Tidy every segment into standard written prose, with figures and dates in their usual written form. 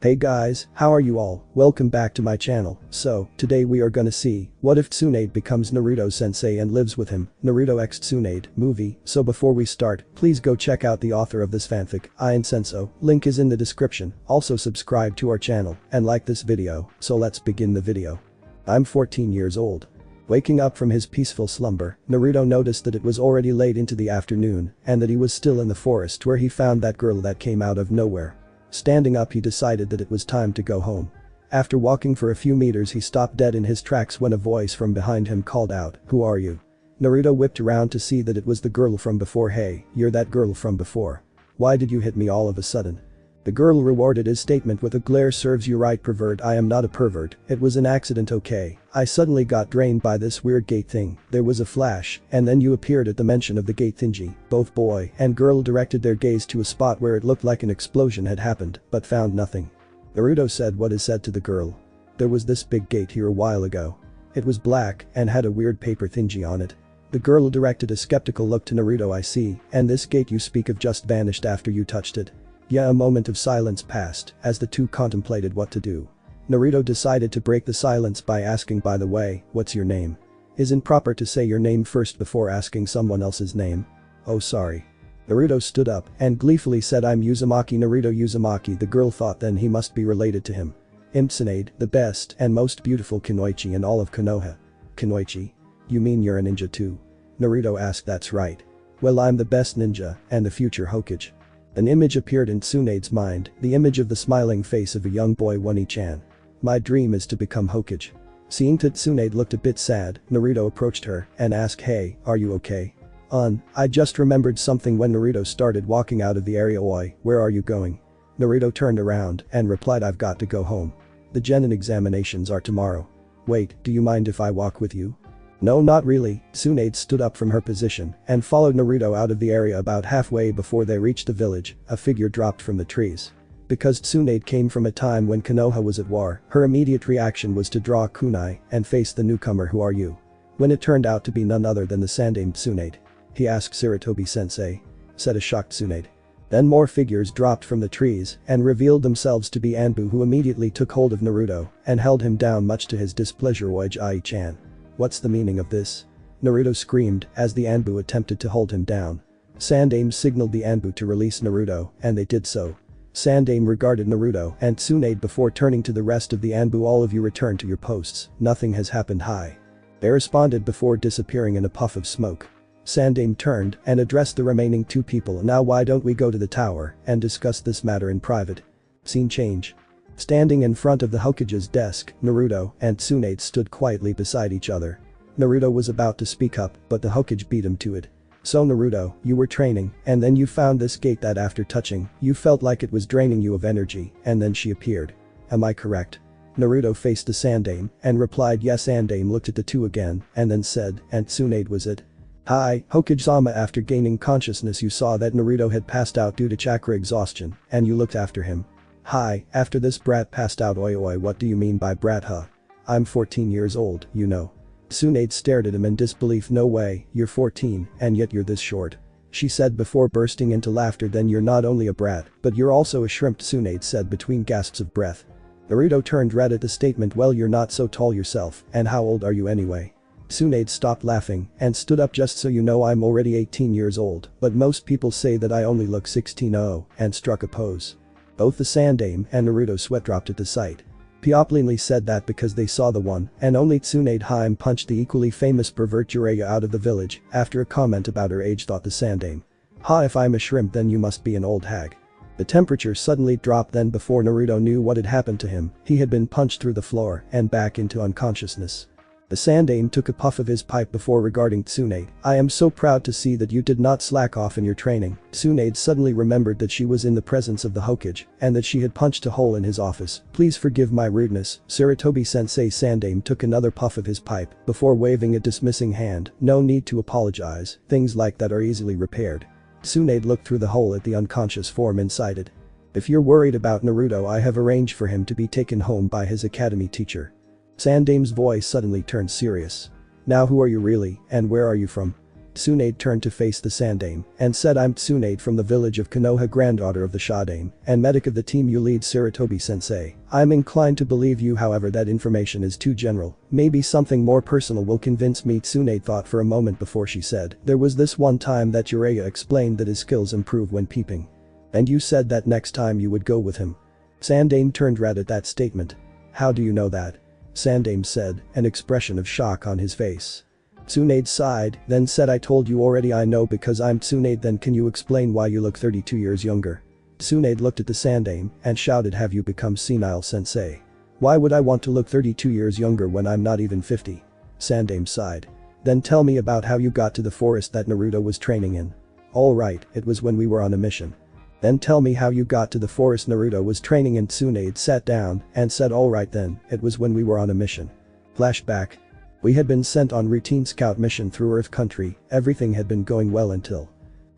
Hey guys, how are you all? Welcome back to my channel. So, today we are gonna see, what if Tsunade becomes Naruto's sensei and lives with him, Naruto x Tsunade, movie. So before we start, please go check out the author of this fanfic, EiENSenso, link is in the description, also subscribe to our channel, and like this video, so let's begin the video. I'm 14 years old. Waking up from his peaceful slumber, Naruto noticed that it was already late into the afternoon, and that he was still in the forest where he found that girl that came out of nowhere. Standing up, he decided that it was time to go home. After walking for a few meters, he stopped dead in his tracks when a voice from behind him called out, "Who are you?" Naruto whipped around to see that it was the girl from before. "Hey, you're that girl from before. Why did you hit me all of a sudden?" The girl rewarded his statement with a glare. "Serves you right, pervert. I am not a pervert, it was an accident, okay? I suddenly got drained by this weird gate thing, there was a flash, and then you appeared at the mention of the gate thingy." Both boy and girl directed their gaze to a spot where it looked like an explosion had happened, but found nothing. Naruto said what is said to the girl. "There was this big gate here a while ago. It was black and had a weird paper thingy on it." The girl directed a skeptical look to Naruto. "I see, and this gate you speak of just vanished after you touched it?" Yeah, a moment of silence passed as the two contemplated what to do. Naruto decided to break the silence by asking, "By the way, what's your name? Isn't proper to say your name first before asking someone else's name?" "Oh, sorry." Naruto stood up and gleefully said, "I'm Uzumaki, Naruto Uzumaki." The girl thought then he must be related to him. "If Tsunade, the best and most beautiful kunoichi in all of Konoha." "Kunoichi? You mean you're a ninja too?" Naruto asked. "That's right. Well, I'm the best ninja and the future Hokage." An image appeared in Tsunade's mind, the image of the smiling face of a young boy, Oni-chan. "My dream is to become Hokage." Seeing that Tsunade looked a bit sad, Naruto approached her and asked, "Hey, are you okay?" I just remembered something." When Naruto started walking out of the area. "Oi, where are you going?" Naruto turned around and replied, "I've got to go home. The Genin examinations are tomorrow." "Wait, do you mind if I walk with you?" "No, not really." Tsunade stood up from her position and followed Naruto out of the area. About halfway before they reached the village, a figure dropped from the trees. Because Tsunade came from a time when Konoha was at war, her immediate reaction was to draw a kunai and face the newcomer. "Who are you?" When it turned out to be none other than the Sandame Tsunade. "He asked Sarutobi-sensei," said a shocked Tsunade. Then more figures dropped from the trees and revealed themselves to be Anbu, who immediately took hold of Naruto and held him down much to his displeasure. "Oij-ai-chan. What's the meaning of this?" Naruto screamed as the Anbu attempted to hold him down. Sandame signaled the Anbu to release Naruto, and they did so. Sandame regarded Naruto and Tsunade before turning to the rest of the Anbu. "All of you return to your posts, nothing has happened." "Hi." They responded before disappearing in a puff of smoke. Sandame turned and addressed the remaining two people. "Now why don't we go to the tower and discuss this matter in private?" Scene change. Standing in front of the Hokage's desk, Naruto and Tsunade stood quietly beside each other. Naruto was about to speak up, but the Hokage beat him to it. "So Naruto, you were training, and then you found this gate that after touching, you felt like it was draining you of energy, and then she appeared. Am I correct?" Naruto faced the Sandame and replied yes. Sandame looked at the two again and then said, "And Tsunade was it?" "Hi, Hokage-sama." After gaining consciousness, you saw that Naruto had passed out due to chakra exhaustion, and you looked after him. "Hi, after this brat passed out." "Oi, what do you mean by brat, huh? I'm 14 years old, you know." Tsunade stared at him in disbelief. "No way, you're 14, and yet you're this short," she said before bursting into laughter. "Then you're not only a brat, but you're also a shrimp," Tsunade said between gasps of breath. Naruto turned red at the statement. "Well, you're not so tall yourself, and how old are you anyway?" Tsunade stopped laughing and stood up. "Just so you know, I'm already 18 years old, but most people say that I only look 16." "Oh," and struck a pose. Both the Sandame and Naruto sweat dropped at the sight. Pioplingly said that because they saw the one and only Tsunade Haim punched the equally famous pervert Jiraiya out of the village after a comment about her age, thought the Sandame. "Ha, if I'm a shrimp then you must be an old hag." The temperature suddenly dropped. Then before Naruto knew what had happened to him, he had been punched through the floor and back into unconsciousness. The Sandame took a puff of his pipe before regarding Tsunade. "I am so proud to see that you did not slack off in your training." Tsunade suddenly remembered that she was in the presence of the Hokage and that she had punched a hole in his office. "Please forgive my rudeness, Sarutobi-sensei." Sandame took another puff of his pipe before waving a dismissing hand. "No need to apologize, things like that are easily repaired." Tsunade looked through the hole at the unconscious form inside it. "If you're worried about Naruto, I have arranged for him to be taken home by his academy teacher." Sandame's voice suddenly turned serious. "Now who are you really, and where are you from?" Tsunade turned to face the Sandaime and said, I'm Tsunade from the village of Konoha, granddaughter of the Shodai and medic of the team you lead, Sarutobi Sensei. I'm inclined to believe you, however that information is too general. Maybe something more personal will convince me. Tsunade thought for a moment before she said, there was this one time that Jiraiya explained that his skills improve when peeping. And you said that next time you would go with him. Sandaime turned red at that statement. How do you know that? Sandaime said, an expression of shock on his face. Tsunade sighed, then said, I told you already, I know because I'm Tsunade. Then can you explain why you look 32 years younger? Tsunade looked at the Sandaime and shouted, have you become senile, Sensei? Why would I want to look 32 years younger when I'm not even 50? Sandaime sighed. Then tell me about how you got to the forest that Naruto was training in. Alright, it was when we were on a mission. Then tell me how you got to the forest Naruto was training in. Tsunade sat down and said, alright then, it was when we were on a mission. Flashback. We had been sent on routine scout mission through Earth Country, everything had been going well until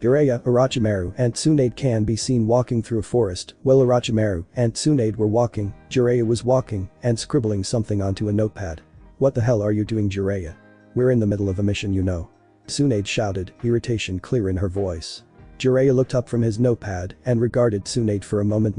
Jiraiya, Orochimaru and Tsunade can be seen walking through a forest. While Orochimaru and Tsunade were walking, Jiraiya was walking and scribbling something onto a notepad. What the hell are you doing, Jiraiya? We're in the middle of a mission, you know. Tsunade shouted, irritation clear in her voice. Jiraiya looked up from his notepad and regarded Tsunade for a moment.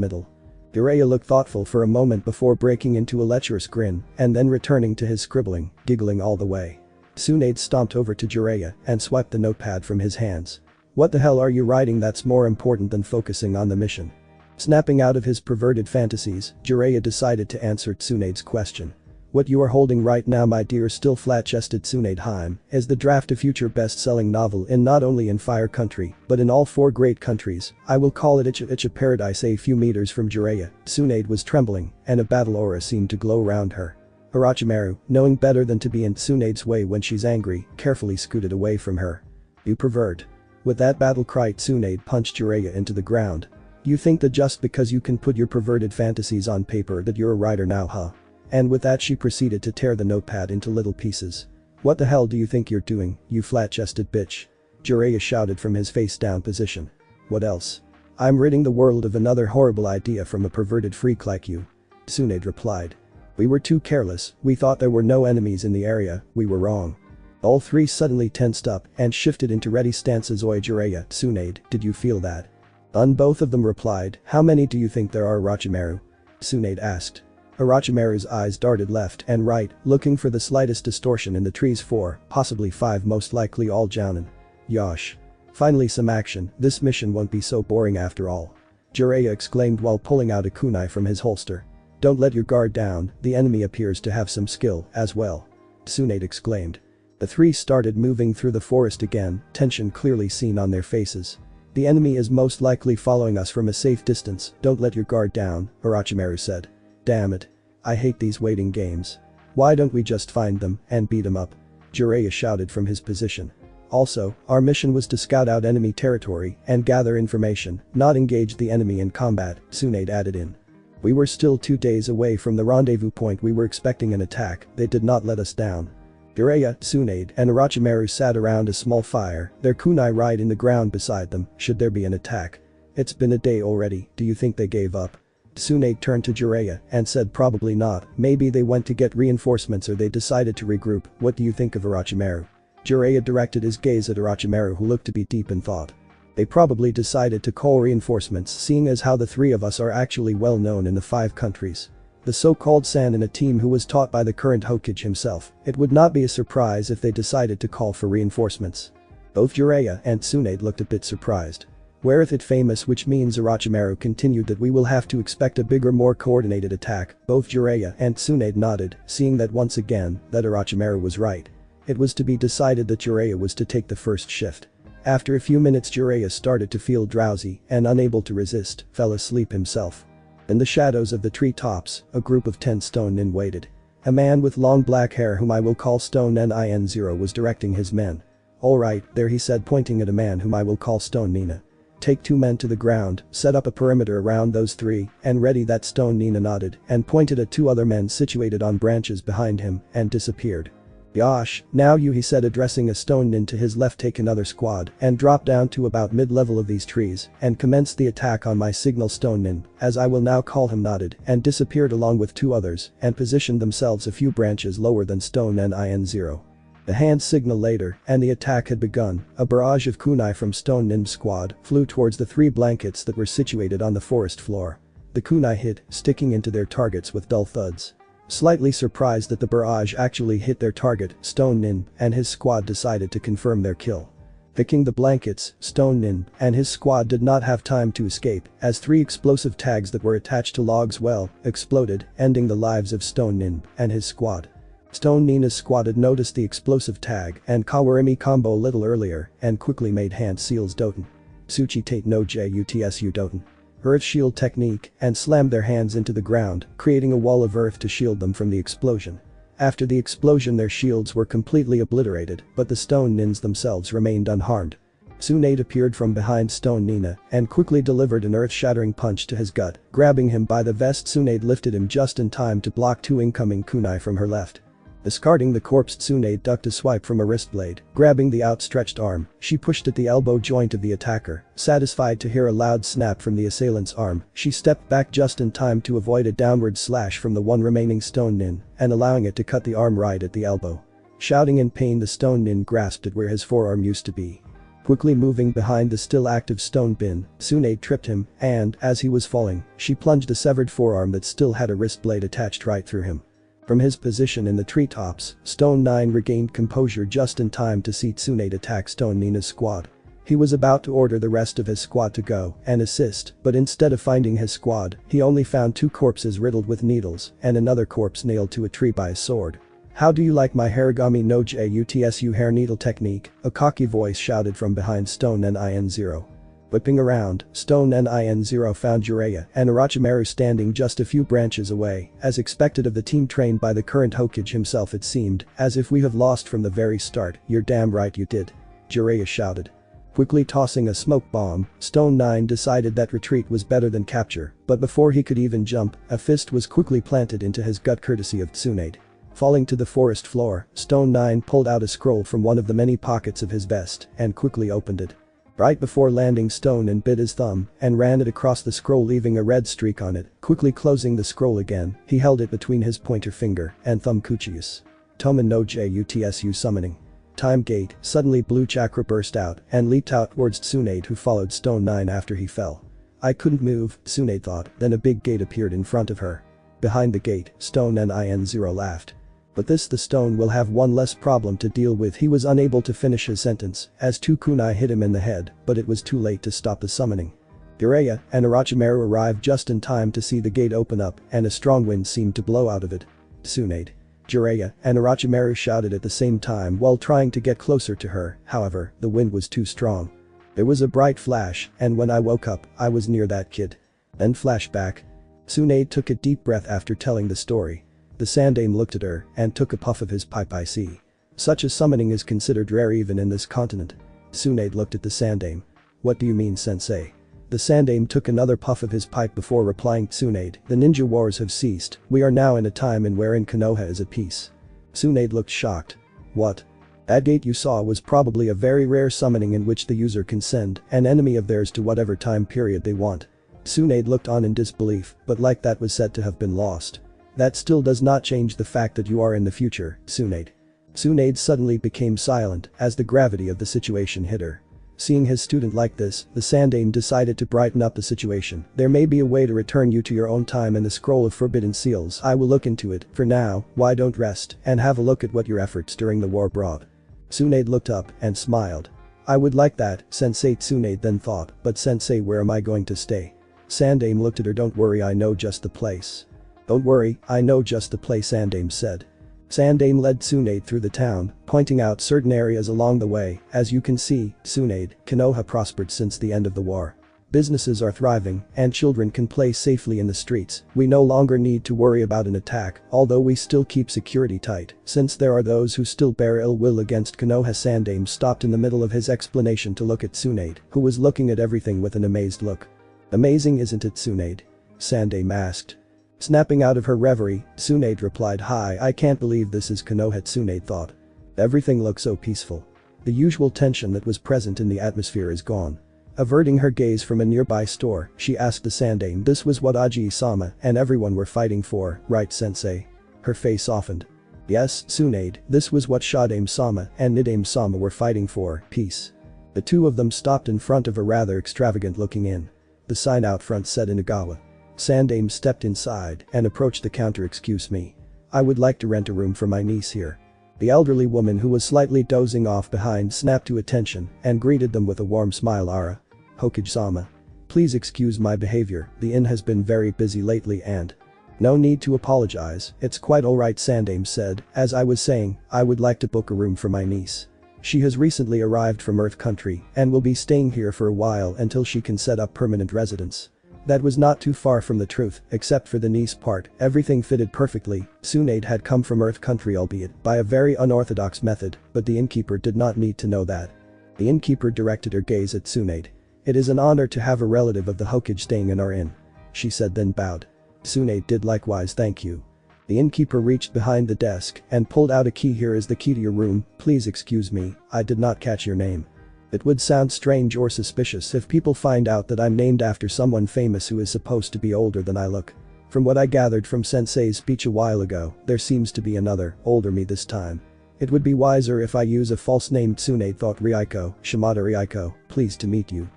Jiraiya looked thoughtful for a moment before breaking into a lecherous grin and then returning to his scribbling, giggling all the way. Tsunade stomped over to Jiraiya and swiped the notepad from his hands. What the hell are you writing that's more important than focusing on the mission? Snapping out of his perverted fantasies, Jiraiya decided to answer Tsunade's question. What you are holding right now, my dear still flat-chested Tsunade, is the draft of future best-selling novel in not only in Fire Country, but in all 4 great countries. I will call it Icha Paradise. A few meters from Jiraiya, Tsunade was trembling, and a battle aura seemed to glow around her. Orochimaru, knowing better than to be in Tsunade's way when she's angry, carefully scooted away from her. You pervert. With that battle cry, Tsunade punched Jiraiya into the ground. You think that just because you can put your perverted fantasies on paper that you're a writer now, huh? And with that she proceeded to tear the notepad into little pieces. What the hell do you think you're doing, you flat-chested bitch? Jiraiya shouted from his face-down position. What else? I'm ridding the world of another horrible idea from a perverted freak like you. Tsunade replied. We were too careless, we thought there were no enemies in the area, we were wrong. All 3 suddenly tensed up and shifted into ready stances. Oi Jiraiya, Tsunade, did you feel that? Both of them replied. How many do you think there are, Orochimaru? Tsunade asked. Orochimaru's eyes darted left and right, looking for the slightest distortion in the trees. 4, possibly 5, most likely all Jounin. Yosh. Finally some action, this mission won't be so boring after all. Jiraiya exclaimed while pulling out a kunai from his holster. Don't let your guard down, the enemy appears to have some skill as well. Tsunade exclaimed. The 3 started moving through the forest again, tension clearly seen on their faces. The enemy is most likely following us from a safe distance, don't let your guard down, Orochimaru said. Damn it. I hate these waiting games. Why don't we just find them and beat them up? Jiraiya shouted from his position. Also, our mission was to scout out enemy territory and gather information, not engage the enemy in combat, Tsunade added in. We were still 2 days away from the rendezvous point. We were expecting an attack, they did not let us down. Jiraiya, Tsunade and Orochimaru sat around a small fire, their kunai right in the ground beside them, should there be an attack. It's been a day already, do you think they gave up? Tsunade turned to Jiraiya and said probably not, maybe they went to get reinforcements or they decided to regroup. What do you think of Orochimaru? Jiraiya directed his gaze at Orochimaru, who looked to be deep in thought. They probably decided to call reinforcements, seeing as how the 3 of us are actually well known in the 5 countries. The so-called San in a team who was taught by the current Hokage himself. It would not be a surprise if they decided to call for reinforcements. Both Jiraiya and Tsunade looked a bit surprised. Weareth it famous, which means Orochimaru continued that we will have to expect a bigger, more coordinated attack. Both Jiraiya and Tsunade nodded, seeing that once again, that Orochimaru was right. It was to be decided that Jiraiya was to take the first shift. After a few minutes Jiraiya started to feel drowsy and unable to resist, fell asleep himself. In the shadows of the treetops, a group of 10 stone nin waited. A man with long black hair whom I will call Stone EiENSenso was directing his men. Alright, there he said, pointing at a man whom I will call Stone Nina. Take 2 men to the ground, set up a perimeter around those 3, and ready. That Stone Nina nodded and pointed at 2 other men situated on branches behind him and disappeared. Yosh, now you, he said, addressing a stone nin to his left, take another squad and drop down to about mid-level of these trees and commence the attack on my signal. Stone nin, as I will now call him, nodded and disappeared along with 2 others and positioned themselves a few branches lower than Stone EiENSenso. The hand signal later, and the attack had begun. A barrage of kunai from Stone Nin's squad flew towards the 3 blankets that were situated on the forest floor. The kunai hit, sticking into their targets with dull thuds. Slightly surprised that the barrage actually hit their target, Stone Nin and his squad decided to confirm their kill. Picking the blankets, Stone Nin and his squad did not have time to escape, as 3 explosive tags that were attached to logs exploded, ending the lives of Stone Nin and his squad. Stone Nina's squad had noticed the explosive tag and Kawarimi combo a little earlier and quickly made hand seals Doten. Tsuchi Tate no Jutsu Doten. Earth shield technique and slammed their hands into the ground, creating a wall of earth to shield them from the explosion. After the explosion their shields were completely obliterated, but the Stone Nins themselves remained unharmed. Tsunade appeared from behind Stone Nina and quickly delivered an earth-shattering punch to his gut, grabbing him by the vest. Tsunade lifted him just in time to block 2 incoming kunai from her left. Discarding the corpse, Tsunade ducked a swipe from a wrist blade, grabbing the outstretched arm, she pushed at the elbow joint of the attacker. Satisfied to hear a loud snap from the assailant's arm, she stepped back just in time to avoid a downward slash from the one remaining Stone Nin and allowing it to cut the arm right at the elbow. Shouting in pain, the Stone Nin grasped at where his forearm used to be. Quickly moving behind the still active Stone Bin, Tsunade tripped him and, as he was falling, she plunged a severed forearm that still had a wrist blade attached right through him. From his position in the treetops, Stone Nine regained composure just in time to see Tsunade attack Stone Nina's squad. He was about to order the rest of his squad to go and assist, but instead of finding his squad, he only found 2 corpses riddled with needles and another corpse nailed to a tree by a sword. "How do you like my Harigami no Jutsu hair needle technique?" a cocky voice shouted from behind Stone EiENSenso. Whipping around, Stone EiENSenso found Jiraiya and Orochimaru standing just a few branches away, as expected of the team trained by the current Hokage himself. "It seemed as if we have lost from the very start." "You're damn right you did," Jiraiya shouted. Quickly tossing a smoke bomb, Stone 9 decided that retreat was better than capture, but before he could even jump, a fist was quickly planted into his gut courtesy of Tsunade. Falling to the forest floor, Stone 9 pulled out a scroll from one of the many pockets of his vest and quickly opened it. Right before landing, Stone and bit his thumb and ran it across the scroll, leaving a red streak on it. Quickly closing the scroll again, he held it between his pointer finger and thumb. Kuchius. Tomen no Jutsu summoning. Time gate. Suddenly blue chakra burst out and leaped out towards Tsunade, who followed Stone 9 after he fell. "I couldn't move," Tsunade thought, then a big gate appeared in front of her. Behind the gate, Stone EiENSenso laughed. "But this the stone will have one less problem to deal with." He was unable to finish his sentence as 2 kunai hit him in the head, but it was too late to stop the summoning. Jiraiya and Orochimaru arrived just in time to see the gate open up and a strong wind seemed to blow out of it. "Tsunade!" Jiraiya and Orochimaru shouted at the same time while trying to get closer to her. However, the wind was too strong. There was a bright flash, and when I woke up, I was near that kid. Then flashback. Tsunade took a deep breath after telling the story. The Sandaime looked at her and took a puff of his pipe. "I see. Such a summoning is considered rare even in this continent." Tsunade looked at the Sandaime. "What do you mean, Sensei?" The Sandaime took another puff of his pipe before replying. "Tsunade, the ninja wars have ceased. We are now in a time in wherein Konoha is at peace." Tsunade looked shocked. "What? That gate you saw was probably a very rare summoning in which the user can send an enemy of theirs to whatever time period they want." Tsunade looked on in disbelief, but like that was said to have been lost. "That still does not change the fact that you are in the future, Tsunade." Tsunade suddenly became silent as the gravity of the situation hit her. Seeing his student like this, the Sandaime decided to brighten up the situation. "There may be a way to return you to your own time in the Scroll of Forbidden Seals. I will look into it. For now, why don't rest and have a look at what your efforts during the war brought." Tsunade looked up and smiled. "I would like that, Sensei." Tsunade then thought, "But Sensei, where am I going to stay?" Sandaime looked at her. "Don't worry, I know just the place." "Don't worry, I know just the place," Sandaime said. Sandaime led Tsunade through the town, pointing out certain areas along the way. "As you can see, Tsunade, Konoha prospered since the end of the war. Businesses are thriving, and children can play safely in the streets. We no longer need to worry about an attack, although we still keep security tight, since there are those who still bear ill will against Konoha." Sandaime stopped in the middle of his explanation to look at Tsunade, who was looking at everything with an amazed look. "Amazing, isn't it, Tsunade?" Sandaime asked. Snapping out of her reverie, Tsunade replied, "Hi, I can't believe this is Konoha." Tsunade thought. Everything looks so peaceful. The usual tension that was present in the atmosphere is gone. Averting her gaze from a nearby store, she asked the Sandaime, "This was what Aji-sama and everyone were fighting for, right, Sensei?" Her face softened. Yes, Tsunade, this was what Shodai-sama and Nidame-sama were fighting for, peace. The two of them stopped in front of a rather extravagant-looking inn. The sign out front said Inagawa. Sandame stepped inside and approached the counter. Excuse me. I would like to rent a room for my niece here. The elderly woman who was slightly dozing off behind snapped to attention and greeted them with a warm smile. Ara. Hokage-sama. Please excuse my behavior, the inn has been very busy lately and… No need to apologize, it's quite alright, Sandame said. As I was saying, I would like to book a room for my niece. She has recently arrived from Earth Country and will be staying here for a while until she can set up permanent residence. That was not too far from the truth, except for the niece part, everything fitted perfectly. Tsunade had come from Earth Country, albeit by a very unorthodox method, but the innkeeper did not need to know that. The innkeeper directed her gaze at Tsunade. It is an honor to have a relative of the Hokage staying in our inn, she said, then bowed. Tsunade did likewise. Thank you. The innkeeper reached behind the desk and pulled out a key. Here is the key to your room, please excuse me, I did not catch your name. It would sound strange or suspicious if people find out that I'm named after someone famous who is supposed to be older than I look. From what I gathered from Sensei's speech a while ago, there seems to be another, older me this time. It would be wiser if I use a false name. Tsunade thought. Rieko, Shimada Rieko, pleased to meet you.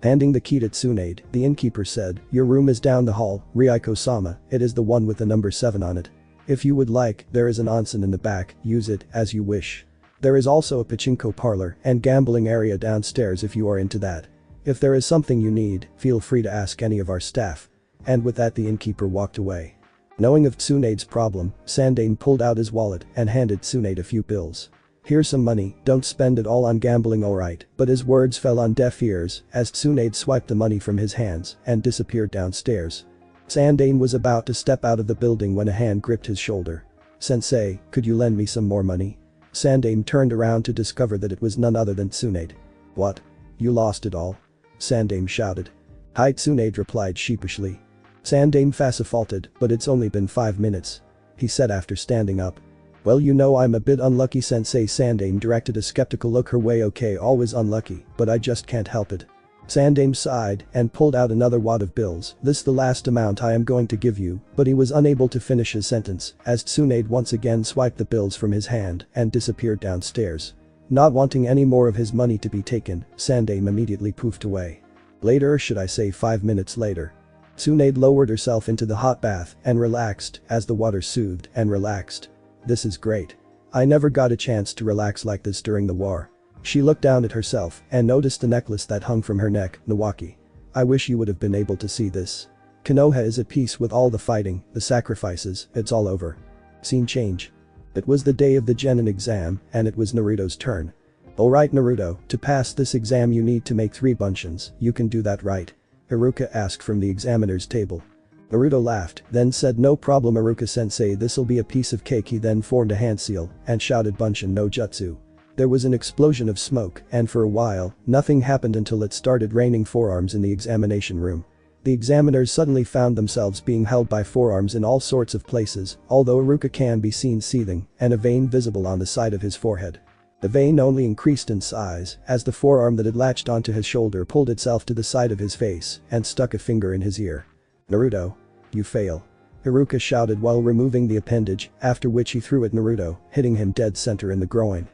Handing the key to Tsunade, the innkeeper said, your room is down the hall, Rieko-sama, it is the one with the number 7 on it. If you would like, there is an onsen in the back, use it as you wish. There is also a pachinko parlor and gambling area downstairs if you are into that. If there is something you need, feel free to ask any of our staff. And with that the innkeeper walked away. Knowing of Tsunade's problem, Sandane pulled out his wallet and handed Tsunade a few bills. Here's some money, don't spend it all on gambling, alright, but his words fell on deaf ears as Tsunade swiped the money from his hands and disappeared downstairs. Sandane was about to step out of the building when a hand gripped his shoulder. Sensei, could you lend me some more money? Sandane turned around to discover that it was none other than Tsunade. What? You lost it all? Sandane shouted. Hi, Tsunade replied sheepishly. Sandane faulted, but it's only been 5 minutes. He said after standing up. Well, you know I'm a bit unlucky, Sensei. Sandane directed a skeptical look her way. Okay, always unlucky, but I just can't help it. Sandane sighed and pulled out another wad of bills. This the last amount I am going to give you, but he was unable to finish his sentence as Tsunade once again swiped the bills from his hand and disappeared downstairs. Not wanting any more of his money to be taken, Sandane immediately poofed away. Later, or should I say 5 minutes later. Tsunade lowered herself into the hot bath and relaxed as the water soothed and relaxed. This is great. I never got a chance to relax like this during the war. She looked down at herself and noticed the necklace that hung from her neck. Nawaki. I wish you would have been able to see this. Konoha is at peace with all the fighting, the sacrifices, it's all over. Scene change. It was the day of the Genin exam and it was Naruto's turn. Alright Naruto, to pass this exam you need to make 3 bunshin. You can do that, right? Iruka asked from the examiner's table. Naruto laughed, then said no problem Iruka-sensei, this'll be a piece of cake. He then formed a hand seal and shouted Bunshin no Jutsu. There was an explosion of smoke and for a while, nothing happened until it started raining forearms in the examination room. The examiners suddenly found themselves being held by forearms in all sorts of places, although Iruka can be seen seething and a vein visible on the side of his forehead. The vein only increased in size as the forearm that had latched onto his shoulder pulled itself to the side of his face and stuck a finger in his ear. Naruto. You fail. Iruka shouted while removing the appendage, after which he threw at Naruto, hitting him dead center in the groin.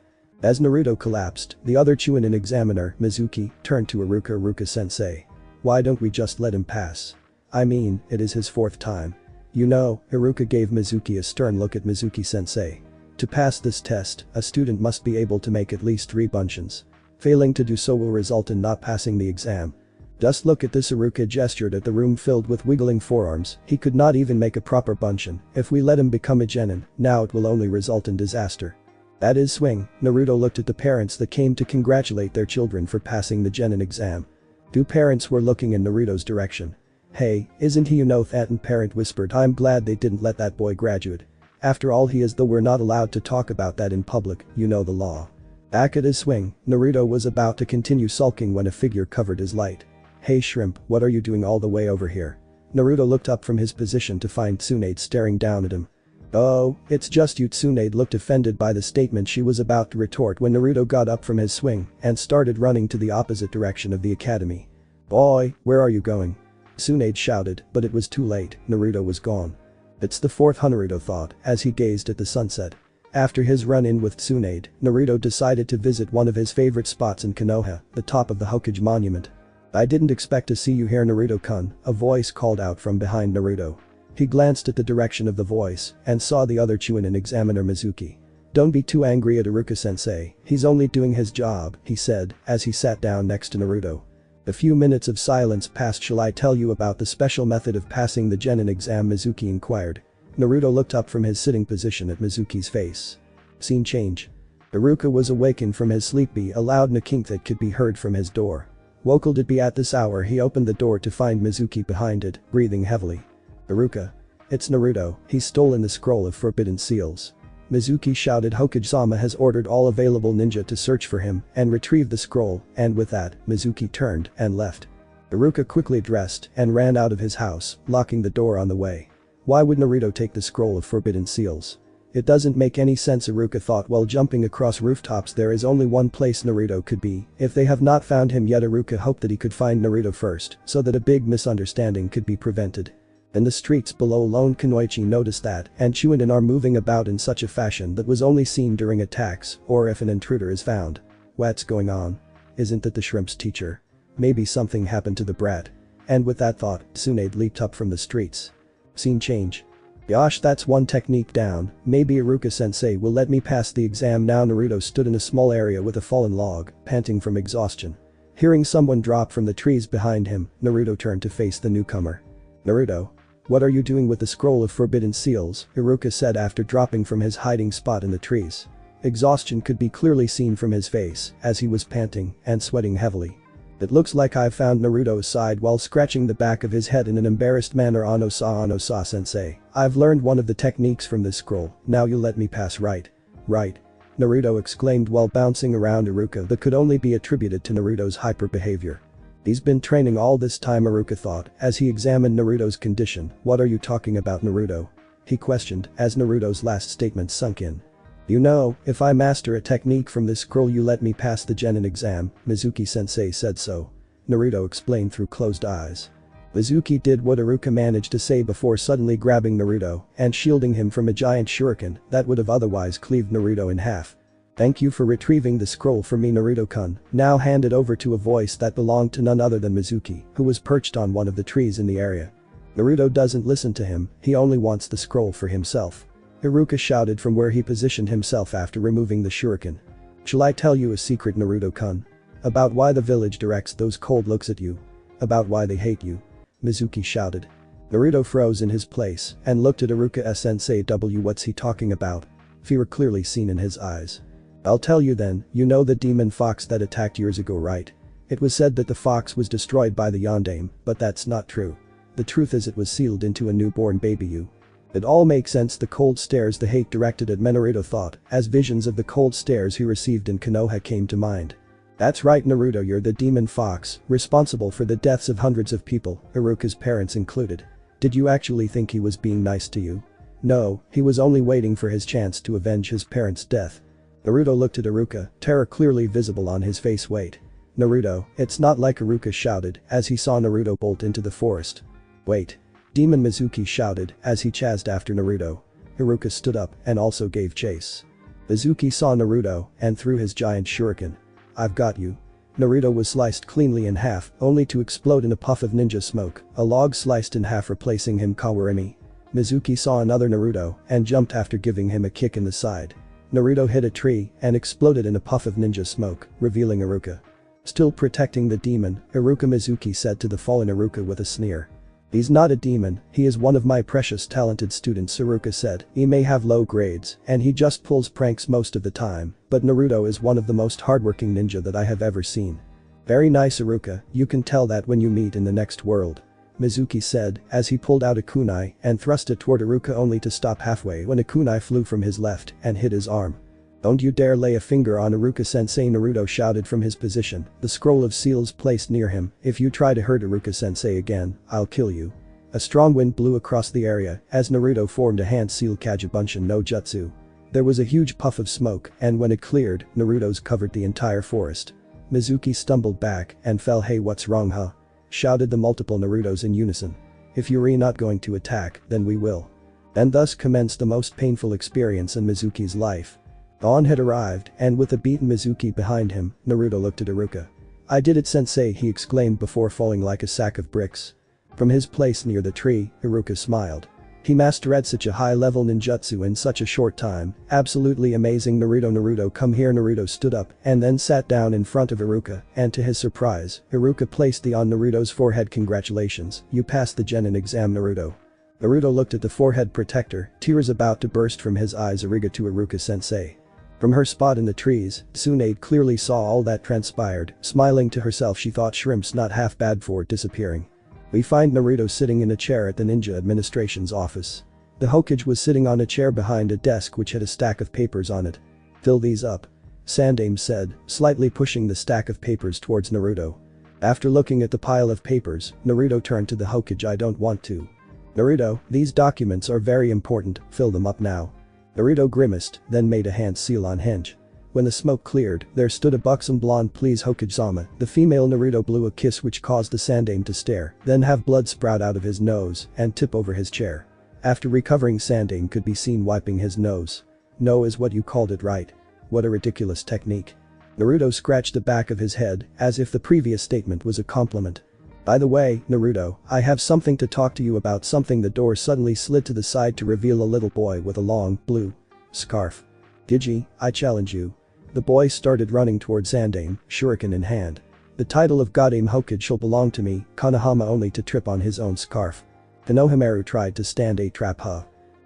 As Naruto collapsed, the other Chunin examiner, Mizuki, turned to Iruka. Iruka-sensei. Why don't we just let him pass? I mean, it is his 4th time. You know, Iruka gave Mizuki a stern look at Mizuki-sensei. To pass this test, a student must be able to make at least 3 bunshins. Failing to do so will result in not passing the exam. Just look at this. Iruka gestured at the room filled with wiggling forearms. He could not even make a proper bunshin. If we let him become a genin, now it will only result in disaster. That is swing. Naruto looked at the parents that came to congratulate their children for passing the genin exam. 2 parents were looking in Naruto's direction. Hey, isn't he, you know? That parent whispered, I'm glad they didn't let that boy graduate. After all, he is, though we're not allowed to talk about that in public, you know the law. Back at his swing, Naruto was about to continue sulking when a figure covered his light. Hey shrimp, what are you doing all the way over here? Naruto looked up from his position to find Tsunade staring down at him. Oh, it's just you. Tsunade looked offended by the statement she was about to retort when Naruto got up from his swing and started running to the opposite direction of the academy. Boy, where are you going? Tsunade shouted, but it was too late, Naruto was gone. It's the 4th, Naruto thought as he gazed at the sunset. After his run-in with Tsunade, Naruto decided to visit one of his favorite spots in Konoha, the top of the Hokage monument. "I didn't expect to see you here, Naruto-kun," a voice called out from behind Naruto. He glanced at the direction of the voice and saw the other Chunin examiner Mizuki. "Don't be too angry at Iruka-sensei, he's only doing his job," he said as he sat down next to Naruto. A few minutes of silence passed. "Shall I tell you about the special method of passing the Genin exam?" Mizuki inquired. Naruto looked up from his sitting position at Mizuki's face. Scene change. Iruka was awakened from his sleep. A loud knocking that could be heard from his door. Woke it be at this hour. He opened the door to find Mizuki behind it, breathing heavily. "Iruka. It's Naruto, he's stolen the scroll of forbidden seals." Mizuki shouted. "Hokage-sama has ordered all available ninja to search for him and retrieve the scroll," and with that, Mizuki turned and left. Iruka quickly dressed and ran out of his house, locking the door on the way. Why would Naruto take the scroll of forbidden seals? It doesn't make any sense, Iruka thought while jumping across rooftops. There is only one place Naruto could be. If they have not found him yet, Iruka hoped that he could find Naruto first so that a big misunderstanding could be prevented. In the streets below, lone Kunoichi noticed that and Chunin are moving about in such a fashion that was only seen during attacks or if an intruder is found. What's going on? Isn't that the shrimp's teacher? Maybe something happened to the brat. And with that thought, Tsunade leaped up from the streets. Scene change. "Gosh, that's one technique down, maybe Iruka-sensei will let me pass the exam now." Naruto stood in a small area with a fallen log, panting from exhaustion. Hearing someone drop from the trees behind him, Naruto turned to face the newcomer. "Naruto. What are you doing with the scroll of forbidden seals?" Iruka said after dropping from his hiding spot in the trees. Exhaustion could be clearly seen from his face as he was panting and sweating heavily. "It looks like I've found," Naruto sighed while scratching the back of his head in an embarrassed manner. Ano-sa sensei. "I've learned one of the techniques from this scroll, now you'll let me pass, right?" "Right." Naruto exclaimed while bouncing around Iruka. That could only be attributed to Naruto's hyper behavior. "He's been training all this time," Iruka thought as he examined Naruto's condition. "What are you talking about, Naruto?" he questioned as Naruto's last statement sunk in. "You know, if I master a technique from this scroll you let me pass the Genin exam, Mizuki-sensei said so." Naruto explained through closed eyes. Mizuki did what Iruka managed to say before suddenly grabbing Naruto and shielding him from a giant shuriken that would have otherwise cleaved Naruto in half. "Thank you for retrieving the scroll for me, Naruto-kun." Now handed over to a voice that belonged to none other than Mizuki, who was perched on one of the trees in the area. Naruto doesn't listen to him, he only wants the scroll for himself. Iruka shouted from where he positioned himself after removing the shuriken. "Shall I tell you a secret, Naruto-kun? About why the village directs those cold looks at you? About why they hate you?" Mizuki shouted. Naruto froze in his place and looked at Iruka-sensei. What's he talking about? Fear clearly seen in his eyes. "I'll tell you then, you know the demon fox that attacked years ago, right? It was said that the fox was destroyed by the Yondaime, but that's not true. The truth is it was sealed into a newborn baby you." It all makes sense. The cold stares the hate directed at Naruto thought as visions of the cold stares he received in Konoha came to mind. "That's right, Naruto, you're the demon fox, responsible for the deaths of hundreds of people, Iruka's parents included. Did you actually think he was being nice to you? No, he was only waiting for his chance to avenge his parents' death." Naruto looked at Iruka, terror clearly visible on his face. "Wait. Naruto, it's not like," Iruka shouted as he saw Naruto bolt into the forest. "Wait." Demon Mizuki shouted as he chased after Naruto. Iruka stood up and also gave chase. Mizuki saw Naruto and threw his giant shuriken. "I've got you." Naruto was sliced cleanly in half, only to explode in a puff of ninja smoke, a log sliced in half replacing him Kawarimi. Mizuki saw another Naruto and jumped after giving him a kick in the side. Naruto hit a tree and exploded in a puff of ninja smoke, revealing Iruka. Still protecting the demon, Iruka, Mizuki said to the fallen Iruka with a sneer. "He's not a demon, he is one of my precious talented students," Iruka said. "He may have low grades and he just pulls pranks most of the time, but Naruto is one of the most hardworking ninja that I have ever seen." "Very nice, Iruka, you can tell that when you meet in the next world," Mizuki said as he pulled out a kunai and thrust it toward Iruka only to stop halfway when a kunai flew from his left and hit his arm. "Don't you dare lay a finger on Iruka-sensei," Naruto shouted from his position, the scroll of seals placed near him. "If you try to hurt Iruka-sensei again, I'll kill you." A strong wind blew across the area as Naruto formed a hand seal Kagebunshin no Jutsu. There was a huge puff of smoke and when it cleared, Naruto's covered the entire forest. Mizuki stumbled back and fell. "Hey, what's wrong, huh?" shouted the multiple Narutos in unison. "If you're not going to attack, then we will." And thus commenced the most painful experience in Mizuki's life. Dawn had arrived, and with a beaten Mizuki behind him, Naruto looked at Iruka. "I did it, sensei," he exclaimed before falling like a sack of bricks. From his place near the tree, Iruka smiled. He mastered such a high-level ninjutsu in such a short time, absolutely amazing. Naruto, come here." Naruto stood up and then sat down in front of Iruka, and to his surprise, Iruka placed the on Naruto's forehead. "Congratulations, you passed the Genin exam, Naruto." Naruto looked at the forehead protector, tears about to burst from his eyes. "Arigato, Iruka-sensei." From her spot in the trees, Tsunade clearly saw all that transpired. Smiling to herself, she thought shrimp's not half bad for disappearing. We find Naruto sitting in a chair at the ninja administration's office. The Hokage was sitting on a chair behind a desk which had a stack of papers on it. "Fill these up," Sandaime said, slightly pushing the stack of papers towards Naruto. After looking at the pile of papers, Naruto turned to the Hokage. "I don't want to." "Naruto, these documents are very important, fill them up now." Naruto grimaced, then made a hand seal on hinge. When the smoke cleared, there stood a buxom blonde. "Please, Hokage-sama." The female Naruto blew a kiss which caused the Sandaime to stare, then have blood sprout out of his nose and tip over his chair. After recovering, Sandaime could be seen wiping his nose. "No is what you called it, right? What a ridiculous technique." Naruto scratched the back of his head as if the previous statement was a compliment. "By the way, Naruto, I have something to talk to you about." Something. The door suddenly slid to the side to reveal a little boy with a long, blue scarf. "Digi, I challenge you." The boy started running towards Sandaime, shuriken in hand. "The title of Goddamn Hokage shall belong to me." Konohama, only to trip on his own scarf. Konohamaru tried to stand a trap.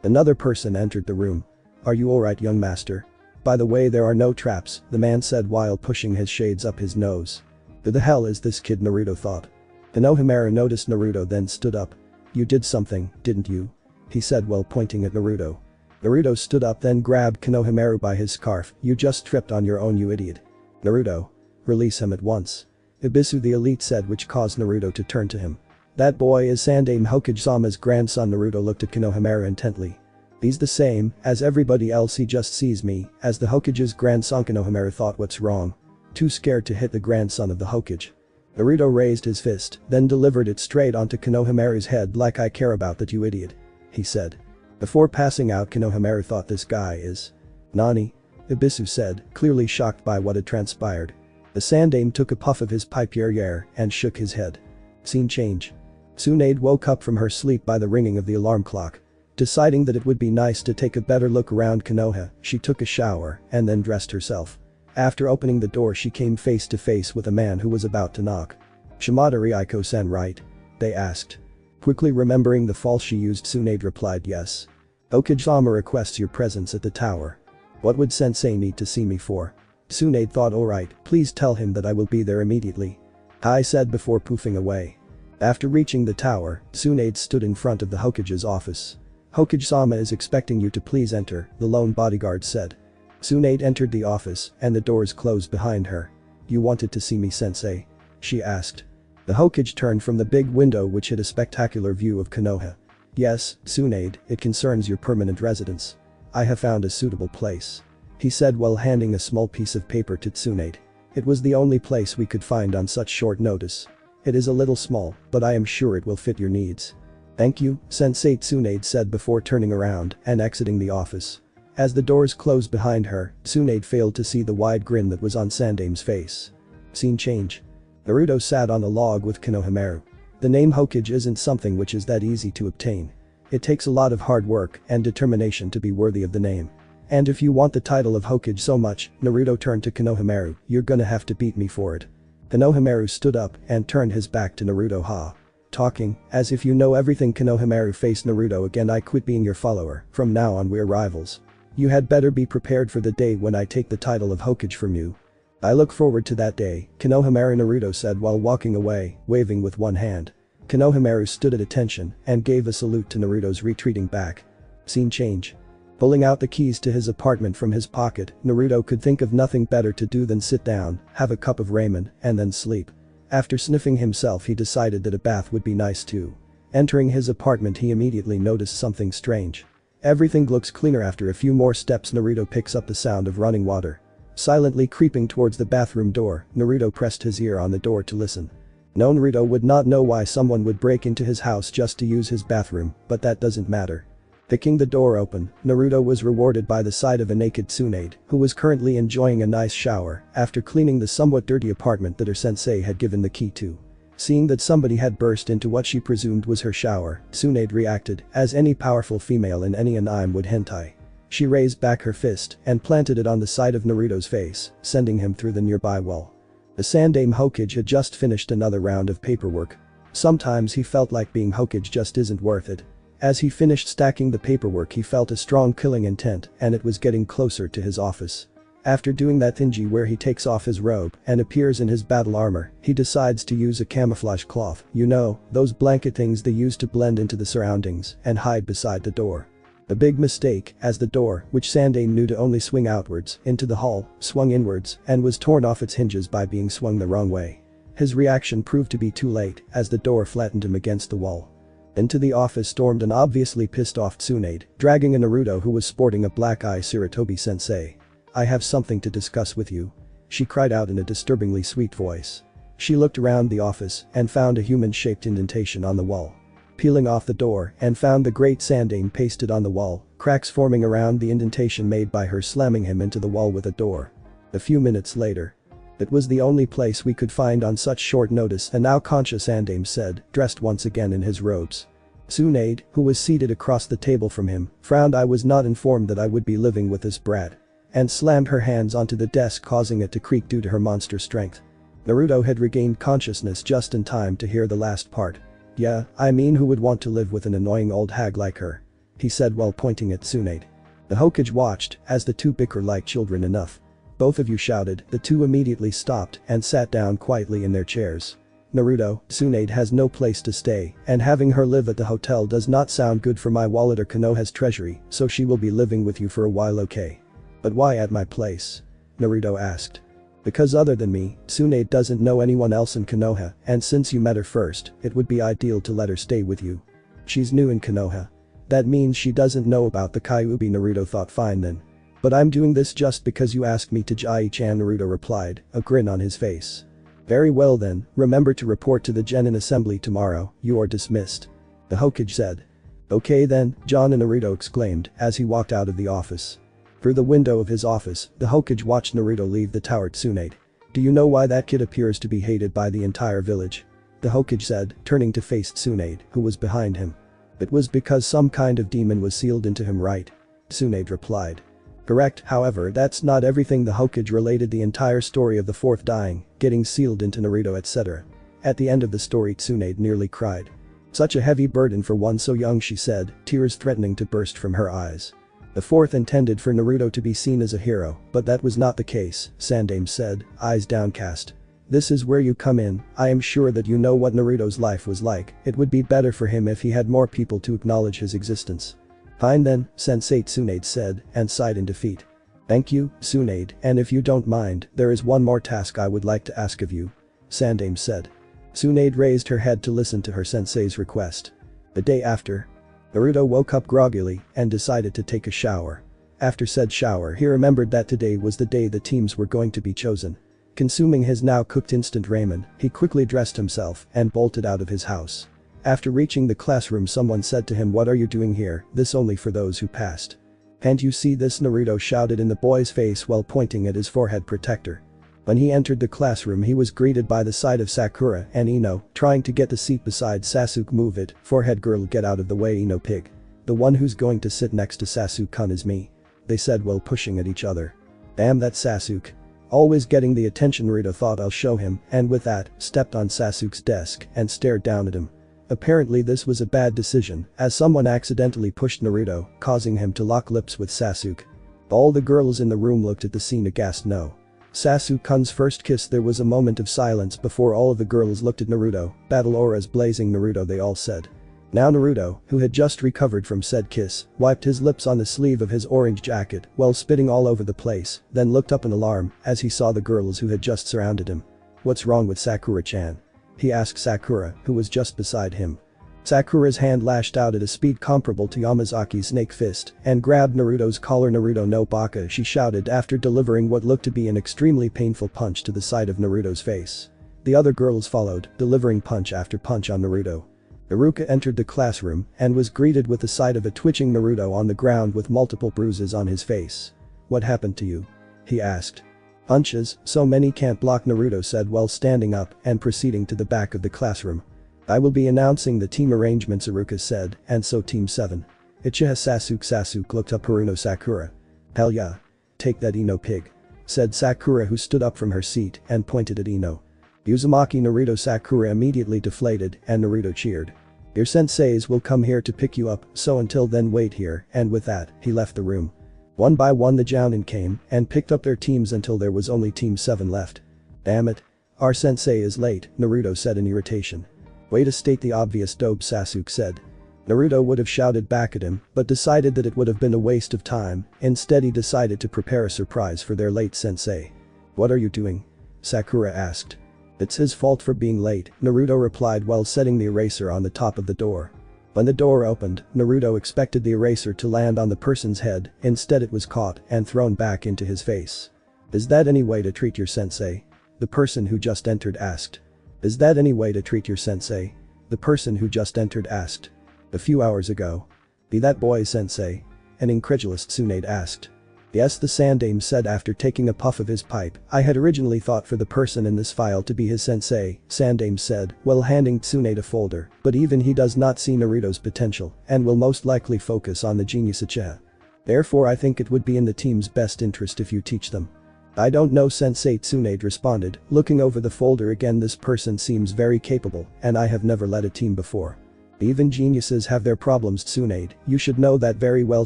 Another person entered the room. "Are you alright, young master?" "By the way, there are no traps," the man said while pushing his shades up his nose. "Who the hell is this kid?" Naruto thought. Konohamaru noticed Naruto, then stood up. "You did something, didn't you?" he said while pointing at Naruto. Naruto stood up, then grabbed Konohamaru by his scarf. "You just tripped on your own, you idiot." "Naruto. Release him at once." Ibisu the elite said, which caused Naruto to turn to him. "That boy is Sandaime Hokage-sama's grandson." Naruto looked at Konohamaru intently. "He's the same as everybody else, he just sees me as the Hokage's grandson." Konohamaru thought, what's wrong? Too scared to hit the grandson of the Hokage. Naruto raised his fist, then delivered it straight onto Konohamaru's head. "Like I care about that, you idiot," he said. Before passing out, Konohamaru thought, this guy is Nani? Ibisu said, clearly shocked by what had transpired. The Sandaime took a puff of his pipe and shook his head. Scene change. Tsunade woke up from her sleep by the ringing of the alarm clock. Deciding that it would be nice to take a better look around Konoha, she took a shower and then dressed herself. After opening the door, she came face to face with a man who was about to knock. "Shimada Ryako-san, right?" they asked. Quickly remembering the fall she used, Tsunade replied, "Yes. Hokage-sama requests your presence at the tower." "What would sensei need to see me for?" Tsunade thought, "Alright, please tell him that I will be there immediately." I said before poofing away. After reaching the tower, Tsunade stood in front of the Hokage's office. "Hokage-sama is expecting you to please enter," the lone bodyguard said. Tsunade entered the office and the doors closed behind her. "You wanted to see me, sensei?" she asked. The Hokage turned from the big window which had a spectacular view of Konoha. "Yes, Tsunade, it concerns your permanent residence. I have found a suitable place," he said while handing a small piece of paper to Tsunade. "It was the only place we could find on such short notice. It is a little small, but I am sure it will fit your needs." "Thank you, Sensei," Tsunade said before turning around and exiting the office. As the doors closed behind her, Tsunade failed to see the wide grin that was on Sandaime's face. Scene change. Naruto sat on a log with Konohamaru. The name Hokage isn't something which is that easy to obtain. It takes a lot of hard work and determination to be worthy of the name. And if you want the title of Hokage so much, Naruto turned to Konohamaru, "You're gonna have to beat me for it." Konohamaru stood up and turned his back to Naruto. Talking, as if you know everything." Konohamaru faced Naruto again. "I quit being your follower, from now on we're rivals. You had better be prepared for the day when I take the title of Hokage from you." "I look forward to that day," Konohamaru, Naruto said while walking away, waving with one hand. Konohamaru stood at attention and gave a salute to Naruto's retreating back. Scene change. Pulling out the keys to his apartment from his pocket, Naruto could think of nothing better to do than sit down, have a cup of ramen, and then sleep. After sniffing himself, he decided that a bath would be nice too. Entering his apartment, he immediately noticed something strange. Everything looks cleaner. After a few more steps, Naruto picks up the sound of running water. Silently creeping towards the bathroom door, Naruto pressed his ear on the door to listen. No, Naruto would not know why someone would break into his house just to use his bathroom, but that doesn't matter. Picking the door open, Naruto was rewarded by the sight of a naked Tsunade, who was currently enjoying a nice shower after cleaning the somewhat dirty apartment that her sensei had given the key to. Seeing that somebody had burst into what she presumed was her shower, Tsunade reacted, as any powerful female in any anime would hentai. She raised back her fist and planted it on the side of Naruto's face, sending him through the nearby wall. The Sandaime Hokage had just finished another round of paperwork. Sometimes he felt like being Hokage just isn't worth it. As he finished stacking the paperwork, he felt a strong killing intent, and it was getting closer to his office. After doing that thingy where he takes off his robe and appears in his battle armor, he decides to use a camouflage cloth, you know, those blanket things they use to blend into the surroundings, and hide beside the door. A big mistake, as the door, which Sandaime knew to only swing outwards into the hall, swung inwards and was torn off its hinges by being swung the wrong way. His reaction proved to be too late, as the door flattened him against the wall. Into the office stormed an obviously pissed off Tsunade, dragging a Naruto who was sporting a black eye Sarutobi sensei. "I have something to discuss with you," she cried out in a disturbingly sweet voice. She looked around the office and found a human-shaped indentation on the wall. Peeling off the door and found the great Sandaime pasted on the wall, cracks forming around the indentation made by her slamming him into the wall with a door. A few minutes later. "It was the only place we could find on such short notice," a now conscious Sandaime said, dressed once again in his robes. Tsunade, who was seated across the table from him, frowned. "I was not informed that I would be living with this brat," and slammed her hands onto the desk, causing it to creak due to her monster strength. Naruto had regained consciousness just in time to hear the last part. "Yeah, I mean, who would want to live with an annoying old hag like her?" he said while pointing at Tsunade. The Hokage watched as the two bicker like children. "Enough. Both of you," shouted. The two immediately stopped and sat down quietly in their chairs. "Naruto, Tsunade has no place to stay, and having her live at the hotel does not sound good for my wallet or Konoha's treasury, so she will be living with you for a while, okay?" "But why at my place?" Naruto asked. "Because other than me, Tsunade doesn't know anyone else in Konoha, and since you met her first, it would be ideal to let her stay with you. She's new in Konoha. That means she doesn't know about the Kyuubi." Naruto thought. "Fine then. But I'm doing this just because you asked me to." "Jai-chan," Naruto replied, a grin on his face. "Very well then, remember to report to the Genin assembly tomorrow, you are dismissed," the Hokage said. "Okay then, John," Naruto exclaimed as he walked out of the office. Through the window of his office, the Hokage watched Naruto leave the tower. "Tsunade. Do you know why that kid appears to be hated by the entire village?" the Hokage said, turning to face Tsunade, who was behind him. "It was because some kind of demon was sealed into him, right?" Tsunade replied. "Correct, however that's not everything." The Hokage related the entire story of the fourth dying, getting sealed into Naruto, etc. At the end of the story, Tsunade nearly cried. "Such a heavy burden for one so young," she said, tears threatening to burst from her eyes. "The fourth intended for Naruto to be seen as a hero, but that was not the case," Sandaime said, eyes downcast. "This is where you come in. I am sure that you know what Naruto's life was like. It would be better for him if he had more people to acknowledge his existence." "Fine then, Sensei," Tsunade said, and sighed in defeat. "Thank you, Tsunade, and if you don't mind, there is one more task I would like to ask of you," Sandaime said. Tsunade raised her head to listen to her sensei's request. The day after, Naruto woke up groggily and decided to take a shower. After said shower, he remembered that today was the day the teams were going to be chosen. Consuming his now cooked instant ramen, he quickly dressed himself and bolted out of his house. After reaching the classroom, someone said to him, "What are you doing here? This only for those who passed." "Can't you see this?" Naruto shouted in the boy's face while pointing at his forehead protector. When he entered the classroom, he was greeted by the sight of Sakura and Ino, trying to get the seat beside Sasuke. "Move it, forehead girl, get out of the way, Ino pig. The one who's going to sit next to Sasuke-kun is me," they said while pushing at each other. "Damn that Sasuke. Always getting the attention," Naruto thought. "I'll show him," and with that, stepped on Sasuke's desk and stared down at him. Apparently this was a bad decision, as someone accidentally pushed Naruto, causing him to lock lips with Sasuke. All the girls in the room looked at the scene aghast. "No. Sasuke-kun's first kiss." There was a moment of silence before all of the girls looked at Naruto, battle auras blazing. "Naruto," they all said. Now Naruto, who had just recovered from said kiss, wiped his lips on the sleeve of his orange jacket while spitting all over the place, then looked up in alarm as he saw the girls who had just surrounded him. "What's wrong with Sakura-chan?" he asked Sakura, who was just beside him. Sakura's hand lashed out at a speed comparable to Yamazaki's snake fist and grabbed Naruto's collar. "Naruto no baka," she shouted after delivering what looked to be an extremely painful punch to the side of Naruto's face. The other girls followed, delivering punch after punch on Naruto. Iruka entered the classroom and was greeted with the sight of a twitching Naruto on the ground with multiple bruises on his face. "What happened to you?" he asked. "Punches, so many can't block," Naruto said while standing up and proceeding to the back of the classroom. "I will be announcing the team arrangements," Iruka said, "and so Team 7. Uchiha Sasuke looked up Haruno Sakura. "Hell yeah. Take that Ino pig," said Sakura, who stood up from her seat and pointed at Ino. Uzumaki Naruto Sakura immediately deflated and Naruto cheered. "Your senseis will come here to pick you up, so until then wait here," and with that, he left the room. One by one the Jounin came and picked up their teams until there was only Team 7 left. "Damn it. Our sensei is late," Naruto said in irritation. "Way to state the obvious, dope," Sasuke said. Naruto would have shouted back at him but decided that it would have been a waste of time. Instead he decided to prepare a surprise for their late sensei. "What are you doing?" Sakura asked. "It's his fault for being late," Naruto replied while setting the eraser on the top of the door. When the door opened, Naruto expected the eraser to land on the person's head, instead it was caught and thrown back into his face. "Is that any way to treat your sensei?" the person who just entered asked. "Is that any way to treat your sensei?" the person who just entered asked. "A few hours ago." "Be that boy sensei?" an incredulous Tsunade asked. "Yes," the Sandame said after taking a puff of his pipe. "I had originally thought for the person in this file to be his sensei," Sandame said while handing Tsunade a folder, "but even he does not see Naruto's potential and will most likely focus on the genius Uchiha. Therefore I think it would be in the team's best interest if you teach them." "I don't know, Sensei," Tsunade responded, looking over the folder again. "This person seems very capable and I have never led a team before." "Even geniuses have their problems, Tsunade, you should know that very well,"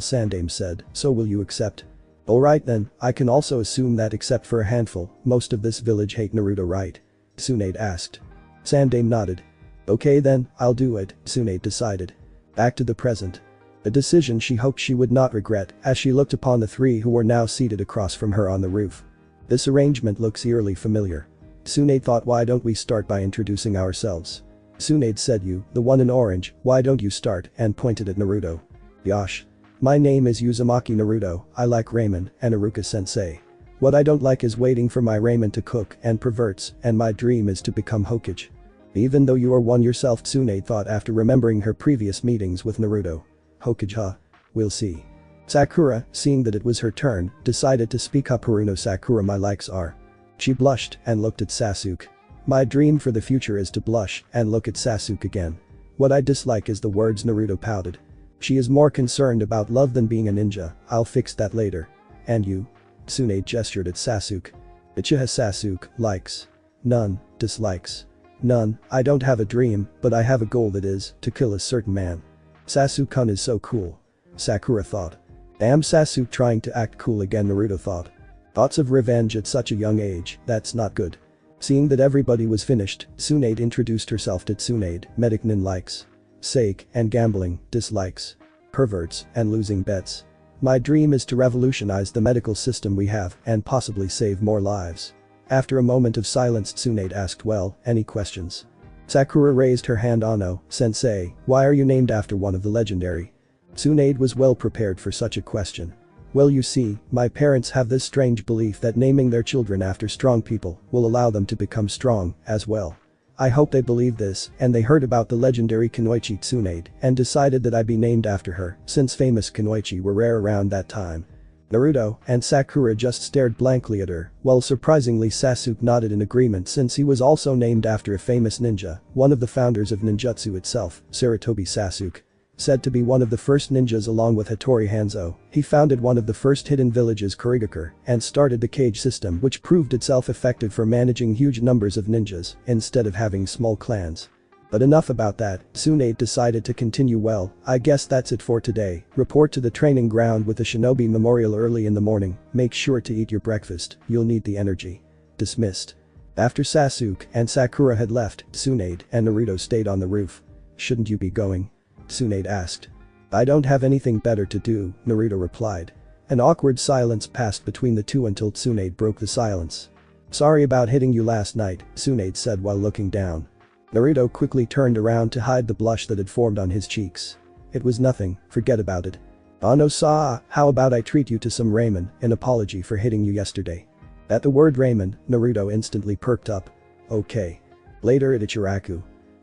Sandame said, "so will you accept?" "Alright then, I can also assume that except for a handful, most of this village hate Naruto, right?" Tsunade asked. Sandame nodded. "Okay then, I'll do it," Tsunade decided. Back to the present. A decision she hoped she would not regret as she looked upon the three who were now seated across from her on the roof. This arrangement looks eerily familiar. Tsunade thought, "Why don't we start by introducing ourselves?" Tsunade said, "You, the one in orange, why don't you start?" and pointed at Naruto. "Yosh. My name is Uzumaki Naruto, I like ramen and Iruka sensei. What I don't like is waiting for my ramen to cook and perverts, and my dream is to become Hokage." "Even though you are one yourself," Tsunade thought after remembering her previous meetings with Naruto. "Hokage, huh? We'll see." Sakura, seeing that it was her turn, decided to speak up. "Haruno Sakura, my likes are." She blushed and looked at Sasuke. "My dream for the future is to blush and look at Sasuke again. What I dislike is the words." Naruto pouted. "She is more concerned about love than being a ninja, I'll fix that later." "And you?" Tsunade gestured at Sasuke. Uchiha Sasuke, likes. None, dislikes. None, I don't have a dream, but I have a goal, that is, to kill a certain man. Sasuke-kun is so cool. Sakura thought. Damn, Sasuke trying to act cool again, Naruto thought. Thoughts of revenge at such a young age, that's not good. Seeing that everybody was finished, Tsunade introduced herself to Tsunade, Medicnin likes. Sake and gambling, dislikes. Perverts and losing bets. My dream is to revolutionize the medical system we have and possibly save more lives. After a moment of silence, Tsunade asked, "Well, any questions?" Sakura raised her hand. "Ano, sensei, why are you named after one of the legendary?" Tsunade was well prepared for such a question. "Well, you see, my parents have this strange belief that naming their children after strong people will allow them to become strong as well. I hope they believe this, and they heard about the legendary Kunoichi Tsunade and decided that I be named after her, since famous Kunoichi were rare around that time." Naruto and Sakura just stared blankly at her, while surprisingly Sasuke nodded in agreement since he was also named after a famous ninja, one of the founders of ninjutsu itself, Sarutobi Sasuke. Said to be one of the first ninjas along with Hattori Hanzo, he founded one of the first hidden villages, Kurigakure, and started the cage system, which proved itself effective for managing huge numbers of ninjas instead of having small clans. But enough about that, Tsunade decided to continue. "Well, I guess that's it for today. Report to the training ground with the Shinobi Memorial early in the morning, make sure to eat your breakfast, you'll need the energy." Dismissed. After Sasuke and Sakura had left, Tsunade and Naruto stayed on the roof. "Shouldn't you be going?" Tsunade asked. "I don't have anything better to do," Naruto replied. An awkward silence passed between the two until Tsunade broke the silence. "Sorry about hitting you last night," Tsunade said while looking down. Naruto quickly turned around to hide the blush that had formed on his cheeks. "It was nothing, forget about it." "Ano-sa, how about I treat you to some ramen, in apology for hitting you yesterday?" At the word ramen, Naruto instantly perked up. "Okay. Later at Ichiraku."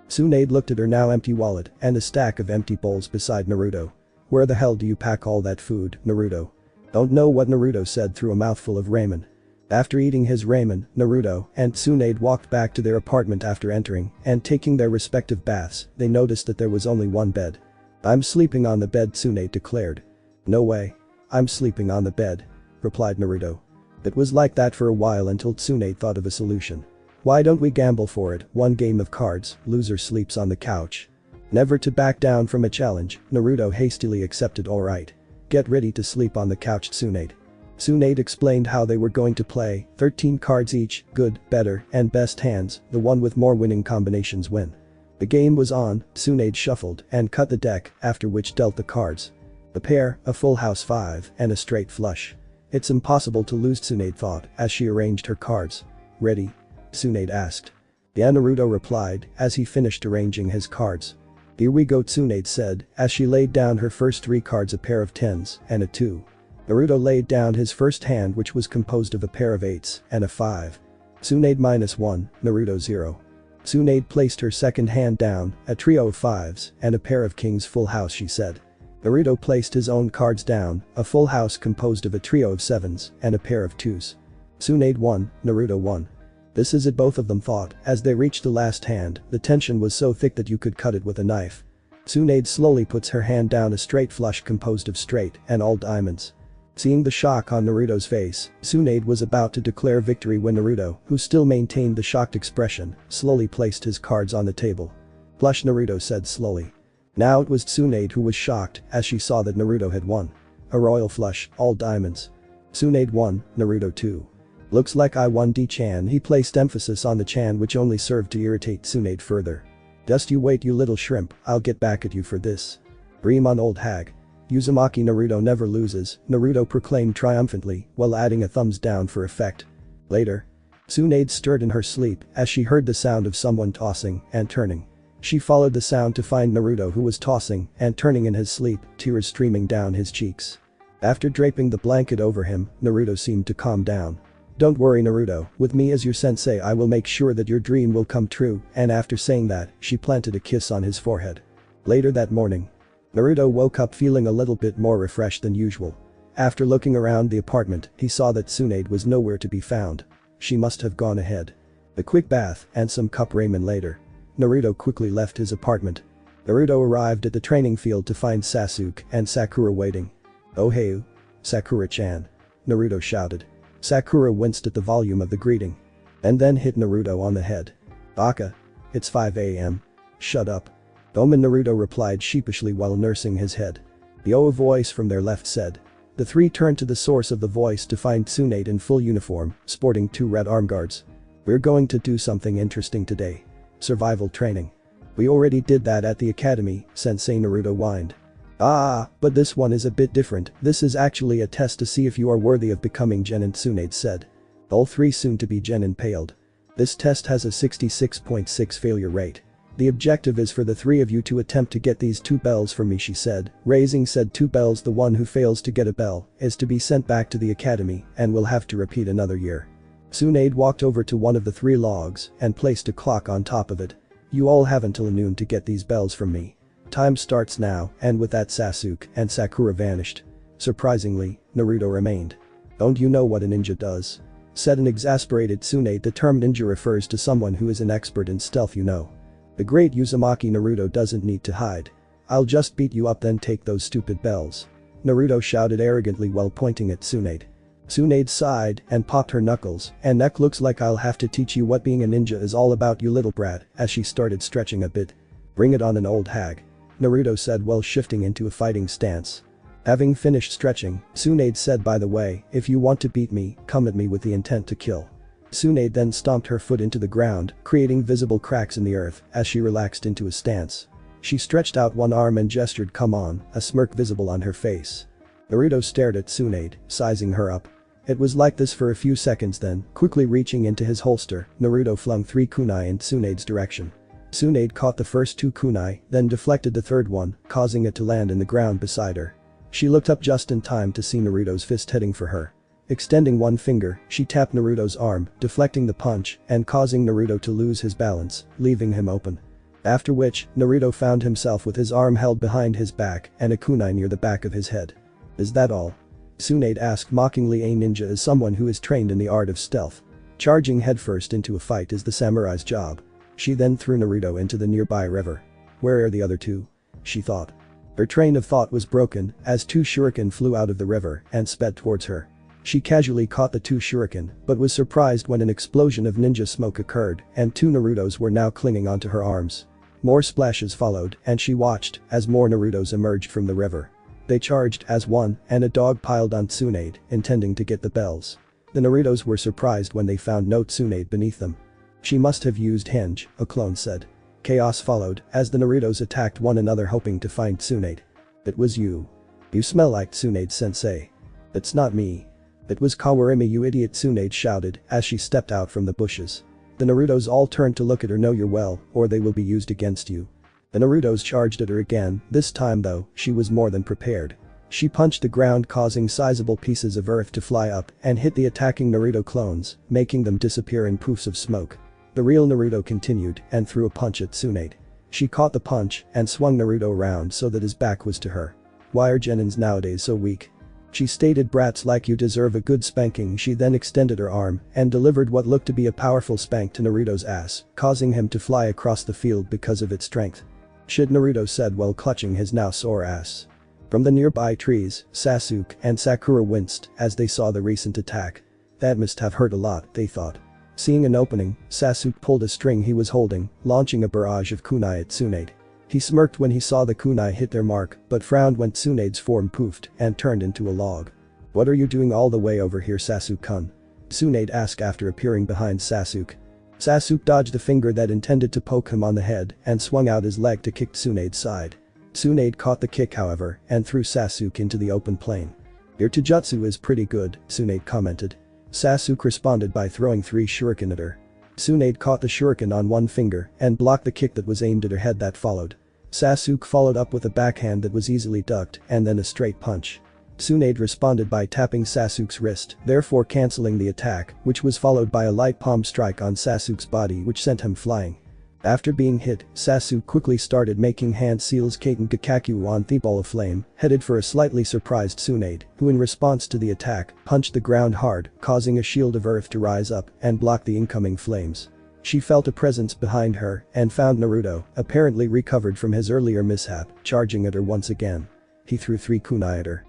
Tsunade looked at her now empty wallet and a stack of empty bowls beside Naruto. "Where the hell do you pack all that food, Naruto?" "Don't know what," Naruto said through a mouthful of ramen. After eating his ramen, Naruto and Tsunade walked back to their apartment after entering and taking their respective baths. They noticed that there was only one bed. "I'm sleeping on the bed," Tsunade declared. "No way. I'm sleeping on the bed," replied Naruto. It was like that for a while until Tsunade thought of a solution. "Why don't we gamble for it, one game of cards, loser sleeps on the couch." Never to back down from a challenge, Naruto hastily accepted. "Alright. Get ready to sleep on the couch, Tsunade." Tsunade explained how they were going to play, 13 cards each, good, better, and best hands, the one with more winning combinations win. The game was on. Tsunade shuffled and cut the deck, after which dealt the cards. A pair, a full house 5, and a straight flush. "It's impossible to lose," Tsunade thought as she arranged her cards. "Ready?" Tsunade asked. "Yeah," Naruto replied as he finished arranging his cards. "Here we go," Tsunade said as she laid down her first 3 cards, a pair of 10s and a 2. Naruto laid down his first hand, which was composed of a pair of 8s and a 5. Tsunade -1, Naruto 0. Tsunade placed her second hand down, a trio of 5s and a pair of kings, full house, she said. Naruto placed his own cards down, a full house composed of a trio of 7s and a pair of 2s. Tsunade 1, Naruto 1. "This is it," both of them thought as they reached the last hand. The tension was so thick that you could cut it with a knife. Tsunade slowly puts her hand down, a straight flush composed of straight and all diamonds. Seeing the shock on Naruto's face, Tsunade was about to declare victory when Naruto, who still maintained the shocked expression, slowly placed his cards on the table. "Flush," Naruto said slowly. Now it was Tsunade who was shocked as she saw that Naruto had won. A royal flush, all diamonds. Tsunade 1, Naruto 2. "Looks like I won, D-chan." He placed emphasis on the chan, which only served to irritate Tsunade further. "Just you wait, you little shrimp, I'll get back at you for this." "Dream on, old hag." "Uzumaki Naruto never loses," Naruto proclaimed triumphantly while adding a thumbs down for effect. Later. Tsunade stirred in her sleep as she heard the sound of someone tossing and turning. She followed the sound to find Naruto, who was tossing and turning in his sleep, tears streaming down his cheeks. After draping the blanket over him, Naruto seemed to calm down. "Don't worry, Naruto, with me as your sensei I will make sure that your dream will come true," and after saying that, she planted a kiss on his forehead. Later that morning. Naruto woke up feeling a little bit more refreshed than usual. After looking around the apartment, he saw that Tsunade was nowhere to be found. She must have gone ahead. A quick bath and some cup ramen later. Naruto quickly left his apartment. Naruto arrived at the training field to find Sasuke and Sakura waiting. "Oh hey, Sakura-chan," Naruto shouted. Sakura winced at the volume of the greeting. And then hit Naruto on the head. "Baka. It's 5 a.m. Shut up." Omen, Naruto replied sheepishly while nursing his head. A voice from their left said. The three turned to the source of the voice to find Tsunade in full uniform, sporting 2 red arm guards. "We're going to do something interesting today. Survival training. We already did that at the academy," Sensei, Naruto whined. "Ah, but this one is a bit different. This is actually a test to see if you are worthy of becoming Genin," Tsunade said. All 3 soon to be Genin paled. "This test has a 66.6 failure rate. The objective is for the 3 of you to attempt to get these 2 bells from me," she said, raising said 2 bells. "The one who fails to get a bell is to be sent back to the academy and will have to repeat another year." Tsunade walked over to one of the 3 logs and placed a clock on top of it. "You all have until noon to get these bells from me. Time starts now," and with that Sasuke and Sakura vanished. Surprisingly, Naruto remained. "Don't you know what a ninja does?" said an exasperated Tsunade. "The term ninja refers to someone who is an expert in stealth, you know. The great Uzumaki Naruto doesn't need to hide. I'll just beat you up, then take those stupid bells," Naruto shouted arrogantly while pointing at Tsunade. Tsunade sighed and popped her knuckles, and "Neck, looks like I'll have to teach you what being a ninja is all about, you little brat," as she started stretching a bit. "Bring it on, an old hag," Naruto said while shifting into a fighting stance. Having finished stretching, Tsunade said, "By the way, if you want to beat me, come at me with the intent to kill." Tsunade then stomped her foot into the ground, creating visible cracks in the earth as she relaxed into a stance. She stretched out one arm and gestured, "Come on," a smirk visible on her face. Naruto stared at Tsunade, sizing her up. It was like this for a few seconds, then, quickly reaching into his holster, Naruto flung 3 kunai in Tsunade's direction. Tsunade caught the first 2 kunai, then deflected the third one, causing it to land in the ground beside her. She looked up just in time to see Naruto's fist heading for her. Extending one finger, she tapped Naruto's arm, deflecting the punch and causing Naruto to lose his balance, leaving him open. After which, Naruto found himself with his arm held behind his back and a kunai near the back of his head. Is that all? Tsunade asked mockingly. A ninja is someone who is trained in the art of stealth. Charging headfirst into a fight is the samurai's job. She then threw Naruto into the nearby river. Where are the other two? She thought. Her train of thought was broken as 2 shuriken flew out of the river and sped towards her. She casually caught the 2 shuriken but was surprised when an explosion of ninja smoke occurred and 2 Narutos were now clinging onto her arms. More splashes followed and she watched as more Narutos emerged from the river. They charged as one and a dog piled on Tsunade, intending to get the bells. The Narutos were surprised when they found no Tsunade beneath them. She must have used henge, a clone said. Chaos followed as the Narutos attacked one another hoping to find Tsunade. It was you. You smell like Tsunade sensei. It's not me. It was Kawarimi, you idiot, Tsunade shouted as she stepped out from the bushes. The Narutos all turned to look at her. Know your well, or they will be used against you. The Narutos charged at her again, this time though, she was more than prepared. She punched the ground causing sizable pieces of earth to fly up and hit the attacking Naruto clones, making them disappear in poofs of smoke. The real Naruto continued and threw a punch at Tsunade. She caught the punch and swung Naruto around so that his back was to her. Why are Genins nowadays so weak? She stated, brats like you deserve a good spanking. She then extended her arm and delivered what looked to be a powerful spank to Naruto's ass, causing him to fly across the field because of its strength. Shit, Naruto said while clutching his now sore ass. From the nearby trees, Sasuke and Sakura winced as they saw the recent attack. That must have hurt a lot, they thought. Seeing an opening, Sasuke pulled a string he was holding, launching a barrage of kunai at Tsunade. He smirked when he saw the kunai hit their mark but frowned when Tsunade's form poofed and turned into a log. What are you doing all the way over here, Sasuke-kun? Tsunade asked after appearing behind Sasuke. Sasuke dodged the finger that intended to poke him on the head and swung out his leg to kick Tsunade's side. Tsunade caught the kick however and threw Sasuke into the open plain. Your taijutsu is pretty good, Tsunade commented. Sasuke responded by throwing 3 shuriken at her. Tsunade caught the shuriken on one finger and blocked the kick that was aimed at her head that followed. Sasuke followed up with a backhand that was easily ducked and then a straight punch. Tsunade responded by tapping Sasuke's wrist, therefore cancelling the attack, which was followed by a light palm strike on Sasuke's body which sent him flying. After being hit, Sasuke quickly started making hand seals Katen Gakakyu on the ball of flame, headed for a slightly surprised Tsunade, who in response to the attack, punched the ground hard, causing a shield of earth to rise up and block the incoming flames. She felt a presence behind her and found Naruto, apparently recovered from his earlier mishap, charging at her once again. He threw 3 kunai at her.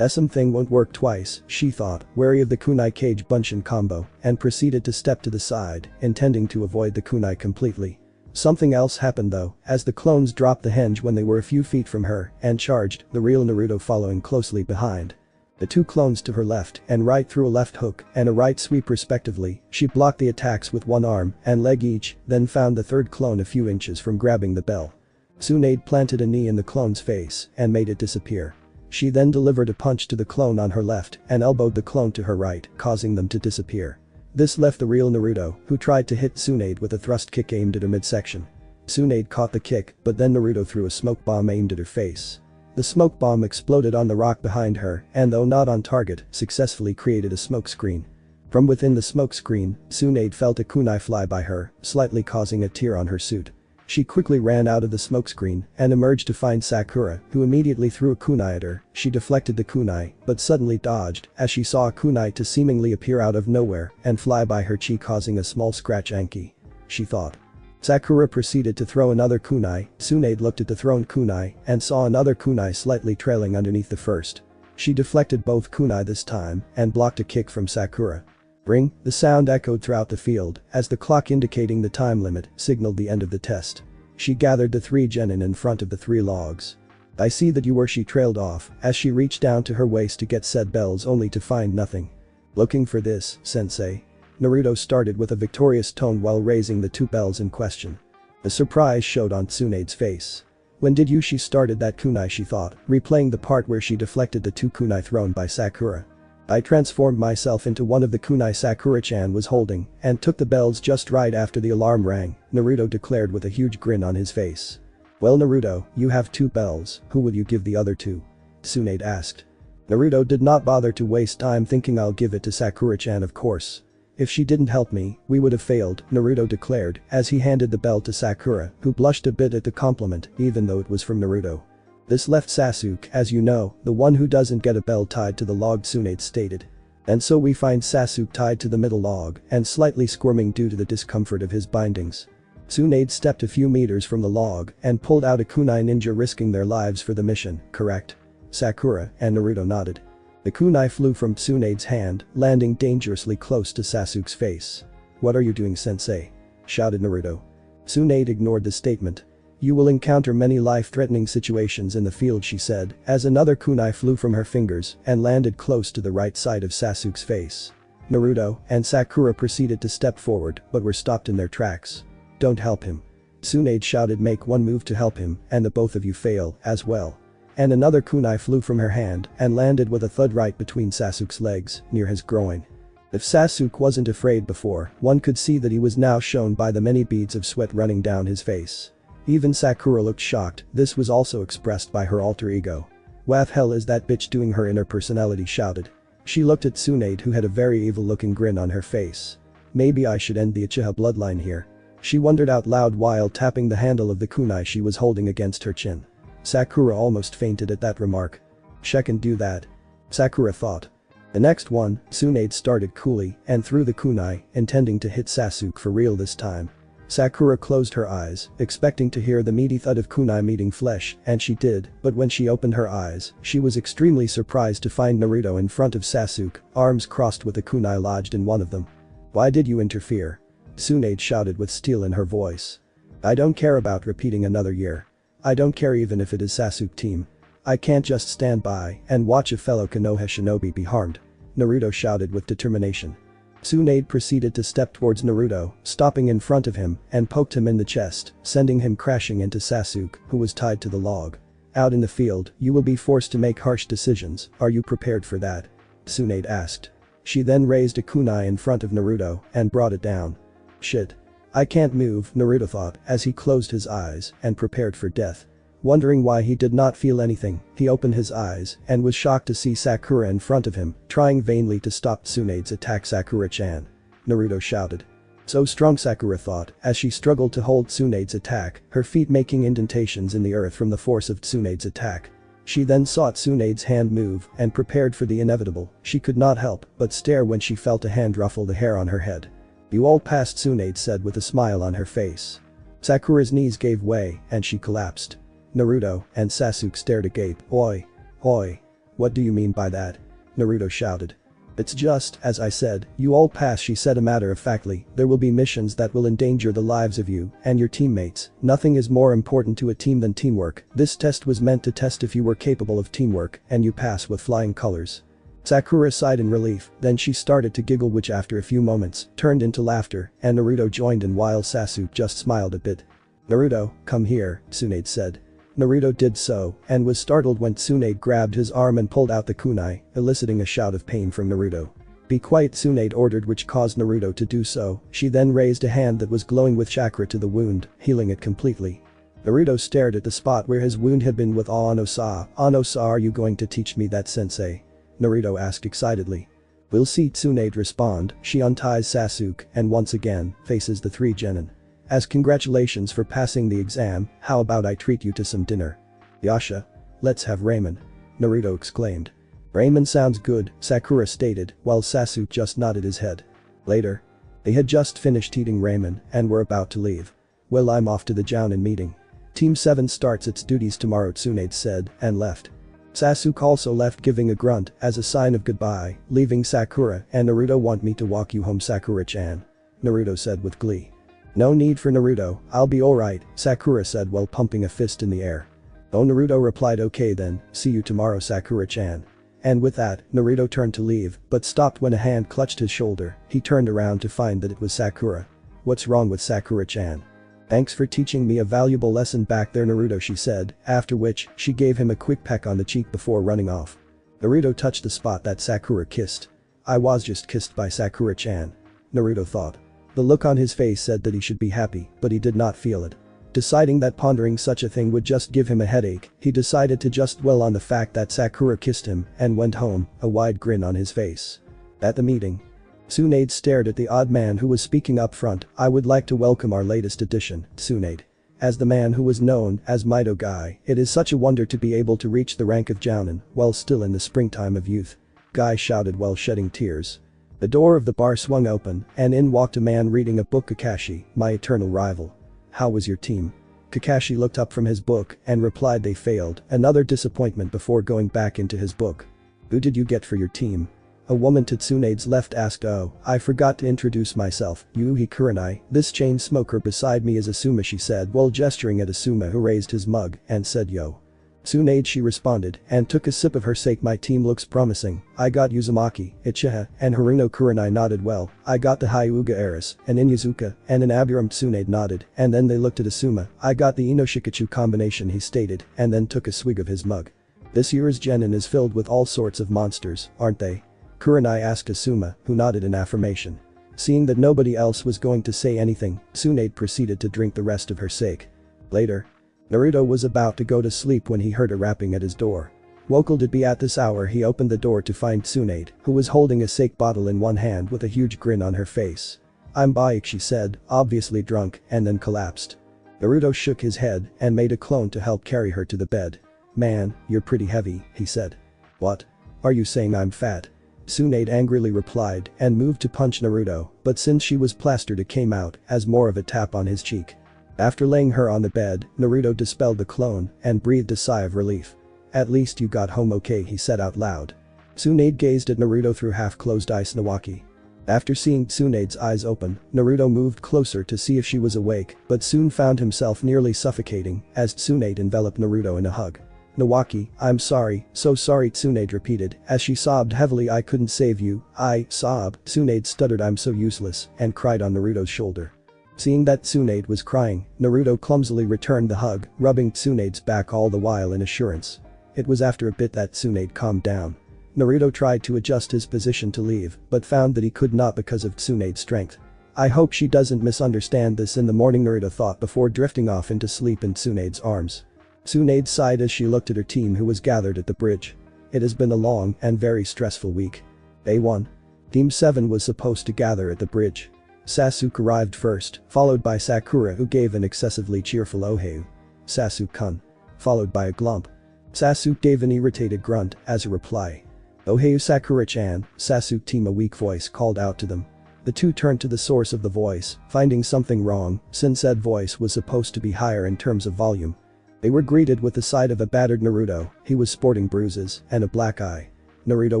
Something won't work twice, she thought, wary of the kunai cage bunshin combo, and proceeded to step to the side, intending to avoid the kunai completely. Something else happened though, as the clones dropped the henge when they were a few feet from her and charged, the real Naruto following closely behind. The 2 clones to her left and right threw a left hook and a right sweep respectively. She blocked the attacks with one arm and leg each, then found the 3rd clone a few inches from grabbing the bell. Tsunade planted a knee in the clone's face and made it disappear. She then delivered a punch to the clone on her left and elbowed the clone to her right, causing them to disappear. This left the real Naruto, who tried to hit Tsunade with a thrust kick aimed at her midsection. Tsunade caught the kick, but then Naruto threw a smoke bomb aimed at her face. The smoke bomb exploded on the rock behind her and though not on target, successfully created a smoke screen. From within the smoke screen, Tsunade felt a kunai fly by her, slightly causing a tear on her suit. She quickly ran out of the smoke screen and emerged to find Sakura, who immediately threw a kunai at her. She deflected the kunai, but suddenly dodged as she saw a kunai to seemingly appear out of nowhere and fly by her chi, causing a small scratch Anki. She thought. Sakura proceeded to throw another kunai. Tsunade looked at the thrown kunai and saw another kunai slightly trailing underneath the first. She deflected both kunai this time and blocked a kick from Sakura. Ring, the sound echoed throughout the field as the clock indicating the time limit signaled the end of the test. She gathered the 3 genin in front of the 3 logs. I see that you were, she trailed off as she reached down to her waist to get said bells only to find nothing. Looking for this, sensei? Naruto started with a victorious tone while raising the 2 bells in question. The surprise showed on Tsunade's face. When did you? She started that kunai, she thought, replaying the part where she deflected the 2 kunai thrown by Sakura. I transformed myself into one of the kunai Sakura-chan was holding and took the bells just right after the alarm rang, Naruto declared with a huge grin on his face. Well Naruto, you have 2 bells, who will you give the other 2? Tsunade asked. Naruto did not bother to waste time thinking, I'll give it to Sakura-chan of course. If she didn't help me, we would have failed, Naruto declared as he handed the bell to Sakura, who blushed a bit at the compliment even though it was from Naruto. This left Sasuke, as you know, the one who doesn't get a bell tied to the log, Tsunade stated. And so we find Sasuke tied to the middle log and slightly squirming due to the discomfort of his bindings. Tsunade stepped a few meters from the log and pulled out a kunai ninja, risking their lives for the mission, correct? Sakura and Naruto nodded. The kunai flew from Tsunade's hand, landing dangerously close to Sasuke's face. "What are you doing, sensei?" shouted Naruto. Tsunade ignored the statement. "You will encounter many life-threatening situations in the field," she said, as another kunai flew from her fingers and landed close to the right side of Sasuke's face. Naruto and Sakura proceeded to step forward but were stopped in their tracks. "Don't help him." Tsunade shouted, "Make one move to help him and the both of you fail as well." And another kunai flew from her hand and landed with a thud right between Sasuke's legs, near his groin. If Sasuke wasn't afraid before, one could see that he was now shown by the many beads of sweat running down his face. Even Sakura looked shocked. This was also expressed by her alter ego. "What hell is that bitch doing?" her inner personality shouted. She looked at Tsunade, who had a very evil looking grin on her face. "Maybe I should end the Uchiha bloodline here," she wondered out loud while tapping the handle of the kunai she was holding against her chin. Sakura almost fainted at that remark. "She can do that," Sakura thought. The next one, Tsunade started coolly and threw the kunai, intending to hit Sasuke for real this time. Sakura closed her eyes, expecting to hear the meaty thud of kunai meeting flesh, and she did, but when she opened her eyes, she was extremely surprised to find Naruto in front of Sasuke, arms crossed with a kunai lodged in one of them. "Why did you interfere?" Tsunade shouted with steel in her voice. "I don't care about repeating another year. I don't care even if it is Sasuke team. I can't just stand by and watch a fellow Konoha shinobi be harmed," Naruto shouted with determination. Tsunade proceeded to step towards Naruto, stopping in front of him and poked him in the chest, sending him crashing into Sasuke, who was tied to the log. "Out in the field, you will be forced to make harsh decisions. Are you prepared for that?" Tsunade asked. She then raised a kunai in front of Naruto and brought it down. "Shit. I can't move," Naruto thought as he closed his eyes and prepared for death. Wondering why he did not feel anything, he opened his eyes and was shocked to see Sakura in front of him, trying vainly to stop Tsunade's attack. "Sakura-chan," Naruto shouted. "So strong," Sakura thought as she struggled to hold Tsunade's attack, her feet making indentations in the earth from the force of Tsunade's attack. She then saw Tsunade's hand move and prepared for the inevitable. She could not help but stare when she felt a hand ruffle the hair on her head. "You all passed," Tsunade said with a smile on her face. Sakura's knees gave way and she collapsed. Naruto and Sasuke stared agape. "Oi. Oi. What do you mean by that?" Naruto shouted. "It's just, as I said, you all pass," she said matter-of-factly. "There will be missions that will endanger the lives of you and your teammates. Nothing is more important to a team than teamwork. This test was meant to test if you were capable of teamwork, and you pass with flying colors." Sakura sighed in relief, then she started to giggle, which after a few moments turned into laughter, and Naruto joined in while Sasuke just smiled a bit. "Naruto, come here," Tsunade said. Naruto did so and was startled when Tsunade grabbed his arm and pulled out the kunai, eliciting a shout of pain from Naruto. "Be quiet," Tsunade ordered, which caused Naruto to do so. She then raised a hand that was glowing with chakra to the wound, healing it completely. Naruto stared at the spot where his wound had been with awe. "Ano-sa, Ano-sa, are you going to teach me that, sensei?" Naruto asked excitedly. "We'll see," Tsunade responded. She unties Sasuke and once again faces the three genin. "As congratulations for passing the exam, how about I treat you to some dinner?" "Yasha. Let's have ramen," Naruto exclaimed. "Ramen sounds good," Sakura stated while Sasuke just nodded his head. Later. They had just finished eating ramen and were about to leave. "Well, I'm off to the Jounin meeting. Team 7 starts its duties tomorrow," Tsunade said and left. Sasuke also left, giving a grunt as a sign of goodbye, leaving Sakura and Naruto. "Want me to walk you home, Sakura-chan?" Naruto said with glee. "No need for Naruto, I'll be alright," Sakura said while pumping a fist in the air. Oh, Naruto replied, "Okay then, see you tomorrow, Sakura-chan." And with that, Naruto turned to leave, but stopped when a hand clutched his shoulder. He turned around to find that it was Sakura. "What's wrong with Sakura-chan?" "Thanks for teaching me a valuable lesson back there, Naruto," she said, after which she gave him a quick peck on the cheek before running off. Naruto touched the spot that Sakura kissed. "I was just kissed by Sakura-chan," Naruto thought. The look on his face said that he should be happy, but he did not feel it. Deciding that pondering such a thing would just give him a headache, he decided to just dwell on the fact that Sakura kissed him and went home, a wide grin on his face. At the meeting. Tsunade stared at the odd man who was speaking up front. I would like to welcome our latest addition, Tsunade. As the man who was known as Mido Guy, it is such a wonder to be able to reach the rank of Jounin while still in the springtime of youth. Guy shouted while shedding tears. The door of the bar swung open and in walked a man reading a book. Kakashi, my eternal rival. How was your team? Kakashi looked up from his book and replied they failed, another disappointment before going back into his book. Who did you get for your team? A woman to Tsunade's left asked. Oh, I forgot to introduce myself, Yuhi Kurenai, this chain smoker beside me is Asuma, she said while gesturing at Asuma, who raised his mug and said yo. Tsunade, she responded and took a sip of her sake. My team looks promising, I got Uzumaki, Ichiha, and Haruno. Kurenai nodded. Well, I got the Hyuga heiress, and Inyazuka, and an Abiram. Tsunade nodded and then they looked at Asuma. I got the Inoshikachu combination, he stated and then took a swig of his mug. This year's Genin is filled with all sorts of monsters, aren't they? Kurenai asked Asuma, who nodded in affirmation. Seeing that nobody else was going to say anything, Tsunade proceeded to drink the rest of her sake. Later. Naruto was about to go to sleep when he heard a rapping at his door. Wokel did be at this hour. He opened the door to find Tsunade, who was holding a sake bottle in one hand with a huge grin on her face. I'm Baek, she said, obviously drunk, and then collapsed. Naruto shook his head and made a clone to help carry her to the bed. Man, you're pretty heavy, he said. What? Are you saying I'm fat? Tsunade angrily replied and moved to punch Naruto, but since she was plastered it came out as more of a tap on his cheek. After laying her on the bed, Naruto dispelled the clone and breathed a sigh of relief. At least you got home okay, he said out loud. Tsunade gazed at Naruto through half-closed eyes. Nawaki. After seeing Tsunade's eyes open, Naruto moved closer to see if she was awake but soon found himself nearly suffocating as Tsunade enveloped Naruto in a hug. Nawaki, I'm sorry, so sorry, Tsunade repeated as she sobbed heavily. I couldn't save you, Tsunade stuttered. I'm so useless and cried on Naruto's shoulder. Seeing that Tsunade was crying, Naruto clumsily returned the hug, rubbing Tsunade's back all the while in assurance. It was after a bit that Tsunade calmed down. Naruto tried to adjust his position to leave but found that he could not because of Tsunade's strength. I hope she doesn't misunderstand this. In the morning, Naruto thought before drifting off into sleep in Tsunade's arms. Tsunade sighed as she looked at her team who was gathered at the bridge. It has been a long and very stressful week. Day 1. Team 7 was supposed to gather at the bridge. Sasuke arrived first, followed by Sakura, who gave an excessively cheerful oheu. Sasuke-kun. Followed by a glump. Sasuke gave an irritated grunt as a reply. Oheu Sakura-chan, Sasuke team, a weak voice called out to them. The two turned to the source of the voice, finding something wrong since said voice was supposed to be higher in terms of volume. They were greeted with the sight of a battered Naruto. He was sporting bruises and a black eye. Naruto,